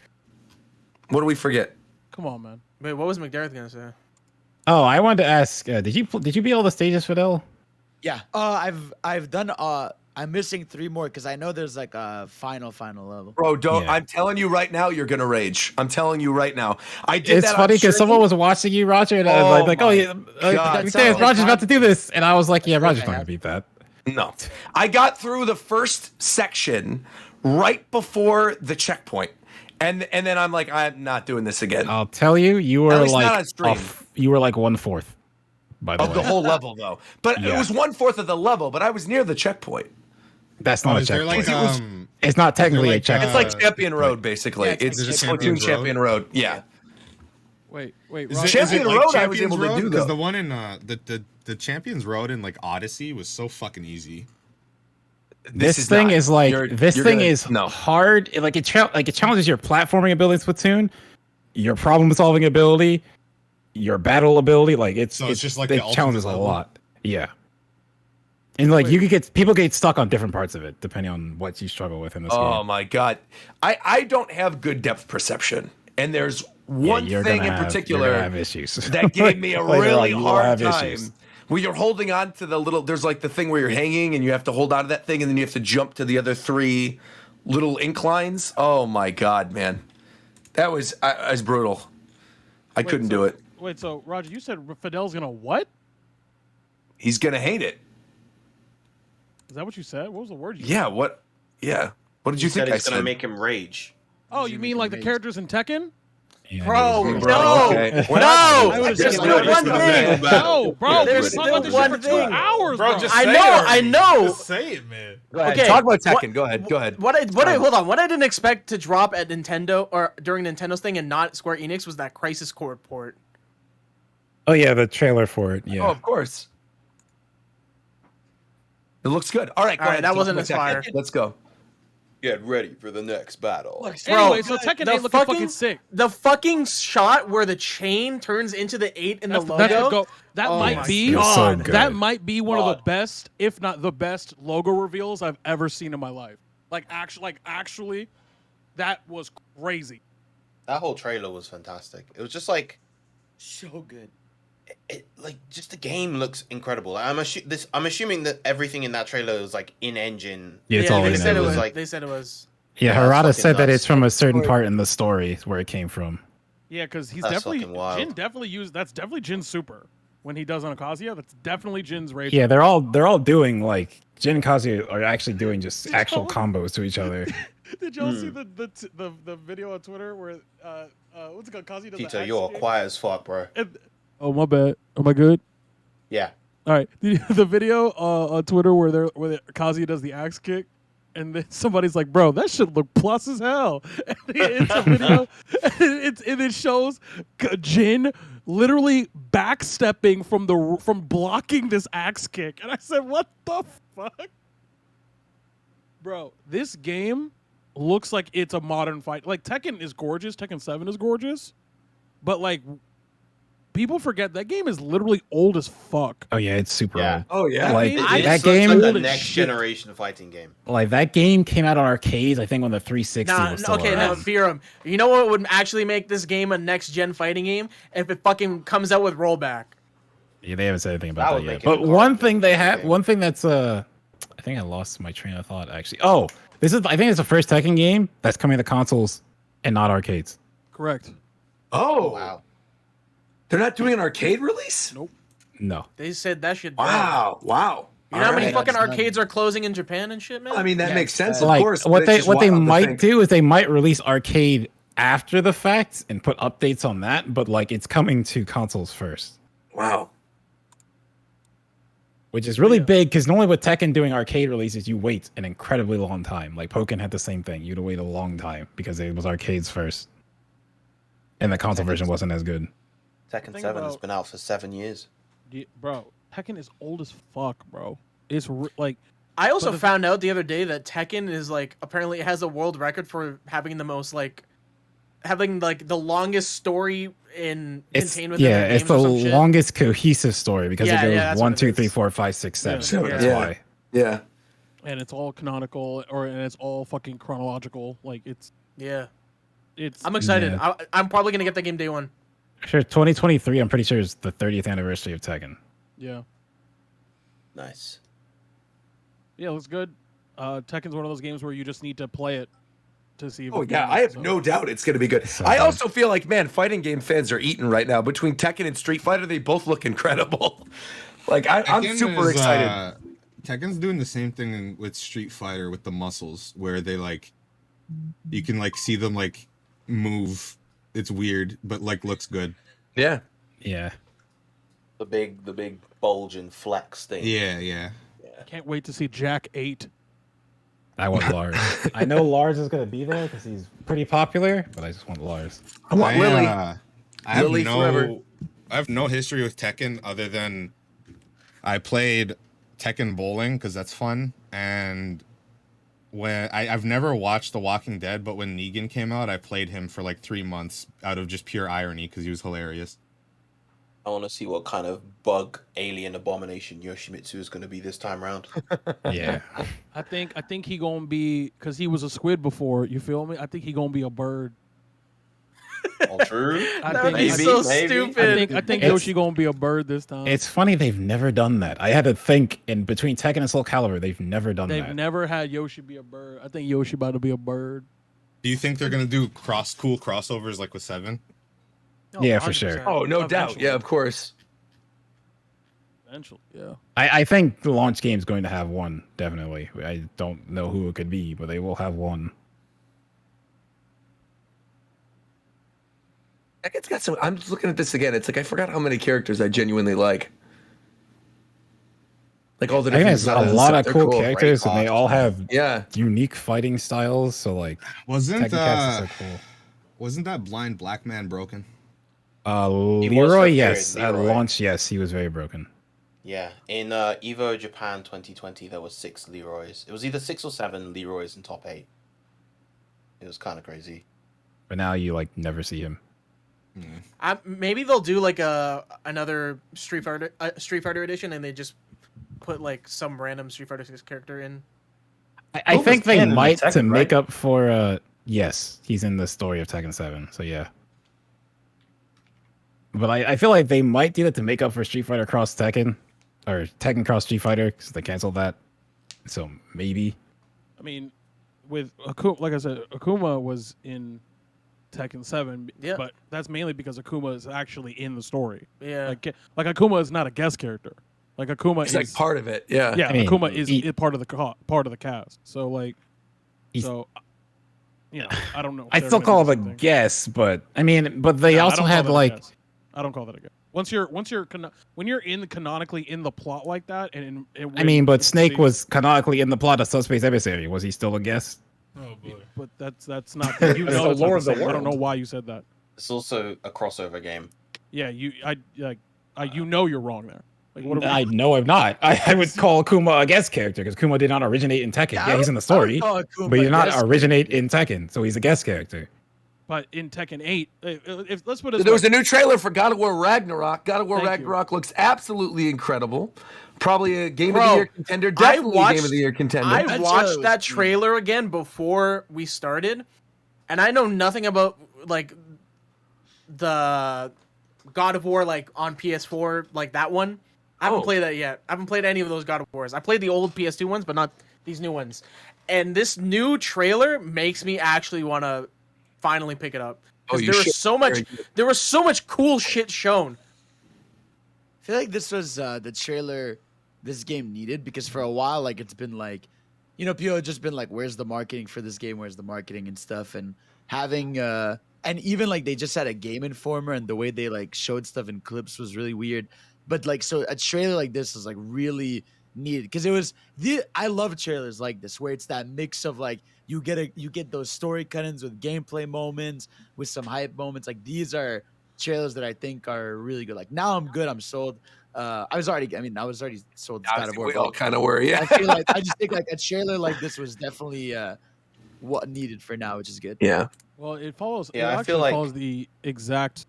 What do we forget? Come on, man. Wait, what was McDareth gonna say? Oh, I wanted to ask, did you beat all the stages, Fidel? Yeah. I've done. I'm missing 3 more because I know there's like a final level. Bro, don't. I'm telling you right now, you're gonna rage. I'm telling you right now. I did It's that funny because stream. someone was watching you, Roger, and I was like, oh yeah, Roger's about to do this, and I was like, yeah, Roger's not gonna beat that. No, I got through the first section right before the checkpoint, and then I'm like, I'm not doing this again. I'll tell you, you At were least not on like stream. you were like 1/4 by the Of way. the whole level, though. But Yeah. it was 1/4 of the level. But I was near the checkpoint. That's not a is there checkpoint. like It's not technically a checkpoint. It's like Champion Road, basically. Yeah, it's it's Splatoon Champions Champion Road. Yeah. Wait, Is Roger. Champion like Road I was able to do, because though. the one in the Champions Road in like Odyssey was so fucking easy. This thing not. is like You're thing gonna- is no. hard. It challenges your platforming ability in Splatoon, your problem solving ability, your battle ability. Like it's just like it the ultimate challenges a level? lot. Yeah. And like people get stuck on different parts of it depending on what you struggle with in this Oh game. my god, I don't have good depth perception, and there's one you're thing gonna in have- particular you're gonna have issues. that gave me a Later on, really you will hard have time. issues. Where you're holding on to the little, there's like the thing where you're hanging and you have to hold on to that thing, and then you have to jump to the other 3 little inclines. Oh my god, man, that was brutal. I couldn't do it. Wait, so Roger, you said Fidel's gonna what? He's gonna hate it. Is that what you said? What was the word you Yeah. said? What? Yeah. What did You you said think I it's gonna said? make him rage. Oh, you mean like the characters in Tekken? Bro, Bro, no, okay. no. I There's just still one thing. No, bro, There's we've been talking about this still shit one for 2 thing. hours, bro. Just I say know, it already. I know. Just say it, man. Go ahead. Okay, Talk about Tekken. what- Go ahead. Go ahead. Hold on. What I didn't expect to drop at Nintendo or during Nintendo's thing and not Square Enix was that Crisis Core port. Oh yeah, the trailer for it. Yeah. Oh, of course. It looks good. All right, go All right, ahead. that Talk wasn't about as fire. Tekken. Let's go. Get ready for the next battle. Anyway, so Tekken the 8 looking fucking sick. The fucking shot where the chain turns into the 8 in the logo. That Oh might my be God. that might be one of the best, if not the best, logo reveals I've ever seen in my life. Actually, that was crazy. That whole trailer was fantastic. It was just like so good. Just the game looks incredible. I'm assuming that everything in that trailer is like in engine. Yeah, it's all they in said it engine. was like they said it was. Yeah, that's Harada fucking said that nuts. it's from a certain part in the story where it came from. Yeah, because he's That's definitely fucking wild. Jin definitely used. That's definitely Jin's super when he does on Akazuya. That's definitely Jin's rage. Yeah, they're all doing like Jin and Kazuya are actually doing just actual combos to each other. Did y'all see the video on Twitter where what's it called? Kazuya does the Tito, axe you're kick? quiet as fuck, bro. Oh my bad. Am I good? Yeah. All right. The video on Twitter where Kazuya does the axe kick, and then somebody's like, "Bro, that shit look plus as hell." And it's a video, and it shows Jin literally backstepping from blocking this axe kick, and I said, "What the fuck, bro? This game looks like it's a modern fight. Like Tekken is gorgeous. Tekken 7 is gorgeous, but like." People forget that game is literally old as fuck. Oh yeah, it's super Yeah. old. Oh yeah. Like It that looks game, like old the as next shit. generation fighting game. like that game came out on arcades. I think when the 360 was still Okay, now around. Firum. You know what would actually make this game a next gen fighting game? If it fucking comes out with rollback. Yeah, they haven't said anything That about would that yet. make it But a one garbage thing they have, game. one thing that's I think I lost my train of thought actually. Oh, I think it's the first Tekken game that's coming to consoles and not arcades. Correct. Oh, Wow. They're not doing an arcade release? Nope. No. They said that shit. Wow. Wow. You know how many Alright. fucking arcades are closing in Japan and shit, man? I mean, that makes sense, of Like course. but what it's they just what they wild to might think. do is they might release arcade after the fact and put updates on that, but like it's coming to consoles first. Wow. Which is really big because normally with Tekken doing arcade releases, you wait an incredibly long time. Like Pokken had the same thing. You'd wait a long time because it was arcades first. And the console version wasn't as good. Tekken thing 7 has about- been out for 7 years. Bro, Tekken is old as fuck, bro. It's like I also found out the other day that Tekken is like apparently it has a world record for having the most like having like the longest story contained within their games it's the or some shit. longest cohesive story because Yeah, it goes that's 1, what it 2, is. 3, 4, 5, 6, 7. Yeah. That's Yeah. why. Yeah. and it's all canonical and it's all fucking chronological. Like it's I'm excited. Yeah. I'm probably gonna get that game day one. Sure, 2023. I'm pretty sure is the 30th anniversary of Tekken. yeah. Nice. Yeah, it looks good. Tekken's one of those games where you just need to play it to see. If Oh it's yeah, good, I have so. no doubt it's going to be good. So I good. also feel like, man, fighting game fans are eating right now. Between Tekken and Street Fighter, they both look incredible. Like I'm Tekken super is, excited. Tekken's doing the same thing with Street Fighter with the muscles, where they like, you can like see them like move. It's weird, but like looks good. Yeah. Yeah. The big bulge and flex thing. Yeah. Can't wait to see Jack 8. I want Lars. I know Lars is gonna be there because he's pretty popular, but I just want Lars. I want Lily. I have Lily forever. I have no history with Tekken other than I played Tekken bowling because that's fun, and when I've never watched The Walking Dead, but when Negan came out, I played him for like 3 months out of just pure irony because he was hilarious. I want to see what kind of bug alien abomination Yoshimitsu is going to be this time around. Yeah. I think he gonna be because he was a squid before. You feel me? I think he gonna be a bird. All true. That would be so stupid. I think It's- Yoshi gonna be a bird this time. It's funny they've never done that. I had to think in between Tekken and Soul Calibur, they've never done They've that. never had Yoshi be a bird. I think Yoshi about to be a bird. Do you think they're gonna do cool crossovers like with 7? Yeah, for sure. Oh, no doubt. Yeah, of course. Eventually, yeah. I think the launch game's going to have one, definitely. I don't know who it could be, but they will have one. Tekken's got some. I'm just looking at this again. It's like I forgot how many characters I genuinely like. Like all the I think different there's a designs and lot stuff. of They're cool cool. characters, and they all have unique fighting styles. So like, Wasn't Tekken Cats is so cool. Wasn't that blind black man broken? Leroy, yes. At launch, yes, he was very broken. Yeah, in Evo Japan 2020, there was 6 Leroys. It was either 6 or 7 Leroys in top 8. It was kind of crazy. But now you like never see him. Maybe they'll do like another Street Fighter edition, and they just put like some random Street Fighter 6 character in. I think they might to Tekken, make right? up for. Yes, he's in the story of Tekken 7. So yeah. But I feel like they might do that to make up for Street Fighter Cross Tekken, or Tekken Cross Street Fighter, because they canceled that. So maybe. I mean, with Akuma, like I said, Akuma was in Tekken 7, Yeah. but that's mainly because Akuma is actually in the story. Yeah. Like Akuma is not a guest character. Like Akuma It's is like part of it. Yeah. Yeah, I mean, Akuma is part of the cast. So like, He's- so you know, I don't know. if I they're still gonna call do it a the same thing. guess, but I mean, but they No, I also don't call had that a like. guess. I don't call that a guess. When you're canonically in the plot like that, I mean, but Snake was canonically in the plot of Subspace Emissary. Was he still a guest? Oh boy. But that's not. You know, the that's not lore the of the same. I don't know world. why you said that. It's also a crossover game. Yeah, you know you're wrong there. Like what? I know I'm not. I would call Kuma a guest character because Kuma did not originate in Tekken. Yeah, he's in the story, I would call Akuma but he did a not guest originate in Tekken, so he's a guest character. But in Tekken 8, if let's put it. There was a new trailer for God of War Ragnarok. God of War Thank you. Ragnarok looks absolutely incredible. Probably a Game of Bro, the Year contender. Definitely a Game of the Year contender. I watched that trailer again before we started, and I know nothing about like the God of War like on PS4, like that one. I haven't played that yet. I haven't played any of those God of Wars. I played the old PS2 ones, but not these new ones. And this new trailer makes me actually want to finally pick it up. Oh, Because you should. there was so much cool shit shown. I feel like this was the trailer this game needed, because for a while, like, it's been like, you know, people have just been like, where's the marketing for this game? Where's the marketing and stuff? And having and even like they just had a Game Informer, and the way they like showed stuff in clips was really weird. But like, so a trailer like this is like really needed, because it was I love trailers like this where it's that mix of like you get those story cut-ins with gameplay moments with some hype moments. Like these are trailers that I think are really good. Like now I'm good. I'm sold. I was already sold. God of War, we all kind of were, yeah. I feel like I just think like a trailer like this was definitely what needed for now, which is good. Yeah. Well, it follows. Yeah, it I actually feel like follows the exact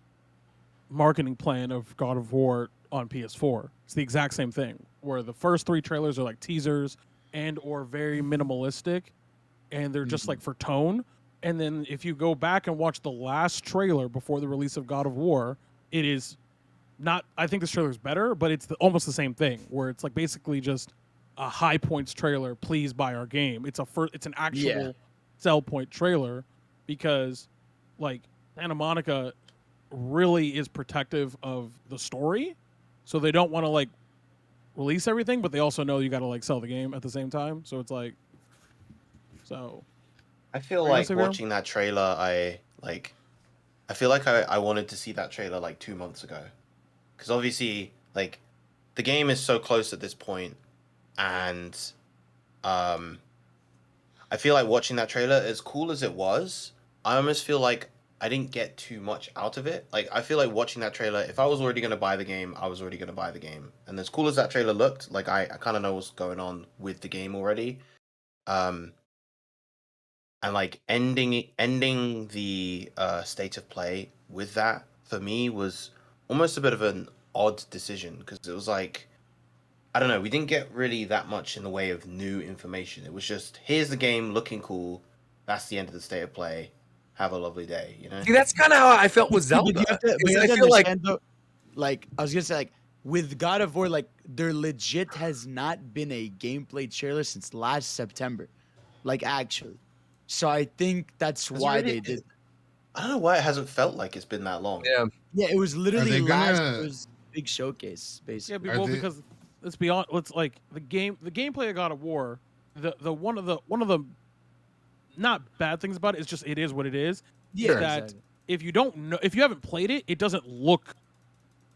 marketing plan of God of War on PS4. It's the exact same thing, where the first 3 trailers are like teasers and or very minimalistic, and they're just like for tone. And then if you go back and watch the last trailer before the release of God of War, it is not. I think this trailer is better, but it's almost the same thing, where it's like basically just a high points trailer. Please buy our game. It's an actual sell point trailer, because like Santa Monica really is protective of the story, so they don't want to like release everything, but they also know you got to like sell the game at the same time. So it's like, so I feel like watching that trailer, I feel like I wanted to see that trailer like 2 months ago, because obviously like the game is so close at this point, and I feel like watching that trailer, as cool as it was, I almost feel like I didn't get too much out of it. Like, I feel like watching that trailer, if I was already going to buy the game, I was already going to buy the game. And as cool as that trailer looked, like, I kind of know what's going on with the game already. And, like, ending the state of play with that, for me, was almost a bit of an odd decision. Because it was like, I don't know, we didn't get really that much in the way of new information. It was just, here's the game looking cool. That's the end of the state of play. Have a lovely day, you know? See, that's kind of how I felt with Zelda. I feel like I was gonna say, like with God of War, like there legit has not been a gameplay trailer since last September, like actually. So I think that's why they did. I don't know why it hasn't felt like it's been that long. Yeah, it was literally it was big showcase basically. Yeah, because let's be honest, the gameplay of God of War, the one of the not bad things about it, it's just it is what it is. Yeah, that exactly. if you don't know, if you haven't played it, it doesn't look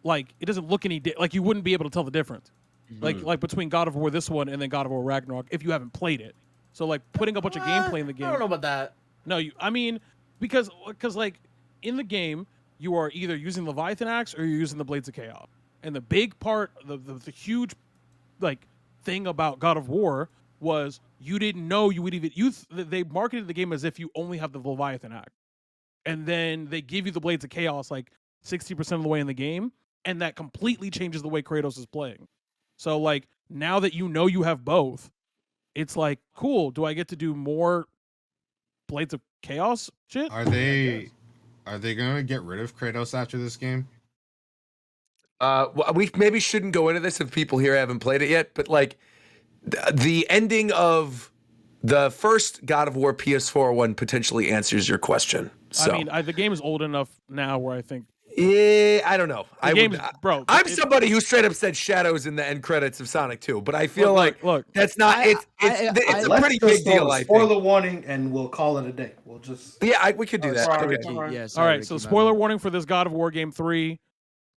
any like you wouldn't be able to tell the difference. Like between God of War this one and then God of War Ragnarok if you haven't played it. So like putting a bunch of gameplay in the game. I don't know about that. No, I mean because like in the game you are either using Leviathan Axe or you're using the Blades of Chaos. And the big part, the huge like thing about God of War was you didn't know you would even they marketed the game as if you only have the Leviathan Axe, and then they give you the Blades of Chaos like 60% of the way in the game, and that completely changes the way Kratos is playing. So like now that you know you have both, it's like cool. Do I get to do more Blades of Chaos shit? Are they gonna get rid of Kratos after this game? Well, we maybe shouldn't go into this if people here haven't played it yet, but like the ending of the first God of War PS4 one potentially answers your question. So. I mean, the game is old enough now where I think. Yeah, I don't know. Bro. I'm somebody who straight up said shadows in the end credits of Sonic 2, but I feel look, that's not. It's a pretty big deal. I think. Spoiler warning, and we'll call it a day. We'll just we could do that. Yeah, all right. So spoiler warning for this God of War game 3,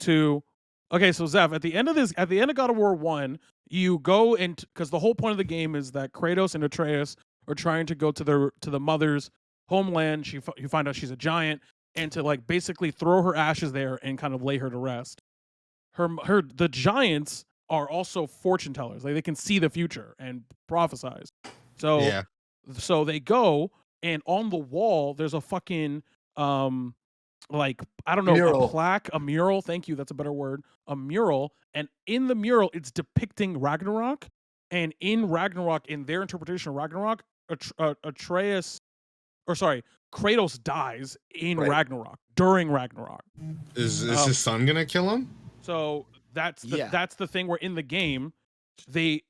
2. Okay, so Zev, at the end of God of War 1, you go and because the whole point of the game is that Kratos and Atreus are trying to go to the mother's homeland. You find out she's a giant, and to like basically throw her ashes there and kind of lay her to rest. The giants are also fortune tellers. Like they can see the future and prophesize. So they go, and on the wall there's a fucking like I don't know, mural. A plaque, a mural. Thank you, that's a better word. A mural, and in the mural, it's depicting Ragnarok. And in Ragnarok, in their interpretation of Ragnarok, Kratos dies in Ragnarok during Ragnarok. Is his son gonna kill him? So that's the thing where in the game, they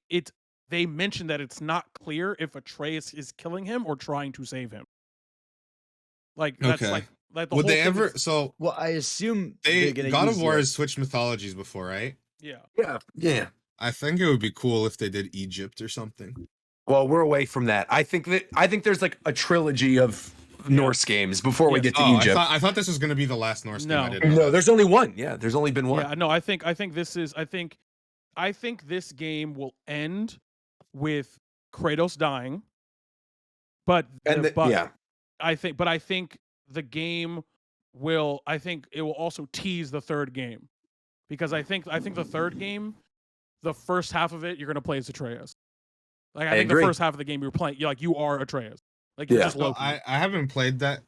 mention that it's not clear if Atreus is killing him or trying to save him. Like that's okay. Like the would whole they ever? So well, I assume God of War has switched mythologies before, right? Yeah. I think it would be cool if they did Egypt or something. Well, we're away from that. I think there's like a trilogy of Norse games before we get to Egypt. I thought this was going to be the last Norse game. No, there's only one. Yeah, there's only been one. Yeah, no, I think this game will end with Kratos dying, but I think the game I think it will also tease the third game, because I think the third game, the first half of it, you're gonna play as Atreus. Like I think agree. the first half of the game you are Atreus. Like you're just Loki. I haven't played that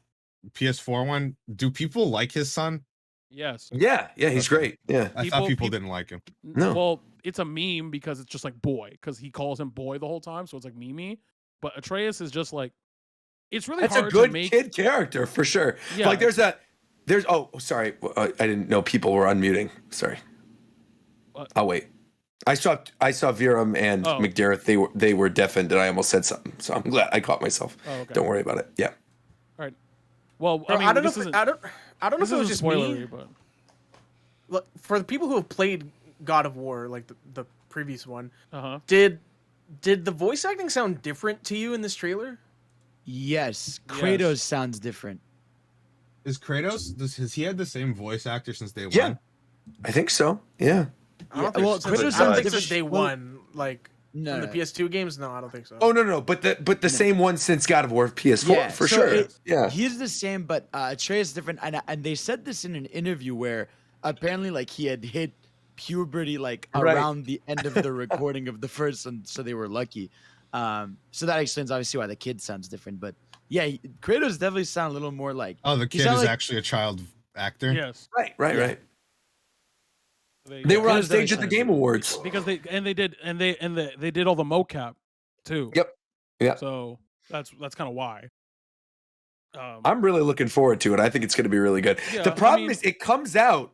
PS4 one. Do people like his son? Yes. Yeah, he's great. Yeah, I thought people didn't like him. No. Well, it's a meme because it's just like boy, because he calls him boy the whole time, so it's like meme. But Atreus is just like, it's really that's hard a good to make kid character for sure. Yeah. Like there's oh sorry, I didn't know people were unmuting. Sorry. What? I'll wait. I saw Viram and McDarrett. They were deafened, and I almost said something. So I'm glad I caught myself. Oh, okay. Don't worry about it. Yeah. All right. Well, Bro, I mean, I don't know. I don't know if it was just me. But Look, for the people who have played God of War, like the previous one, did the voice acting sound different to you in this trailer? Yes, Kratos sounds different. Is Kratos? Has he had the same voice actor since day one? Yeah, I think so. Yeah. I don't think well, so. Kratos I don't sounds think since different. day Well, one. Like No, from the no. PS2 games, no, I don't think so. Oh no, but the same one since God of War PS4 for so sure. Yeah. He's the same, but Atreus is different, and they said this in an interview where apparently like he had hit puberty like Right. around the end of the recording of the first one, so they were lucky. So that explains obviously why the kid sounds different, but yeah, Kratos definitely sound a little more like. Oh, the he kid sound is like- actually a child actor. yes, Right. They were on stage at the Game Awards. because they did all the mocap too. Yep. Yeah. So that's kind of why. I'm really looking forward to it. I think it's going to be really good. Yeah, The problem I mean- is it comes out.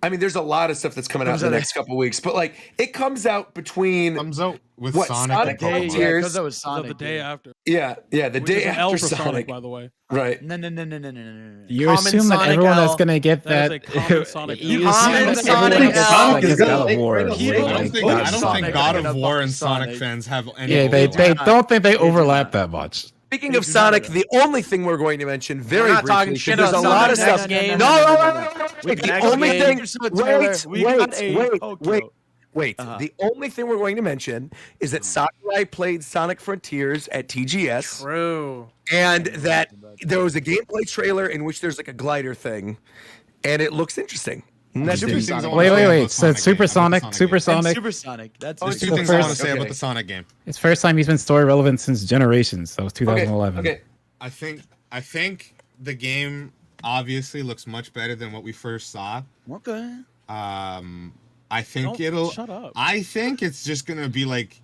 I mean, there's a lot of stuff that's coming out in the next couple weeks, but like it comes out between with what, Sonic and Sonic Pokemon. Frontiers? because that was So Sonic. the day after. Yeah, the Which day is an L after for Sonic, by the way. right? No. You Common assume that Sonic everyone L. that's gonna get That that. is a common Sonic you L. assume Common that Sonic everyone gets L. like a God of War. I like, don't think God of Sonic God and of a War fucking and Sonic Sonic. fans have any. Yeah, they overlap. don't think they do overlap not. that much. Speaking of Sonic, the only thing we're going to mention very We're not briefly, talking 'cause shit there's a on lot of Sonic stuff. next game. No. The Next only game. thing. Wait. The only thing we're going to mention is that Sakurai played Sonic Frontiers at TGS. True. And that there was a gameplay trailer in which there's like a glider thing, and it looks interesting. And that's There's two it. things I wanna say about Wait. the So it's Sonic game, Supersonic, about the Supersonic. That's There's it. two the things I want to first- say about okay. the Sonic game. It's first time he's been story relevant since Generations. That was 2011. Okay. I think the game obviously looks much better than what we first saw. Okay. I think Shut up. I think it's just gonna be like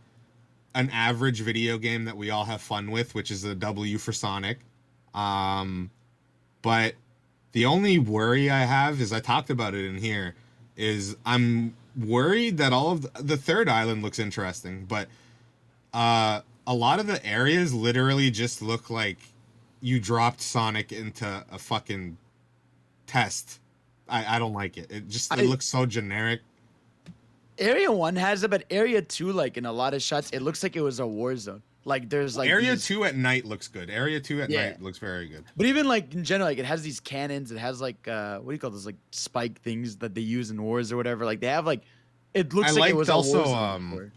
an average video game that we all have fun with, which is a W for Sonic. But the only worry I have is I talked about it in here. Is I'm worried that all of the third island looks interesting, but a lot of the areas literally just look like you dropped Sonic into a fucking test. I don't like it. It looks so generic. Area 1 has it, but Area 2, like in a lot of shots, it looks like it was a war zone. Like there's like Area these- 2 at night looks good. Area 2 at Yeah. night looks very good. But even like in general, like it has these cannons. It has like what do you call those, like spike things that they use in wars or whatever. Like they have like it looks I like it liked was a also, war zone before.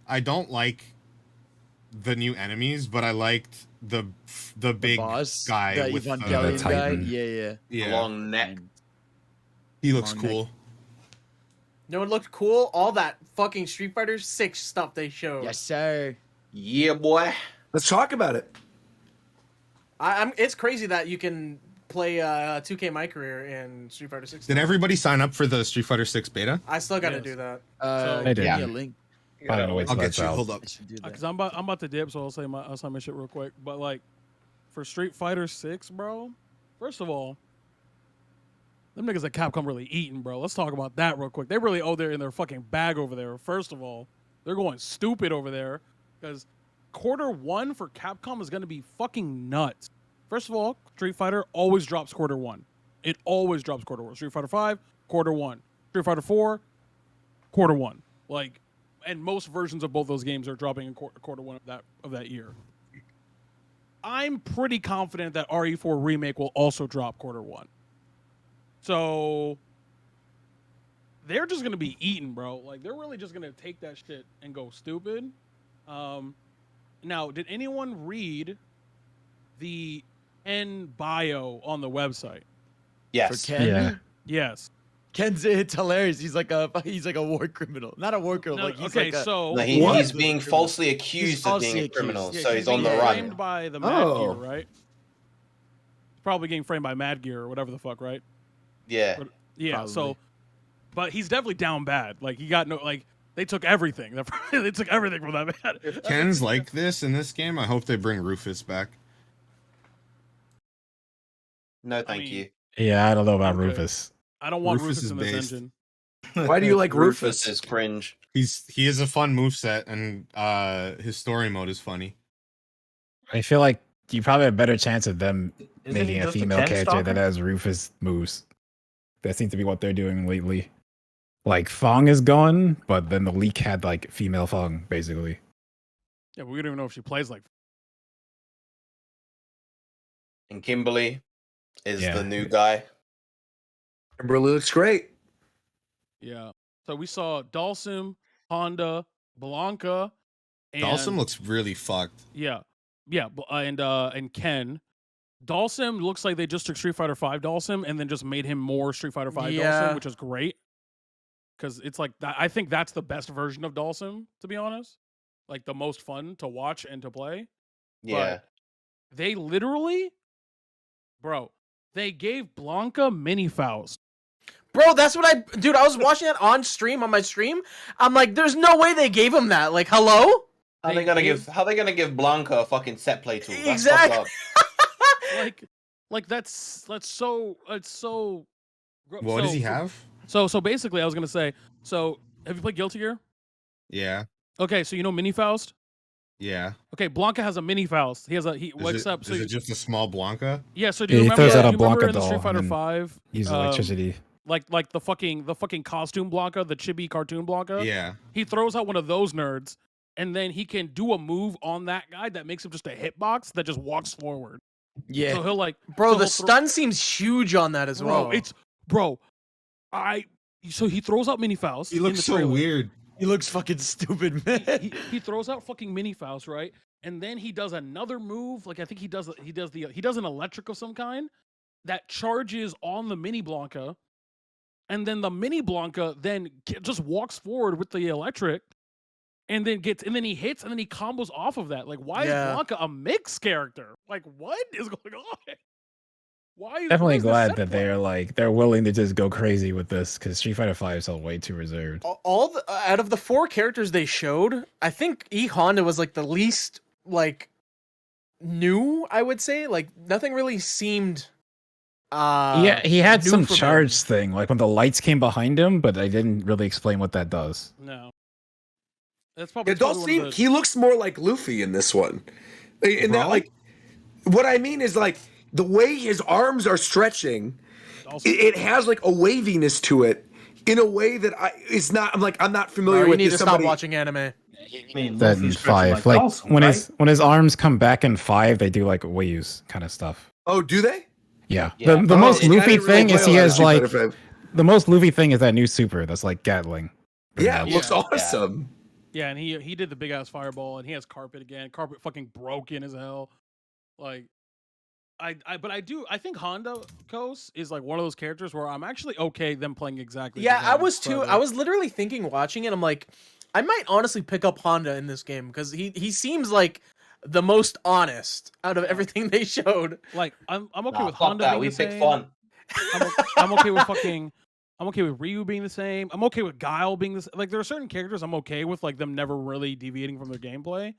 I don't like the new enemies, but I liked the big boss guy the with Evangelion the guy. Titan. Yeah. yeah. Long neck. He looks long neck. cool. No, it looked cool. All that fucking Street Fighter 6 stuff they showed. Yes, sir. Yeah, boy. Let's talk about it. It's crazy that you can play 2K My Career in Street Fighter 6. Did everybody sign up for the Street Fighter 6 beta? I still got to Yes. do that. So- I Give did. me a link. I don't know. Wait I'll till get that's you. out. Hold up. I should do that. Because I'm about to dip, so I'll say my shit real quick. But like, for Street Fighter 6, bro. First of all, them niggas at Capcom really eating, bro. Let's talk about that real quick. They really they're in their fucking bag over there. First of all, they're going stupid over there because Q1 for Capcom is gonna be fucking nuts. First of all, Street Fighter always drops Q1. It always drops Q1. Street Fighter 5, Q1. Street Fighter 4, Q1. Like, and most versions of both those games are dropping in Q1 of that year. I'm pretty confident that RE4 Remake will also drop Q1. So they're just gonna be eating, bro. Like they're really just gonna take that shit and go stupid. Now, did anyone read the end bio on the website? Yes. For Ken? Yeah. Yes. Ken's it's hilarious. He's like a war criminal. Not a war criminal. No, like he's okay, like a, so No, he's being falsely accused of being a criminal, Yeah, so he's he's on being the framed run. by the Mad Gear, right? He's probably getting framed by Mad Gear or whatever the fuck, right? Yeah. Yeah. Probably. So, but he's definitely down bad. Like he got no like. They took everything. They took everything from that man. If Ken's like this in this game, I hope they bring Rufus back. No, thank you. Yeah, I don't know about Okay. Rufus. I don't want Rufus Rufus is in this based. engine. Why do you like Rufus Rufus? is cringe. He has a fun moveset, and his story mode is funny. I feel like you probably have a better chance of them Isn't he making a just a female Ken character that stalker? has Rufus moves. That seems to be what they're doing lately. Like Fong is going, but then the leak had like female Fong basically. Yeah, we don't even know if she plays like. And Kimberly is Yeah. the new guy. Kimberly looks great. Yeah. So we saw Dalsim, Honda, Blanca, and Dalsim looks really fucked. yeah, and Ken. Dalsim looks like they just took Street Fighter V Dalsim and then just made him more Street Fighter V Yeah. Dalsim, which is great. Because it's like I think that's the best version of Dalsim, to be honest. Like the most fun to watch and to play. Yeah. But they literally, bro, they gave Blanca mini Faust. Bro, that's what dude, I was watching it on stream, on my stream. I'm like, there's no way they gave him that. Like, hello? How they gonna give Blanca a fucking set play tool? That's Exactly. fucked up. like that's so What does he have? So basically I was gonna say, so have you played Guilty Gear? Yeah. Okay, so you know Mini Faust? Yeah. Okay, Blanca has a Mini Faust. He Is it just a small Blanca? Yeah, so do you Yeah, he remember, throws out a do you remember Blanca in the Street doll Fighter and then 5 uses electricity. like the fucking costume Blanca, the chibi cartoon Blanca? Yeah. He throws out one of those nerds and then he can do a move on that guy that makes him just a hitbox that just walks forward. Yeah. So he'll like Bro, so the he'll stun seems huge on that as well. So he throws out Mini Faust. He in looks the so trailer. weird. He looks fucking stupid, man. He throws out fucking Mini Faust, right? And then he does another move. Like I think he does an electric of some kind that charges on the Mini Blanca, and then the Mini Blanca then just walks forward with the electric, and then he hits and then he combos off of that. Like why is Blanca a mixed character? Like what is going on? Definitely glad that they're willing to just go crazy with this because Street Fighter V is all way too reserved. Out of the 4 characters they showed, I think E Honda was like the least like new, I would say. Like nothing really seemed Yeah, he had new some for him. charge thing, like when the lights came behind him, but I didn't really explain what that does. No. That's probably, It does seem he looks more like Luffy in this one. In that, like, what I mean is like the way his arms are stretching, it has like a waviness to it in a way that I'm not familiar Bro, with. you need to somebody... stop watching anime. That in 5, like when his arms come back in 5, they do like waves kind of stuff. Oh, do they? Yeah. Yeah. The most Luffy really thing is play he a lot of has Street like Fighter V. the most Luffy thing is that new super that's like Gatling. Yeah, it looks awesome. Yeah, and he did the big ass fireball, and he has carpet again. Carpet fucking broken as hell. Like, I think Honda Kos is like one of those characters where I'm actually okay them playing exactly. Yeah, the I game was too. further. I was literally thinking watching it. I'm like, I might honestly pick up Honda in this game because he seems like the most honest out of everything they showed. Like, I'm okay with fuck Honda that, being we the pick same. fun. I'm okay with fucking. I'm okay with Ryu being the same. I'm okay with Guile being this. Like, there are certain characters I'm okay with, like them never really deviating from their gameplay,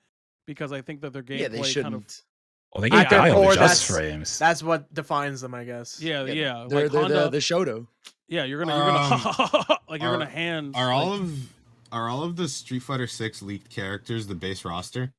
because I think that their gameplay Yeah, they kind of. shouldn't. Well, they get At their Guile core, to just frames. That's what defines them, I guess. Yeah. They're, Like they're Honda. the Shoto. Yeah, you're gonna like you're gonna hand. Are like, all of the Street Fighter 6 leaked characters the base roster?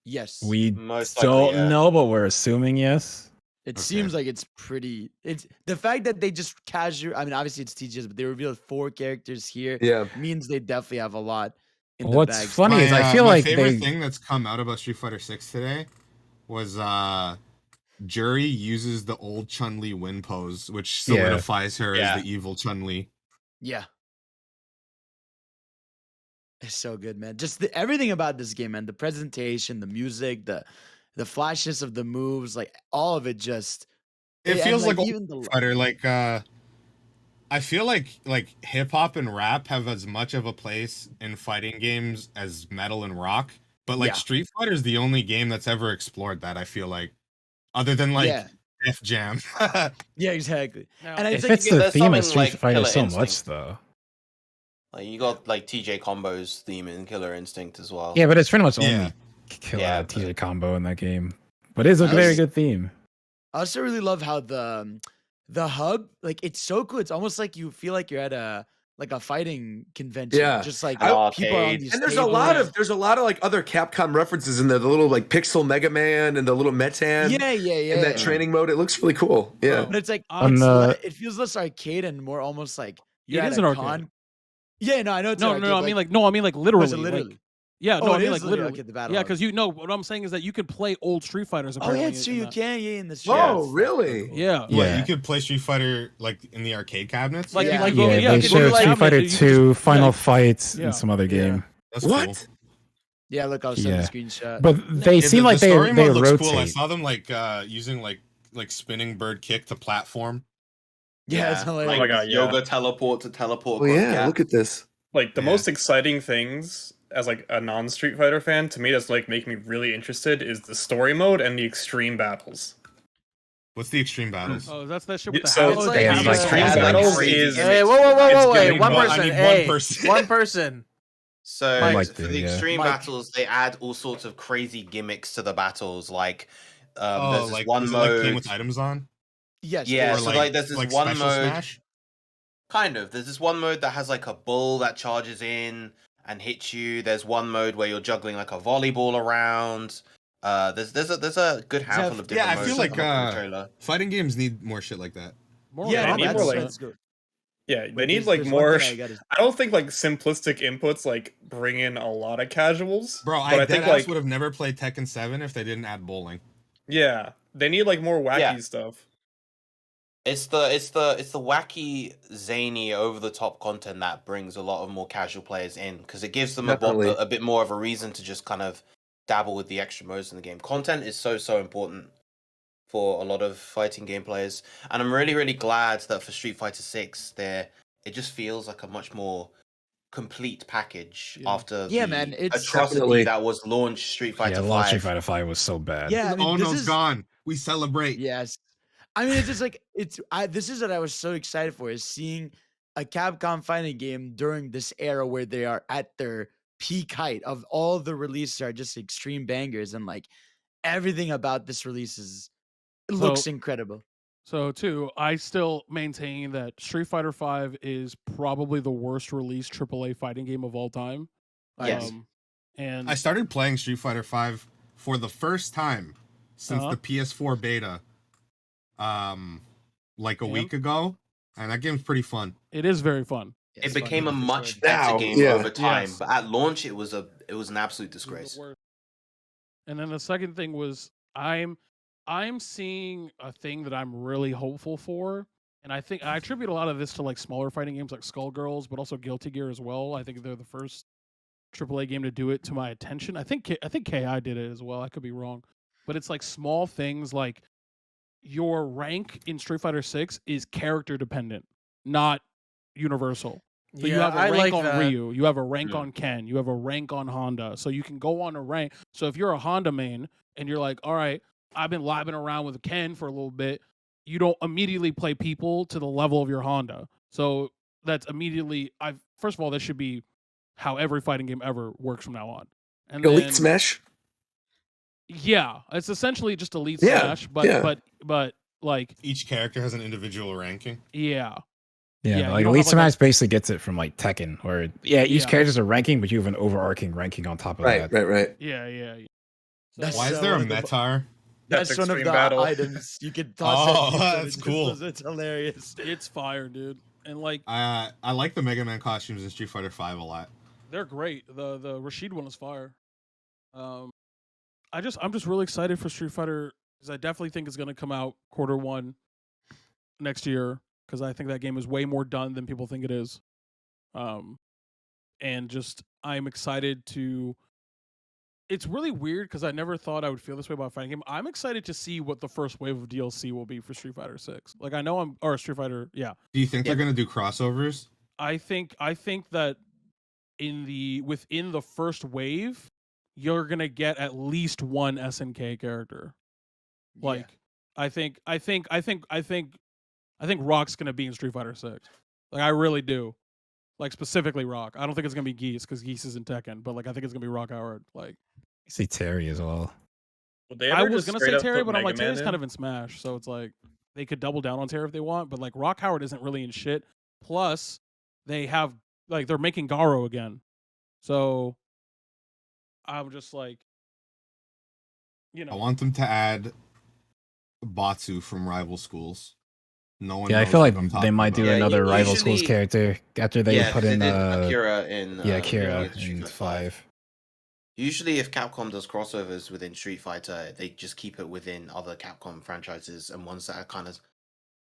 Yes. We Most don't likely, yeah. know, but we're assuming yes. It seems like it's pretty. It's the fact that they just casual. I mean, obviously it's TGS, but they revealed 4 characters here. Yeah, means they definitely have a lot. In What's the bag. funny is I feel my like favorite they. thing that's come out about Street Fighter 6 today was Jury uses the old Chun-Li win pose, which solidifies her as the evil Chun-Li. Yeah. It's so good, man. Just everything about this game, man. The presentation, the music, the flashness of the moves, like all of it just It And, feels like even old fighter. Like I feel like hip hop and rap have as much of a place in fighting games as metal and rock. But like Street Fighter is the only game that's ever explored that. I feel like, other than like Def Jam. Yeah, exactly. Now, And It it's fits like the theme of Street like Fighter Killer so Instinct. much, though. Like you got like TJ Combo's theme in Killer Instinct as well. Yeah, but it's pretty much only Yeah. TJ combo in that game. But it is a very good theme. I also really love how the hub, like, it's so cool. It's almost like you feel like you're at a fighting convention. Yeah. Just like An people are on arcade. these And there's tables. a lot of like other Capcom references in there. The little like Pixel Mega Man and the little Metan. Yeah. In that training mode, it looks really cool. Yeah. But it's like On it's the- it feels less arcade and more almost like you're It at is a an arcade. con. Yeah, no, I know it's No, an no, arcade, I mean like literally. Was it literally? Like, yeah, Oh, no, it I mean is like literally literally. like the battle Yeah, hub. because what I'm saying is that you can play old Street Fighters. Oh Apparently, yeah, it's true. in You that. can. Yeah, in the Oh, really? Yeah. What, Yeah. you could play Street Fighter like in the arcade cabinets? Like, Yeah. like Yeah, yeah, they you can showed do, like, Street Fighter you can 2, just- Final yeah. Fights, Yeah. and some other game. That's What? cool. Yeah, look, I'll send Yeah. a screenshot. But they Yeah, seem the like they story mode looks rotate. cool. I saw them like using like spinning bird kick to platform. yeah, it's Like hilarious. Oh my God, yeah. yoga teleport to teleport. Oh across yeah, gap. look at this. Like the Yeah. most exciting things as like a non-Street Fighter fan to me that's like making me really interested is the story mode and the extreme battles. What's the extreme battles? Oh, that's that shit with the So house. it's They like- have yeah, a- like extreme has, like, battles crazy is gimmicks. Hey, whoa, it's wait, gonna one be- person. I need Hey, one person. one person. So I like for to, the yeah. extreme Mike. battles, they add all sorts of crazy gimmicks to the battles. Like Oh, there's this like one is it like playing mode. with items on? Yes. Yeah, Or so like, like there's this like one Special mode. Smash? Kind of. There's this one mode that has like a bull that charges in and hits you. There's one mode where you're juggling like a volleyball around. There's a good handful of different Yeah, I modes feel that like come up in the trailer. fighting games need more shit like that. More Yeah, they no, need that's, more, like- that's good. Yeah, they Wait, need there's- like there's one more. thing I gotta- I don't think like simplistic inputs like bring in a lot of casuals. Bro, but I think deadass like would have never played Tekken 7 if they didn't add bowling. yeah, they need like more wacky Yeah. stuff. It's the wacky, zany, over the top content that brings a lot of more casual players in because it gives them Definitely. a bit more of a reason to just kind of dabble with the extra modes in the game. Content is so important for a lot of fighting game players, and I'm really glad that for Street Fighter 6 it just feels like a much more complete package Yeah. after Yeah, the man, it's atrocity definitely- that was launched Street Fighter Yeah, 5. Launch Street Fighter 5 was so bad. Yeah, I mean, Oh this no, is gone. We celebrate. yes. I mean, it's just like this is what I was so excited for, is seeing a Capcom fighting game during this era where they are at their peak height of all the releases are just extreme bangers, and like everything about this release looks So- incredible. So too, I still maintain that Street Fighter V is probably the worst released AAA fighting game of all time. Yes. And I started playing Street Fighter 5 for the first time since Uh-huh. the PS4 beta, like a week ago, and that game's pretty fun. it is very fun. Yeah, It it's fun became a for much sure. better Now, game yeah. over time, Yes. but at launch it was an absolute It was disgrace. the worst. And then the second thing was I'm seeing a thing that I'm really hopeful for, and I think I attribute a lot of this to like smaller fighting games like Skullgirls, but also Guilty Gear as well. I think they're the first AAA game to do it to my attention. I think KI did it as well. I could be wrong, but it's like small things like your rank in Street Fighter 6 is character dependent, not universal. So you have a rank like on that. Ryu, you have a rank Yeah. on Ken, you have a rank on Honda. So you can go on a rank. So if you're a Honda main and you're like, all right, I've been labbing around with Ken for a little bit, you don't immediately play people to the level of your Honda. So that's immediately first of all, that should be how every fighting game ever works from now on. And Elite then, Smash. yeah, it's essentially just Elite Yeah, Smash, but yeah. but like Each character has an individual ranking. yeah. Yeah, Yeah, you like don't Elite have, like, Smash basically gets it from like Tekken, where each Yeah. character's a ranking, but you have an overarching ranking on top of Right, that. right. Yeah. That's Why is so there a one of the- Metar? That's one of extreme the battle. items you can toss. Oh, at people and that's it just cool. does- It's hilarious. It's fire, dude. And like I like the Mega Man costumes in Street Fighter 5 a lot. they're great. The Rashid one is fire. I'm just really excited for Street Fighter because I definitely think it's gonna come out Q1 next year because I think that game is way more done than people think it is. And just I'm excited to it's really weird because I never thought I would feel this way about a fighting game. I'm excited to see what the first wave of DLC will be for Street Fighter 6. Like I know or Street Fighter, yeah. Do you think they're gonna do crossovers? I think that within the first wave, you're gonna get at least one SNK character. Like I think Rock's gonna be in Street Fighter 6. Like I really do. Like specifically Rock. I don't think it's gonna be Geese because Geese is in Tekken, but like I think it's gonna be Rock Howard. Like I see Terry as well. I was gonna say Terry, but I'm like Terry's kind of in Smash, so it's like they could double down on Terry if they want, but like Rock Howard isn't really in shit. Plus, they have like they're making Garo again, so I'm just like, I want them to add Batsu from Rival Schools. No one. Yeah, I knows feel what like I'm they talking might do about. another Rival Schools character after they put in Akira in Akira Street in Fighter 5. Usually, if Capcom does crossovers within Street Fighter, they just keep it within other Capcom franchises and ones that are kind of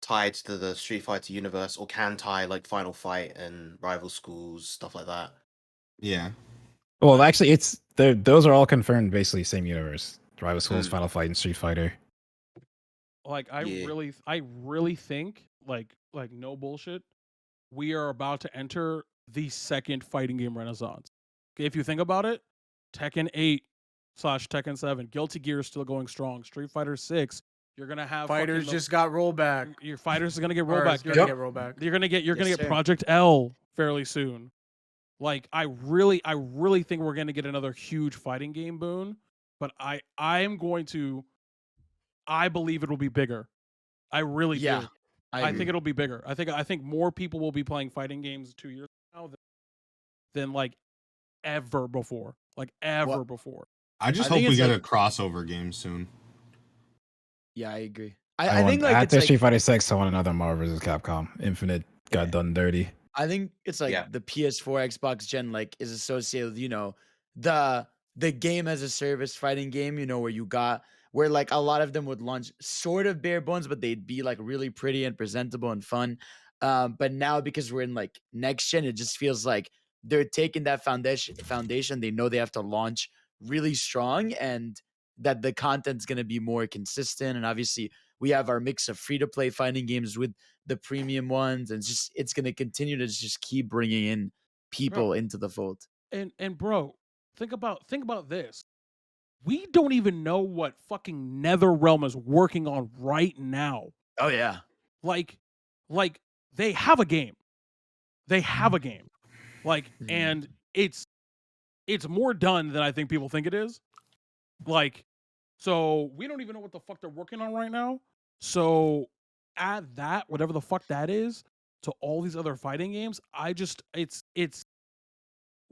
tied to the Street Fighter universe or can tie like Final Fight and Rival Schools, stuff like that. Yeah. Well, actually, those are all confirmed. Basically, same universe: Rival Schools, Final Fight, and Street Fighter. Like I really think like no bullshit, we are about to enter the second fighting game renaissance. Okay, if you think about it, Tekken 8 / Tekken 7, Guilty Gear is still going strong. Street Fighter 6, you're gonna have Fighters just got rollback. Your fighters are gonna get rollback. You're gonna get rollback. You're gonna get Project L fairly soon. Like I really think we're gonna get another huge fighting game boon. But I believe it'll be bigger. I really do. I think it'll be bigger. I think more people will be playing fighting games 2 years from now than like ever before. Like ever before. I just hope we get a crossover game soon. Yeah, I agree. I think like after Street Fighter 6, I want another Marvel vs. Capcom. Infinite got done dirty. I think it's like the PS4, Xbox gen like is associated with, the game as a service fighting game, where like a lot of them would launch sort of bare bones, but they'd be like really pretty and presentable and fun. But now because we're in like next gen, it just feels like they're taking that foundation. They know they have to launch really strong and that the content's going to be more consistent. And obviously we have our mix of free-to-play fighting games with the premium ones. And it's going to continue to just keep bringing in people into the fold. And bro, think about this. We don't even know what fucking NetherRealm is working on right now. Oh yeah. Like they have a game. Like, and it's more done than I think people think it is. Like, so we don't even know what the fuck they're working on right now. So add that, whatever the fuck that is, to all these other fighting games. It's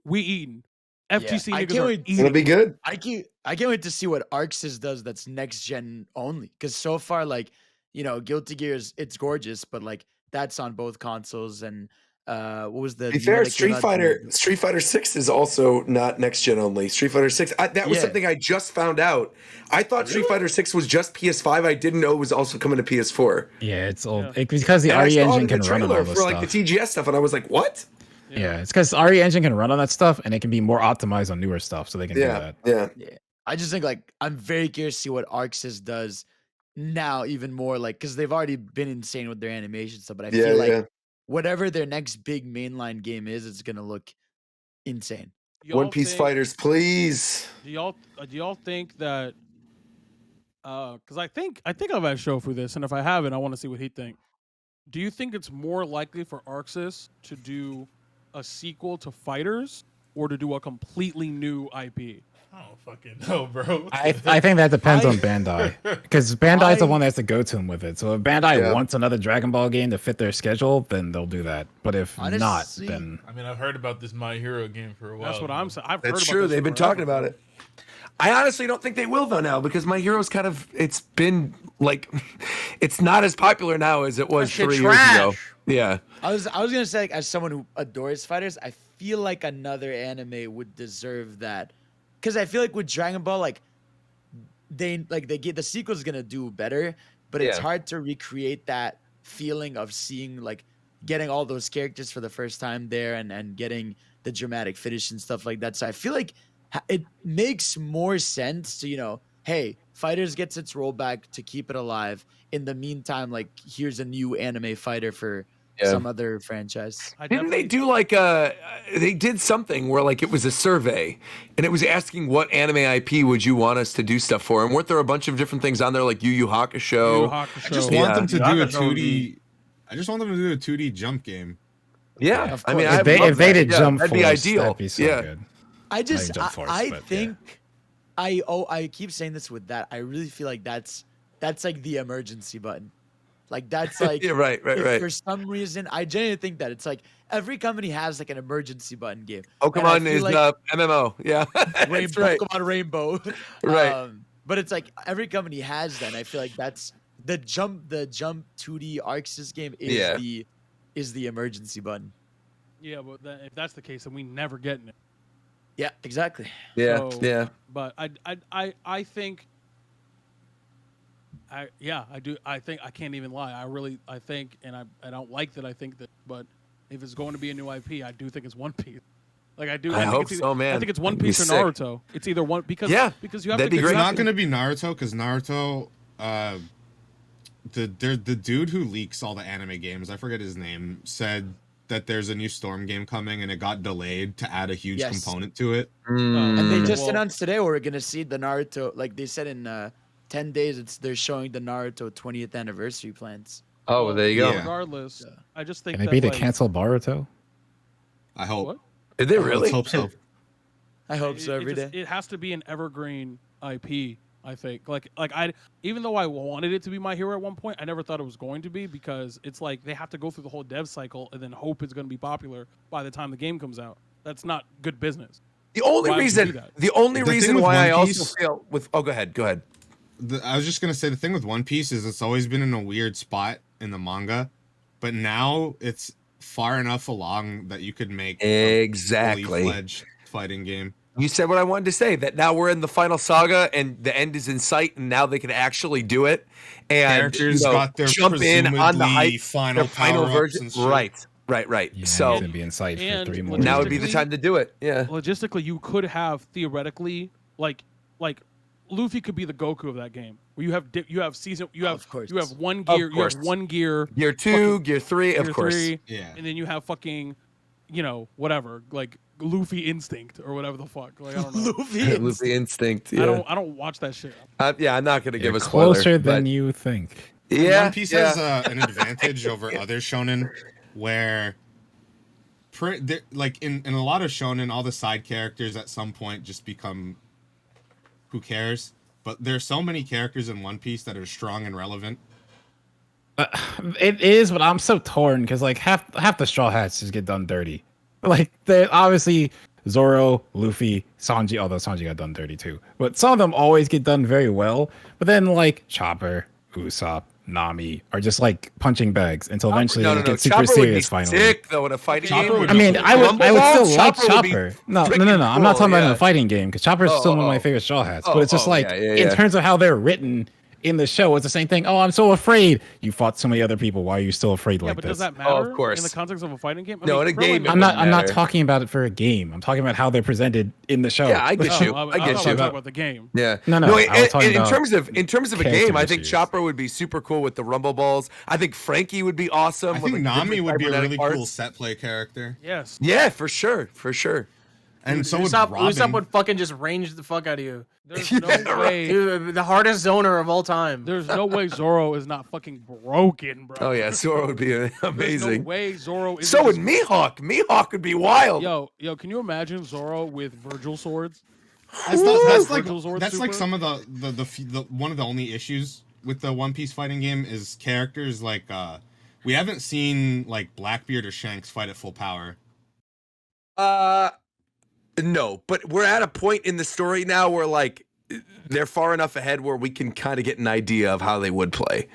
we eating. FGC niggas are eating. It'll be good. I can't wait to see what ArcSys does that's next gen only. Because so far, like, Guilty Gear it's gorgeous, but like that's on both consoles. And what was the? To be fair, Street Fighter 6 is also not next gen only. Street Fighter 6. That was something I just found out. I thought Street Fighter 6 was just PS5. I didn't know it was also coming to PS4. Yeah, it's old because the RE engine can run on all this for stuff. like the TGS stuff, and I was like, what? Yeah, it's because RE engine can run on that stuff, and it can be more optimized on newer stuff, so they can do that. Yeah. I just think like I'm very curious to see what ArcSys does now, even more like because they've already been insane with their animation stuff, but I feel like whatever their next big mainline game is, it's gonna look insane. One Piece Fighters, please. Do y'all think that? Because I think I've had Shofu this, and if I haven't, I want to see what he think. Do you think it's more likely for ArcSys to do a sequel to Fighters or to do a completely new IP? I don't fucking know, bro. I think that depends on Bandai, because Bandai's the one that has to go to them with it. So if Bandai wants another Dragon Ball game to fit their schedule, then they'll do that. But if not, then I mean, I've heard about this My Hero game for a while. That's what I'm saying. That's true. They've been talking about it. I honestly don't think they will though now, because My Hero's it's been like, it's not as popular now as it was 3 years ago. Yeah. I was gonna say, like, as someone who adores fighters, I feel like another anime would deserve that, because I feel like with Dragon Ball, like they get the sequel is gonna do better, but it's hard to recreate that feeling of seeing like getting all those characters for the first time there and getting the dramatic finish and stuff like that. So I feel like it makes more sense to, hey, Fighters gets its rollback to keep it alive. In the meantime, like, here's a new anime fighter for some other franchise. Didn't they do like they did something where like it was a survey and it was asking what anime IP would you want us to do stuff for? And weren't there a bunch of different things on there like Yu Yu Hakusho? I just want them to do a 2D. I just want them to do a 2D jump game. Yeah, Of I mean, course. If they did Jump that'd be Force, ideal. that'd be so good. I just Jump Force, I but, think I keep saying this with that. I really feel like that's like the emergency button. Like that's like Yeah, right. For some reason, I genuinely think that it's like every company has like an emergency button game. Pokemon is MMO. Yeah, that's right. Pokemon Rainbow. Right. But it's like every company has that. And I feel like that's the jump 2D Arxis game is the emergency button. Yeah, but if that's the case, then we never get it. Yeah, exactly. Yeah, yeah. But I think. I do. I think I can't even lie. I think, and I don't like that. I think that, but if it's going to be a new IP, I do think it's One Piece. Like I do. I hope so, man. I think it's One That'd be Piece or sick. Naruto. It's either one because you have that'd to. be great. It's not going to be Naruto because Naruto, the dude who leaks all the anime games, I forget his name, said that there's a new Storm game coming and it got delayed to add a huge component to it. And they just announced today we're gonna see the Naruto. Like they said in 10 days, they're showing the Naruto 20th anniversary plans. Oh, there you go. Regardless, I just think Can it that, be to like, cancel Boruto? I hope. What? Did they really? Let's hope so. I hope so every day. It has to be an evergreen IP. I think like I even though I wanted it to be My Hero at one point, I never thought it was going to be because it's like they have to go through the whole dev cycle and then hope it's going to be popular by the time the game comes out. That's not good business. The only Why would you do reason, that? the only The thing reason with why I One also Piece- feel with go ahead. I was just gonna say the thing with One Piece is it's always been in a weird spot in the manga, but now it's far enough along that you could make Exactly. a fully fledged fighting game. You said what I wanted to say, that now we're in the final saga and the end is in sight, and now they can actually do it. And Characters got their jump in on the presumably hype, final their final power-ups version. and shit. Right. Yeah, So it's gonna be in sight for and 3 more. now years. would be the time to do it. Yeah. Logistically, you could have theoretically like Luffy could be the Goku of that game. Where you have one gear, you have one gear, Gear 2, Gear 3, of course. Yeah. and then you have fucking, whatever, like Luffy Instinct or whatever the fuck. Like I don't know. Luffy Instinct. Yeah. I don't watch that shit. Yeah, I'm not going to give You're a spoiler. closer than but- you think. Yeah. One Piece has an advantage over other shonen where like in a lot of shonen, all the side characters at some point just become who cares. But there's so many characters in One Piece that are strong and relevant. It is, but I'm so torn because like half the Straw Hats just get done dirty. Like they obviously Zoro, Luffy, Sanji, although Sanji got done dirty too. But some of them always get done very well. But then like Chopper, Usopp, Nami are just like punching bags until eventually they get super Chopper serious would be finally. sick though in a fighting game. would I mean, I would still like Chopper would be Chopper. No. freaking I'm not cool, talking about in yeah. a fighting game because Chopper is still one of my oh. favorite Straw Hats. Oh, But it's just oh, like yeah, in terms of how they're written in the show, it's the same thing. Oh, I'm so afraid. You fought so many other people. Why are you still afraid Yeah, like but this? does that matter? of course. In the context of a fighting game? No, in a game, Krillin- I'm not matter. talking about it for a game. I'm talking about how they're presented in the show. Yeah, I get you. I I get thought you. we were talking about the game. Yeah. No, I was talking in about terms of a character game, I think issues. Chopper would be super cool with the Rumble Balls. I think Frankie would be awesome. I with, think like, Nami different would be a really cybernetic cool parts. set play character. Yes. Yeah, for sure. And so would Usopp Robin. would fucking just range the fuck out of you. There's no way. Dude, the hardest zoner of all time. There's no way Zoro is not fucking broken, bro. Oh yeah, Zoro would be There's amazing. no way Zoro is. So would Mihawk. Mihawk would be wild. Yo, can you imagine Zoro with Virgil swords? That's like Virgil Sword that's like Super? some of the one of the only issues with the One Piece fighting game is characters like we haven't seen like Blackbeard or Shanks fight at full power. No, but we're at a point in the story now where like they're far enough ahead where we can kind of get an idea of how they would play.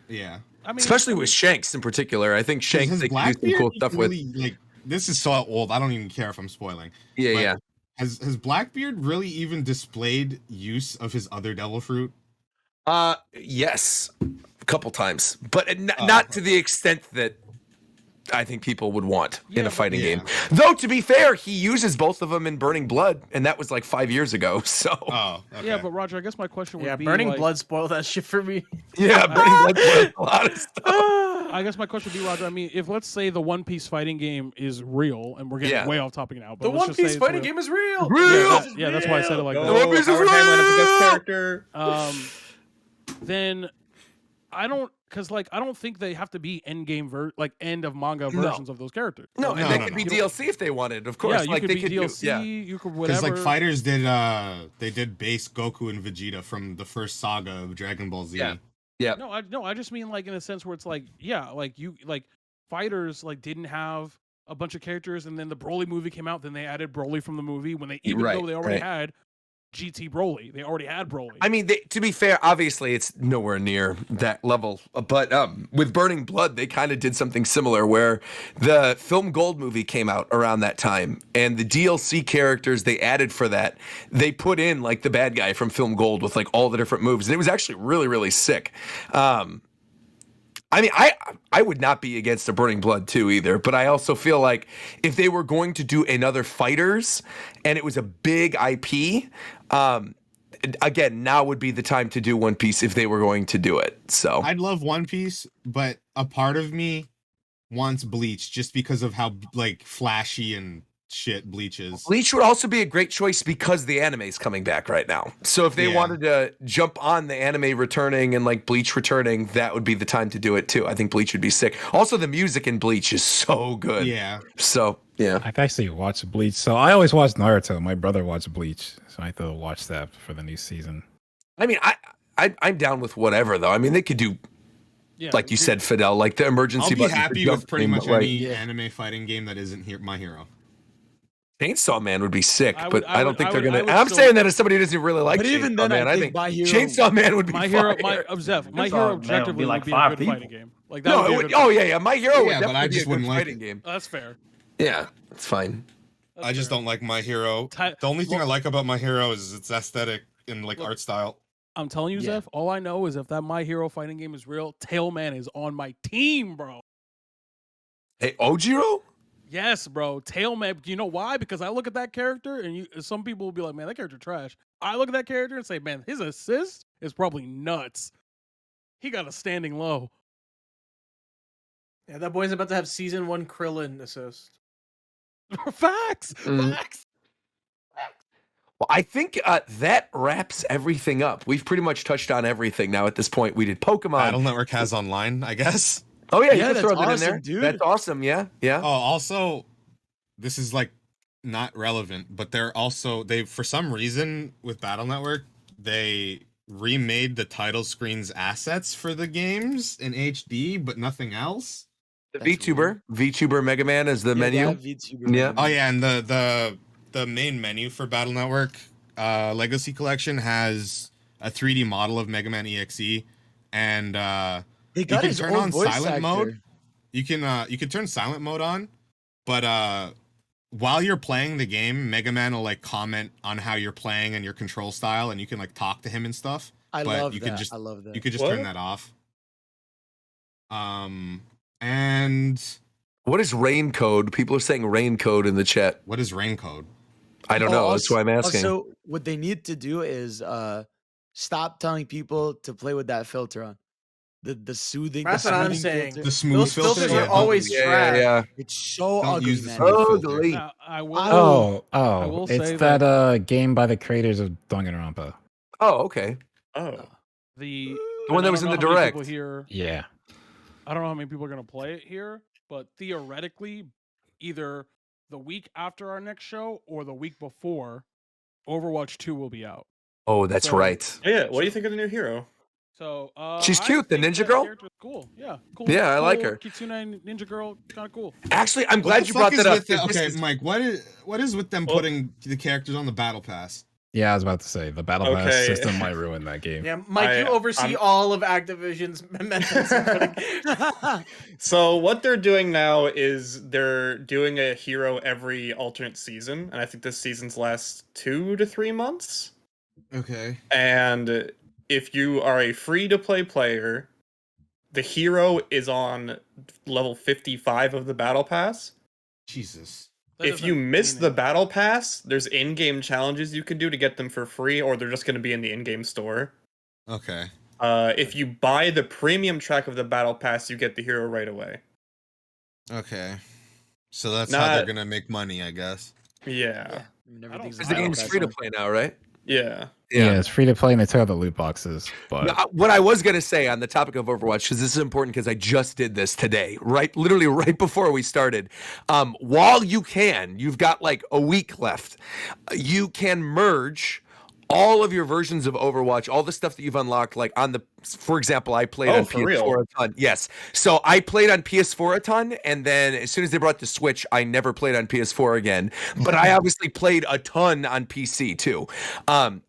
Yeah. I mean, Especially with Shanks in particular. I think Shanks Has they can do some Blackbeard cool stuff with. really, like this is so old. I don't even care if I'm spoiling. Yeah, But yeah. Has Blackbeard really even displayed use of his other devil fruit? Yes, a couple times, but not to the extent that I think people would want in a fighting game. Though, to be fair, he uses both of them in Burning Blood, and that was like 5 years ago. So. Oh, okay. Yeah, but Roger, I guess my question would be Burning like, Blood spoiled that shit for me. Yeah, Burning Blood spoiled a lot of stuff. I guess my question would be, Roger. I mean, if let's say the One Piece fighting game is real, and we're getting way off topic now, but The One Piece fighting game is real. Yeah, that's why I said it like that. The One Piece is real. Character. Then I don't, because like I don't think they have to be end of manga versions of those characters. No, and they could be DLC if they wanted, of course. Yeah, you like could they be could DLC. You could whatever. Because like fighters did, they did base Goku and Vegeta from the first saga of Dragon Ball Z. Yeah. No, I just mean like in a sense where it's like, like fighters like didn't have a bunch of characters, and then the Broly movie came out, then they added Broly from the movie when they though they already had GT Broly. They already had Broly. I mean, to be fair, obviously it's nowhere near that level. But with Burning Blood, they kind of did something similar where the Film Gold movie came out around that time, and the DLC characters they added for that, they put in like the bad guy from Film Gold with like all the different moves, and it was actually really, really sick. I mean, I would not be against a Burning Blood 2 either, but I also feel like if they were going to do another Fighters and it was a big IP, again, now would be the time to do One Piece if they were going to do it. So I'd love One Piece, but a part of me wants Bleach just because of how like flashy and shit Bleach is. Bleach would also be a great choice because the anime is coming back right now. So if they wanted to jump on the anime returning and like Bleach returning, that would be the time to do it too. I think Bleach would be sick. Also, the music in Bleach is so good. Yeah. So yeah, I've actually watched Bleach. So I always watched Naruto. My brother watched Bleach, so I have to watch that for the new season. I mean, I'm down with whatever though. I mean, they could do. Like you said, Fidel, like the emergency. I'll be happy with pretty much any like, anime fighting game that isn't My Hero. Chainsaw Man would be sick, but I don't think they're gonna. I'm I'm saying that as somebody who doesn't really like But Chainsaw even then, Man, I think My Hero, Chainsaw Man would be My Hero, fire. My Hero objectively would be a good fighting game. Like that. No, would be a good oh yeah, My Hero would Yeah, but I definitely just be a wouldn't good like fighting it. game. That's fair. Yeah, it's fine. I just don't like My Hero. The only thing I like about My Hero is its aesthetic and like art style. I'm telling you, Zeph, all I know is if that My Hero fighting game is real, Tailman is on my team, bro. Hey, Ojiro? Yes, bro. Tailman. You know why? Because I look at that character, and some people will be like, man, that character trash. I look at that character and say, man, his assist is probably nuts. He got a standing low. Yeah, that boy's about to have season 1 Krillin assist. Facts. Facts. Well, I think that wraps everything up. We've pretty much touched on everything now at this point. We did Pokemon. Battle Network has online, I guess. Oh yeah, you Yeah, can throw that's that in awesome, there. dude. That's awesome. Yeah. Oh, also, this is like not relevant, but they for some reason with Battle Network, they remade the title screen's assets for the games in HD, but nothing else. The VTuber Mega Man is the menu. Yeah. Oh yeah, and the main menu for Battle Network Legacy Collection has a 3D model of Mega Man EXE, and He you got can his turn own on voice silent actor. mode. You can turn silent mode on, but while you're playing the game, Mega Man will like comment on how you're playing and your control style, and you can like talk to him and stuff. I but love you that. can just I love that. you could just turn that off. And What is rain code? People are saying rain code in the chat. what is rain code? I don't know. That's why I'm asking. Also, what they need to do is stop telling people to play with that filter on. The soothing. That's the what I'm soothing saying. filter. The smooth Those filter? filters Yeah, are always trash. yeah. It's so Don't ugly, use the man. smooth filter. Ugly. Now, I will. Oh, will it's say that game by the creators of Danganronpa. Oh, okay. Oh. The one that was in the direct. Here, Yeah. I don't know how many people are gonna play it here, but theoretically, either the week after our next show or the week before, Overwatch 2 will be out. Oh, that's So- right. Oh, yeah. What do you think of the new hero? So She's I cute, the think ninja that girl? character's Cool, yeah, cool. Yeah, I cool like her. Kitsune ninja girl, kind of cool. Actually, I'm What glad the you fuck brought is that up. with the- 'Cause this okay, is- Mike, what is with them putting the characters on the battle pass? Yeah, I was about to say the battle pass Okay. system might ruin that game. Yeah, Mike, you oversee all of Activision's methods. So what they're doing now is they're doing a hero every alternate season, and I think this season's last 2 to 3 months. Okay. And if you are a free-to-play player, the hero is on level 55 of the battle pass. Jesus. If you miss the battle pass, there's in-game challenges you can do to get them for free, or they're just going to be in the in-game store. Okay. If you buy the premium track of the battle pass, you get the hero right away. Okay. So that's how they're gonna make money, I guess. Yeah. Because the game's free to play now, right? Yeah. Yeah, it's free to play and they took out the loot boxes. But Now, what I was gonna say on the topic of Overwatch, because this is important, because I just did this today, literally right before we started. While you can, you've got like a week left. You can merge all of your versions of Overwatch, all the stuff that you've unlocked, like on the, for example, I played on PS4 a ton. Yes. So I played on PS4 a ton, and then as soon as they brought the Switch, I never played on PS4 again. But I obviously played a ton on PC too.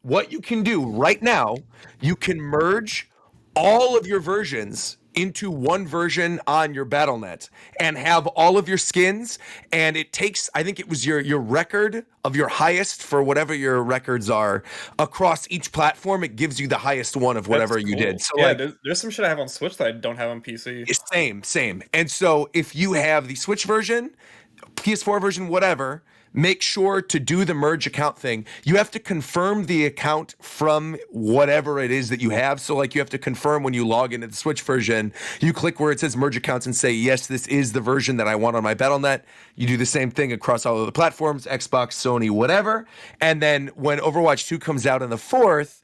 What you can do right now, you can merge all of your versions into one version on your Battle.net and have all of your skins, and it takes, I think it was your record of your highest for whatever your records are across each platform. It gives you the highest one of whatever you did. So yeah, there's some shit I have on Switch that I don't have on PC. Same. And so if you have the Switch version, PS4 version, whatever, make sure to do the merge account thing. You have to confirm the account from whatever it is that you have. So like you have to confirm when you log into the Switch version, you click where it says merge accounts and say, yes, this is the version that I want on my Battle.net. You do the same thing across all of the platforms, Xbox, Sony, whatever. And then when Overwatch 2 comes out on the 4th,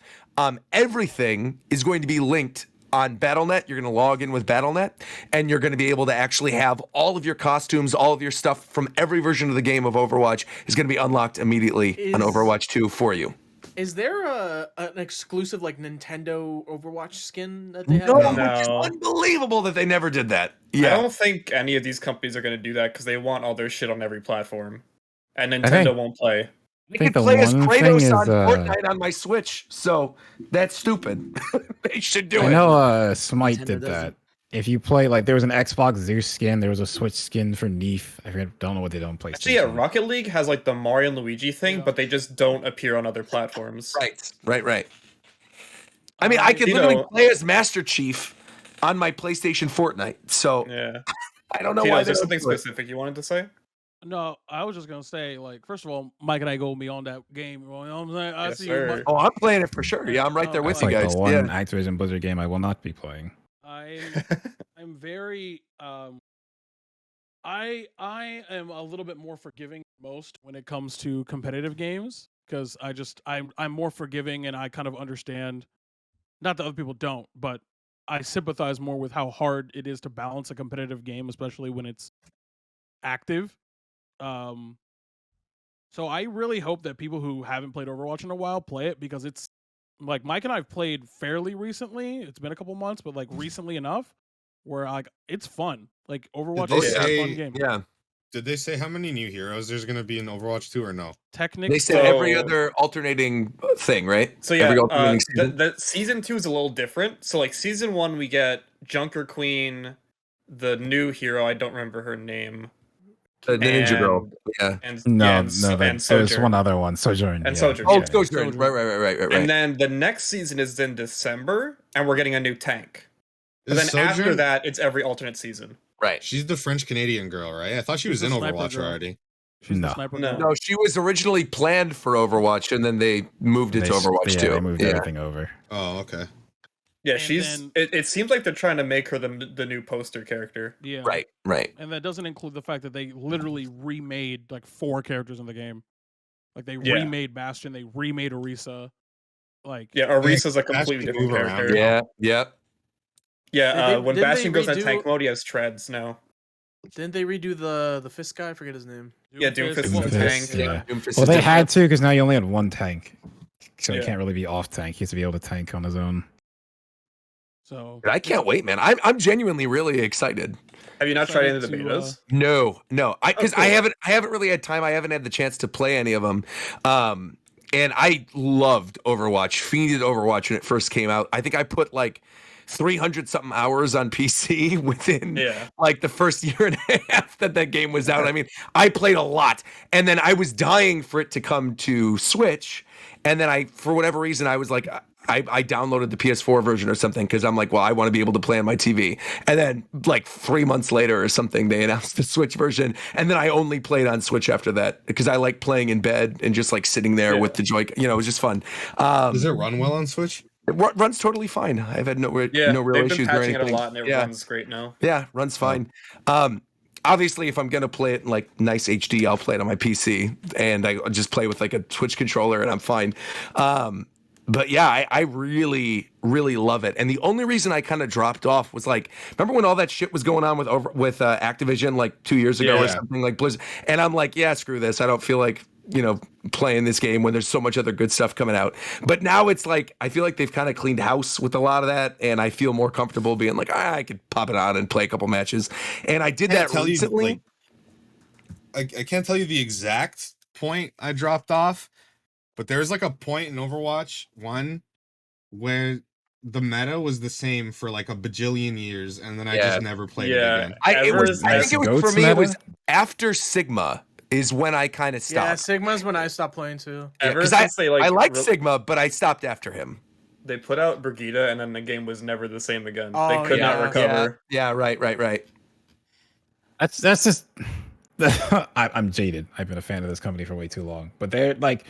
everything is going to be linked on Battle.net. You're going to log in with Battle.net, and you're going to be able to actually have all of your costumes, all of your stuff from every version of the game of Overwatch is going to be unlocked immediately on Overwatch 2 for you. Is there an exclusive like Nintendo Overwatch skin that they have? No, it's unbelievable that they never did that. Yeah. I don't think any of these companies are going to do that because they want all their shit on every platform, and Nintendo won't play. I can play as Kratos on Fortnite on my Switch, so that's stupid. They should do it. I know Smite did that. If you play, like, there was an Xbox Zeus skin, there was a Switch skin for Neef. Don't know what they don't play. Actually, yeah, Rocket League has like the Mario and Luigi thing, but they just don't appear on other platforms. Right. I mean, I could literally play as Master Chief on my PlayStation Fortnite, so yeah. I don't know Tito, why. is there something specific you wanted to say? No, I was just gonna say, like, first of all, Mike and I go beyond that game. You know what I'm saying? I see you. Oh, I'm playing it for sure. Yeah, I'm right there with you like guys. The one Activision Blizzard game I will not be playing. I'm very I am a little bit more forgiving than most when it comes to competitive games, because I'm more forgiving and I kind of understand, not that other people don't, but I sympathize more with how hard it is to balance a competitive game, especially when it's active. So I really hope that people who haven't played Overwatch in a while play it, because it's like Mike and I have played fairly recently. It's been a couple months, but like recently enough where like it's fun. Like Overwatch is a fun game. Yeah. Did they say how many new heroes there's going to be in Overwatch 2 or no? Technically, they said every other alternating thing, right? So yeah, every alternating season. The season 2 is a little different. So like season 1, we get Junker Queen, the new hero. I don't remember her name. The Ninja Girl. Yeah. There's one other one. Sojourn. And Sojourn. Oh, Sojourn. Right. And then the next season is in December, and we're getting a new tank. And then Sojourn? after that, it's every alternate season. Right. She's the French Canadian girl, right? I thought she was in Overwatch already. No, she was originally planned for Overwatch, and then they moved it to Overwatch 2. They moved everything over. Oh, okay. Yeah, it seems like they're trying to make her the new poster character. Yeah. Right. And that doesn't include the fact that they literally remade like 4 characters in the game. Like they remade Bastion, they remade Orisa. Like Orisa's a completely different character. Yeah, when Bastion goes on tank mode, he has treads now. Didn't they redo the Fist guy? I forget his name. Yeah, Doomfist is the tank. Yeah. Well, they had to, because now you only had one tank. So he can't really be off tank. He has to be able to tank on his own. So I can't wait, man. I'm genuinely really excited. Have you not tried any of the betas? No. Because I haven't really had time. I haven't had the chance to play any of them. And I loved Overwatch, fiended Overwatch when it first came out. I think I put like 300 something hours on PC within like the first year and a half that game was out. I mean, I played a lot, and then I was dying for it to come to Switch. And then for whatever reason, I was like, I downloaded the PS4 version or something because I'm like, well, I want to be able to play on my TV. And then like 3 months later or something, they announced the Switch version. And then I only played on Switch after that because I like playing in bed and just like sitting there with the Joy. You know, it was just fun. Does it run well on Switch? It runs totally fine. I've had no real they've issues been or patching anything. it a lot, and it runs great now. Yeah, runs fine. Obviously, if I'm gonna play it in like nice HD, I'll play it on my PC, and I just play with like a Switch controller, and I'm fine. But yeah, I really, really love it. And the only reason I kind of dropped off was like, remember when all that shit was going on with Activision like 2 years ago or something, like Blizzard? And I'm like, yeah, screw this. I don't feel like, you know, playing this game when there's so much other good stuff coming out. But now it's like, I feel like they've kind of cleaned house with a lot of that, and I feel more comfortable being like, I could pop it on and play a couple matches. And I did that recently. I can't tell you the exact point I dropped off, but there's like a point in Overwatch 1 where the meta was the same for like a bajillion years, and then I just never played it again. I think it was for me. It was after Sigma is when I kind of stopped. Yeah, Sigma's when I stopped playing too. Ever since they I like Sigma, but I stopped after him. They put out Brigida, and then the game was never the same again. Oh, they could not recover. Yeah, right. That's just. I'm jaded. I've been a fan of this company for way too long. But they're like,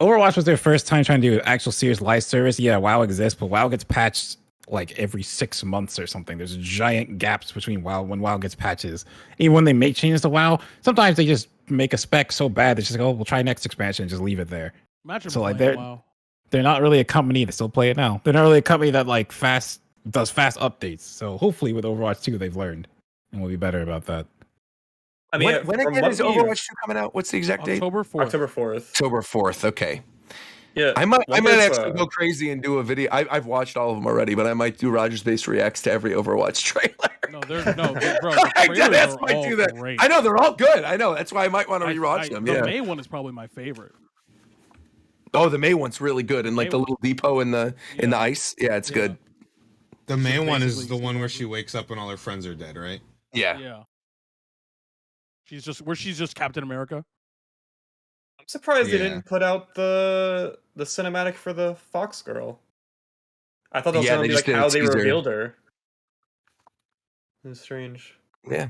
Overwatch was their first time trying to do actual serious live service. Yeah, WoW exists, but WoW gets patched like every 6 months or something. There's giant gaps between WoW when WoW gets patches. Even when they make changes to WoW, sometimes they just make a spec so bad that it's just like, oh, we'll try next expansion and just leave it there. Imagine so like WoW. they're not really a company that still play it now. They're not really a company that like does fast updates. So hopefully with Overwatch 2 they've learned and we'll be better about that. I mean, when again is Overwatch 2 coming out? What's the exact date? October 4th. October 4th. October 4th. Okay. Yeah, I might actually go crazy and do a video. I've watched all of them already, but I might do Rogers Base reacts to every Overwatch trailer. Bro, the trailers are all great. I know they're all good. I know that's why I might want to rewatch them. The May one is probably my favorite. Oh, the May one's really good, and like the little depot in the ice. Yeah, it's good. The May one is the one where she wakes up and all her friends are dead, right? Yeah. She's just Captain America. I'm surprised they didn't put out the cinematic for the Fox girl. I thought that was going to be like how they revealed her. It's strange. Yeah.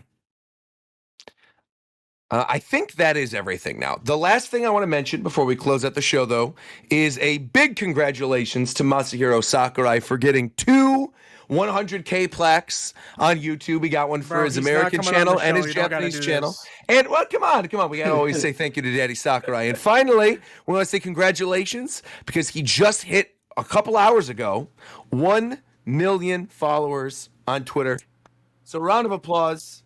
I think that is everything now. The last thing I want to mention before we close out the show, though, is a big congratulations to Masahiro Sakurai for getting 2 100K plaques on YouTube. We got one for his American channel and his Japanese channel. And well, come on. We gotta always say thank you to Daddy Sakurai. And finally, we want to say congratulations because he just hit a couple hours ago 1 million followers on Twitter. So round of applause.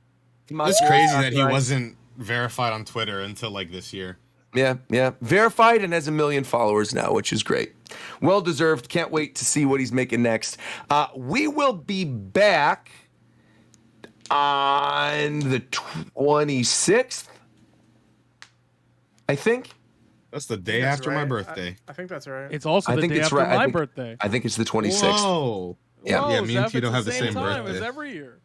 It's crazy that he wasn't verified on Twitter until like this year. Yeah. Verified and has 1 million followers now, which is great. Well deserved. Can't wait to see what he's making next. We will be back on the 26th, I think. That's the day after my birthday. I think that's right. It's also the day after my birthday. I think it's the 26th. Whoa. Yeah, me and Tito have the same time birthday. as every year.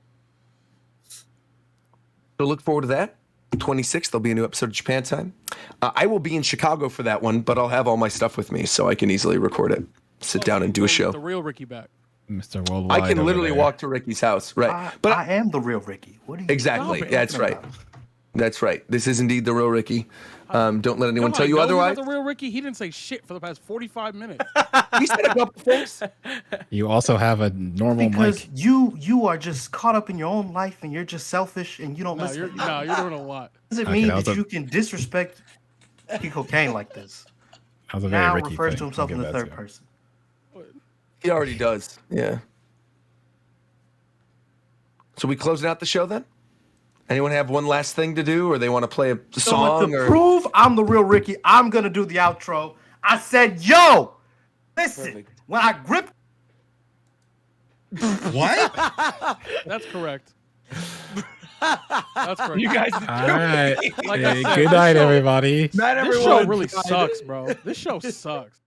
So look forward to that. 26th, there'll be a new episode of Japan Time. I will be in Chicago for that one, but I'll have all my stuff with me so I can easily record it. Sit down and do a show. The real Ricky back. Mr. Worldwide. I can literally walk to Ricky's house. Right. But I am the real Ricky. What are you Exactly. That's right. That's right. This is indeed the real Ricky. Don't let anyone tell you otherwise. The real Ricky, he didn't say shit for the past 45 minutes. He said a couple things. You also have a normal because mic. you are just caught up in your own life and you're just selfish and you don't listen. You're doing a lot. Doesn't mean that you can disrespect cocaine like this. That was a very now Ricky refers thing. to himself in the I'll give that third to him. person. He already does. Yeah. So we closing out the show then? Anyone have one last thing to do, or they want to play a song? To prove I'm the real Ricky, I'm gonna do the outro. I said, "Yo, listen, when I grip." What? That's correct. That's correct. You guys. All right. Good night, everybody. This show really sucks, bro. This show sucks.